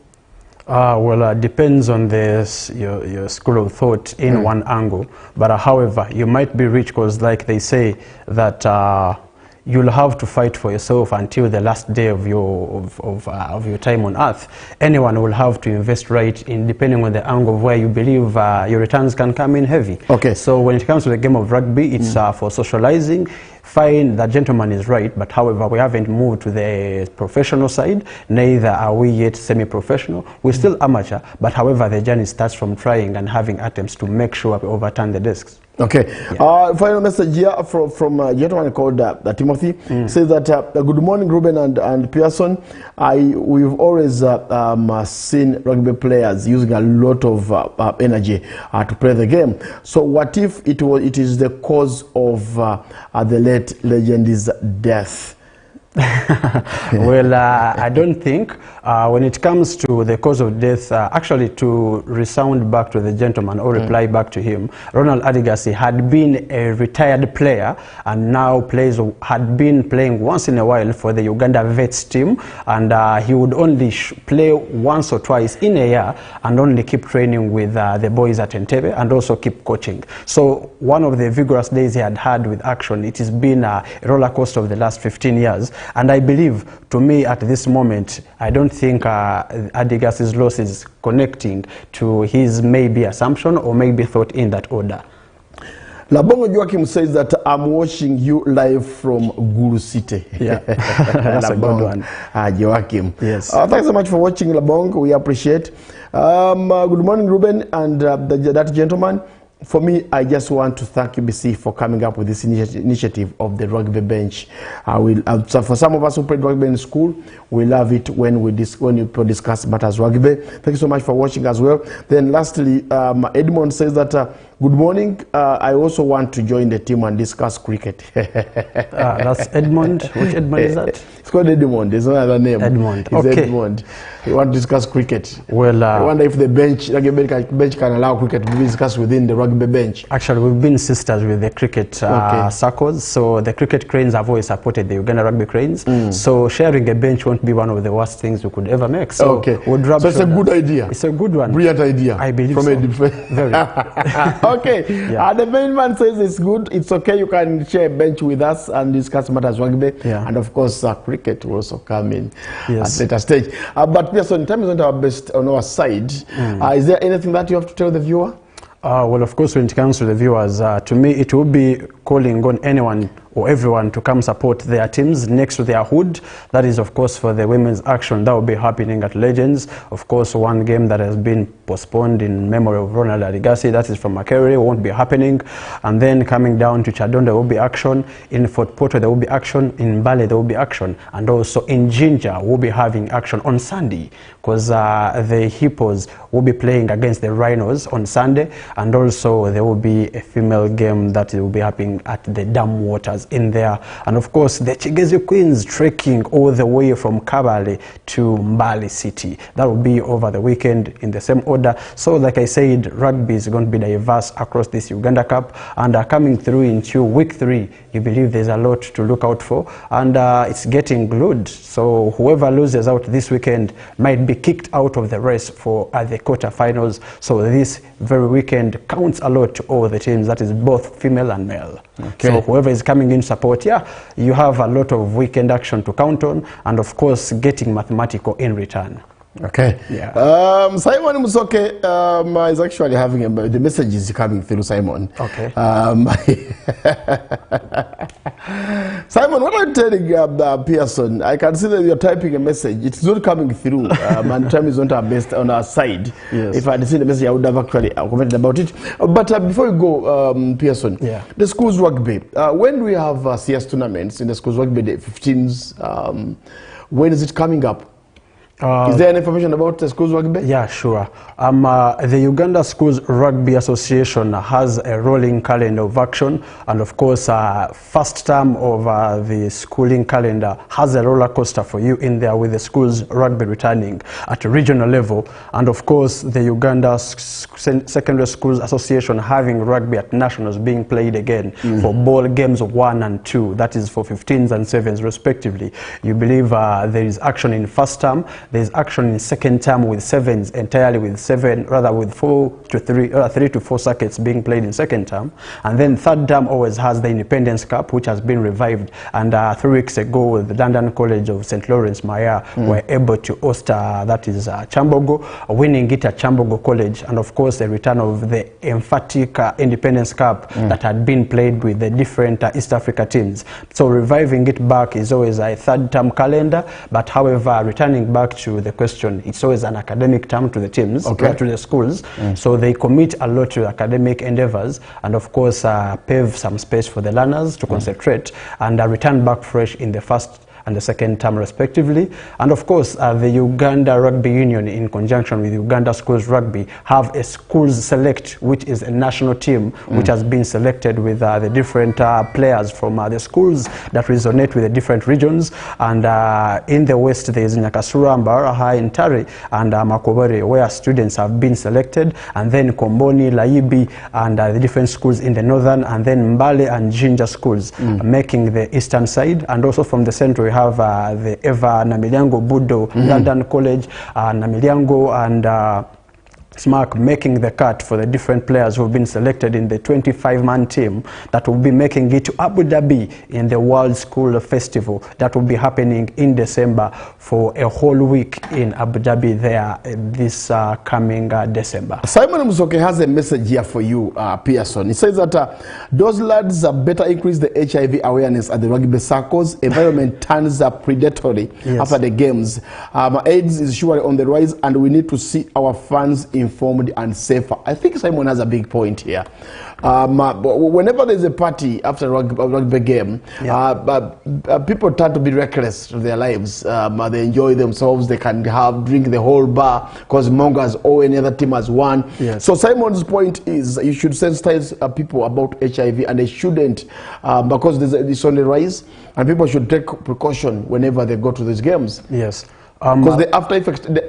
Well, depends on your school of thought in one angle. But however, you might be rich because, like they say, that you'll have to fight for yourself until the last day of your time on earth. Anyone will have to invest right in, depending on the angle of where you believe your returns can come in heavy. Okay. So when it comes to the game of rugby, it's for socializing. Fine, that gentleman is right, but however, we haven't moved to the professional side. Neither are we yet semi-professional. We're still amateur, but however, the journey starts from trying and having attempts to make sure we overturn the discs. Okay. Final message here from a gentleman called Timothy. Says that, good morning, Ruben and Pearson. We've always seen rugby players using a lot of energy to play the game. So what if it is the cause of the late legend's death? Well, I don't think when it comes to the cause of death, actually to resound back to the gentleman or reply back to him, Ronald Adigasi had been a retired player and now had been playing once in a while for the Uganda Vets team, and he would only play once or twice in a year and only keep training with the boys at Entebbe and also keep coaching. So one of the vigorous days he had with action, it has been a roller coaster of the last 15 years. And I believe, to me, at this moment, I don't think Adigasi's loss is connecting to his maybe assumption or maybe thought in that order. Labongo Joachim says that I'm watching you live from Guru City. Yeah, that's a good one. Joachim. Yes. Thanks so much for watching, Labongo. We appreciate. Good morning, Ruben, and that gentleman. For me, I just want to thank UBC for coming up with this initiative of the rugby bench. So for some of us who played rugby in school, we love it when people discuss matters rugby. Thank you so much for watching as well. Then lastly, Edmond says that, good morning. I also want to join the team and discuss cricket. That's Edmond. Which Edmond is that? It's called Edmond. There's no other name. Edmond. It's Okay. Edmond. You want to discuss cricket. Well, I wonder if the rugby bench can allow cricket to be discussed within the rugby bench. Actually, we've been sisters with the cricket circles. So the cricket cranes have always supported the Uganda rugby cranes. So sharing a bench won't be one of the worst things we could ever make. So so it's a good idea. It's a good one. Brilliant idea. I believe from so. Very. Okay. The main man says it's good. It's okay. You can share a bench with us and discuss matters rugby. And of course, cricket will also come in at later stage. But yes, in time is not our best on our side. Is there anything that you have to tell the viewer? Well, of course, when it comes to the viewers, to me, it will be calling on anyone or everyone to come support their teams next to their hood. That is, of course, for the women's action that will be happening at Legends. Of course, one game that has been postponed in memory of Ronald Adigasi, that is from Makerere, won't be happening. And then coming down to Chadondo, there will be action. In Fort Porto, there will be action. In Bale, there will be action. And also in Jinja, we'll be having action on Sunday, because the Hippos will be playing against the Rhinos on Sunday. And also there will be a female game that will be happening at the Dam Waters. players in there. And of course, the Chigezi Queens trekking all the way from Kabale to Mbale City. That will be over the weekend in the same order. So like I said, rugby is going to be diverse across this Uganda Cup, and coming through into week 3, you believe there's a lot to look out for, and it's getting glued. So whoever loses out this weekend might be kicked out of the race for the quarterfinals. So this very weekend counts a lot to all the teams, that is both female and male. Okay. So whoever is coming in support, yeah, you have a lot of weekend action to count on, and of course getting mathematical in return. Okay. Yeah. Simon Musoke is actually having the message is coming through, Simon. Okay. Simon, what I'm telling Pearson, I can see that you're typing a message. It's not coming through, and time is not our best on our side. Yes. If I had seen the message, I would have actually commented about it. But before we go, Pearson, yeah, the schools rugby. When do we have CS tournaments in the schools rugby? The 15s. When is it coming up? Is there any information about the schools rugby? Yeah, sure. The Uganda Schools Rugby Association has a rolling calendar of action, and of course, first term of the schooling calendar has a roller coaster for you in there, with the schools rugby returning at a regional level, and of course, the Uganda Secondary Schools Association having rugby at nationals being played again for ball games 1 and 2, that is for 15s and 7s respectively. You believe there is action in first term. There is action in second term with 7s entirely, with 4 to 3 to 4 circuits being played in second term, and then third term always has the Independence Cup, which has been revived, and 3 weeks ago the London College of St. Lawrence Maya were able to host that is Chambogo, winning it at Chambogo College, and of course the return of the emphatic Independence Cup that had been played with the different East Africa teams. So reviving it back is always a third term calendar, but however, returning back to the question, it's always an academic term to the teams, to the schools. So they commit a lot to academic endeavors, and of course pave some space for the learners to concentrate and return back fresh in the first and the second term respectively. And of course the Uganda Rugby Union, in conjunction with Uganda Schools Rugby, have a schools select, which is a national team which has been selected with the different players from the schools that resonate with the different regions. And in the west there is Nyakasura, Mbaraha, Intari and Makobore, where students have been selected, and then Komboni, Laibi and the different schools in the northern, and then Mbale and Jinja schools making the eastern side. And also from the central we have the Eva Namilyango Budo, London College, Namilyango and SMAC making the cut for the different players who have been selected in the 25-man team that will be making it to Abu Dhabi in the World School Festival that will be happening in December for a whole week in Abu Dhabi there this coming December. Simon Musoke has a message here for you, Pearson. He says that those lads better increase the HIV awareness at the rugby circles. Environment turns predatory after the games. AIDS is surely on the rise, and we need to see our fans informed and safer. I think Simon has a big point here. Whenever there's a party after a rugby game, people tend to be reckless of their lives. They enjoy themselves. They can drink the whole bar because Mongas or any other team has won. So Simon's point is you should sensitize people about HIV, and they shouldn't, because it's on the rise, and people should take precaution whenever they go to these games. Yes. Because the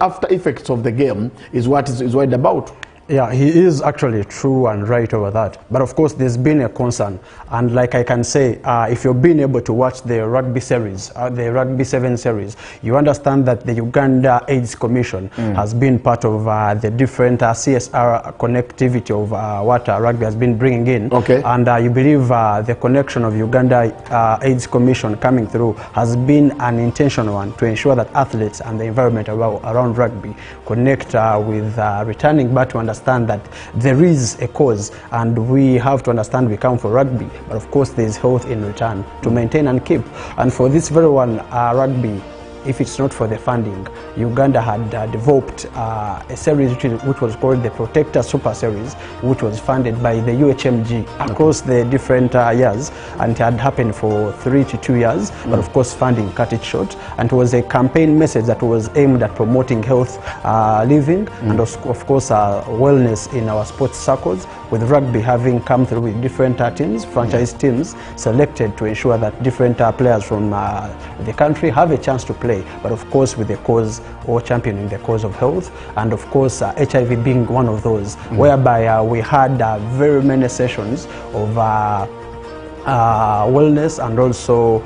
after effects of the game is what is about. Yeah, he is actually true and right over that. But of course, there's been a concern. And like I can say, if you've been able to watch the rugby series, the Rugby 7 series, you understand that the Uganda AIDS Commission has been part of the different CSR connectivity of what rugby has been bringing in. And you believe the connection of Uganda AIDS Commission coming through has been an intentional one to ensure that athletes and the environment around rugby connect with returning back to understand that there is a cause, and we have to understand we come for rugby, but of course there is health in return to maintain and keep. And for this very one, rugby if it's not for the funding. Uganda had developed a series which was called the Protector Super Series, which was funded by the UHMG across the different years, and it had happened for 3 to 2 years, but of course funding cut it short. And it was a campaign message that was aimed at promoting health living and of course wellness in our sports circles, with rugby having come through with different teams, franchise teams selected to ensure that different players from the country have a chance to play, but of course with the cause or championing the cause of health, and of course HIV being one of those, whereby we had very many sessions of wellness and also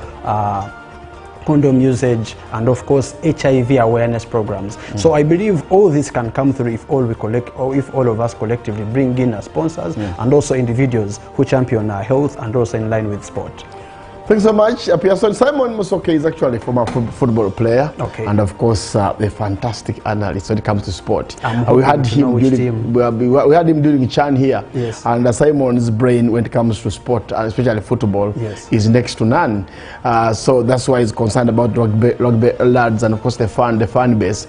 condom usage and of course HIV awareness programs. So I believe all this can come through if all we collect, or if all of us collectively bring in sponsors and also individuals who champion health and also in line with sport. Thanks so much, Pearson. Simon Musoke is actually a former football player, and of course a fantastic analyst when it comes to sport. We had him during Chan here, and Simon's brain when it comes to sport, and especially football, is next to none. So that's why he's concerned about rugby lads and of course the fan base.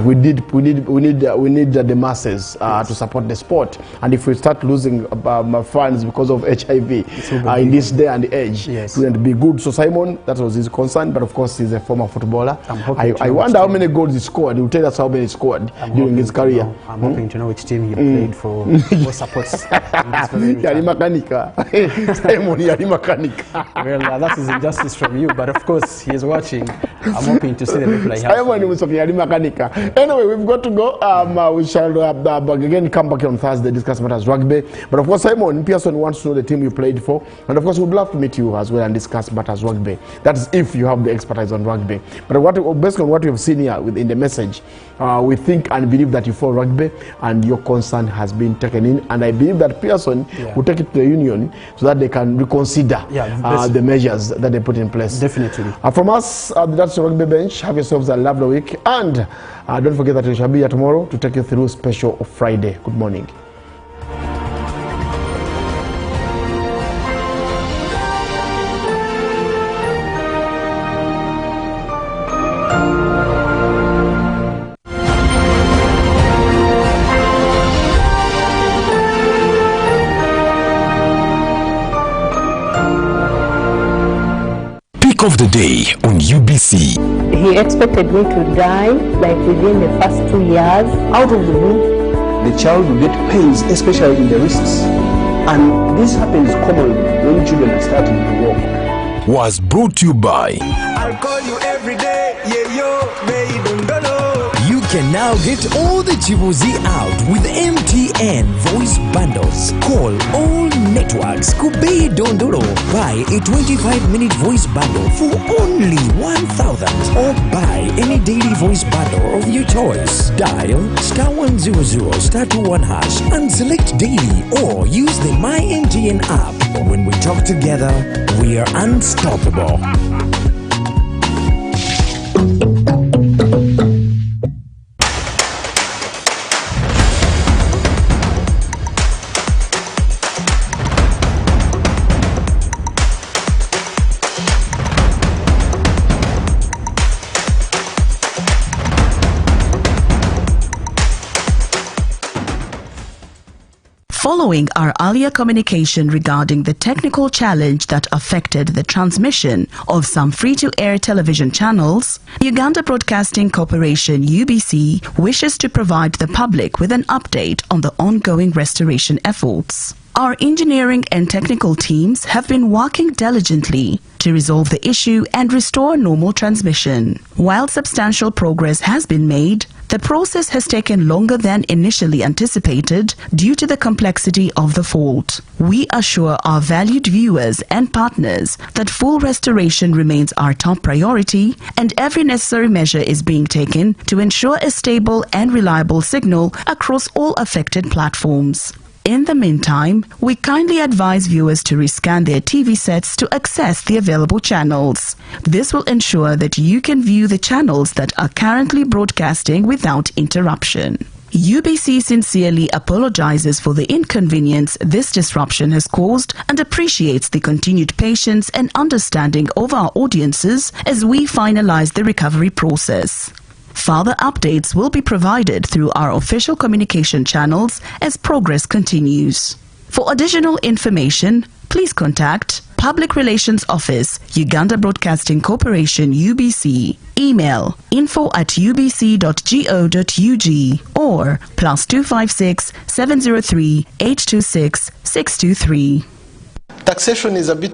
We need the masses to support the sport, and if we start losing fans because of HIV in this day and age, it wouldn't be good. So Simon, that was his concern, but of course he's a former footballer. I wonder how many goals he scored. He will tell us how many he scored during his career. I'm hoping to know which team he played for. Supports. Yari Makanika. Simon Yari Makanika. Well, that is injustice from you, but of course he is watching. I'm hoping to see the reply. Simon was talking Yari Makanika. Anyway, we've got to go. We shall again come back on Thursday, discuss matters rugby. But of course, Simon Pearson wants to know the team you played for, and of course we'd love to meet you as well and discuss matters rugby. That's if you have the expertise on rugby. But based on what we have seen here in the message, we think and believe that you follow rugby and your concern has been taken in, and I believe that Pearson will take it to the union so that they can reconsider the measures that they put in place. Definitely. From us, that's the Rugby Bench. Have yourselves a lovely week, and don't forget that we shall be here tomorrow to take you through special of Friday. Good morning. Of the day on UBC. He expected me to die like within the first 2 years. Out of the blue, the child will get pains, especially in the wrists. And this happens commonly when children are starting to walk. Was brought to you by I'll call you every day, yeah yo, don't know. You can now get all the Chibuzi out with MTN voice bundles. Call all networks Kubei Dondoro. Buy a 25-minute voice bundle for only 1,000, or buy any daily voice bundle of your choice. Dial *100*21# and select daily, or use the My MTN app. When we talk together, we are unstoppable. Following our earlier communication regarding the technical challenge that affected the transmission of some free-to-air television channels, Uganda Broadcasting Corporation UBC wishes to provide the public with an update on the ongoing restoration efforts. Our engineering and technical teams have been working diligently to resolve the issue and restore normal transmission. While substantial progress has been made, the process has taken longer than initially anticipated due to the complexity of the fault. We assure our valued viewers and partners that full restoration remains our top priority, and every necessary measure is being taken to ensure a stable and reliable signal across all affected platforms. In the meantime, we kindly advise viewers to rescan their TV sets to access the available channels. This will ensure that you can view the channels that are currently broadcasting without interruption. UBC sincerely apologizes for the inconvenience this disruption has caused and appreciates the continued patience and understanding of our audiences as we finalize the recovery process. Further updates will be provided through our official communication channels as progress continues. For additional information, please contact Public Relations Office, Uganda Broadcasting Corporation, UBC. Email info@ubc.go.ug or +256 703 826 623. Taxation is a bit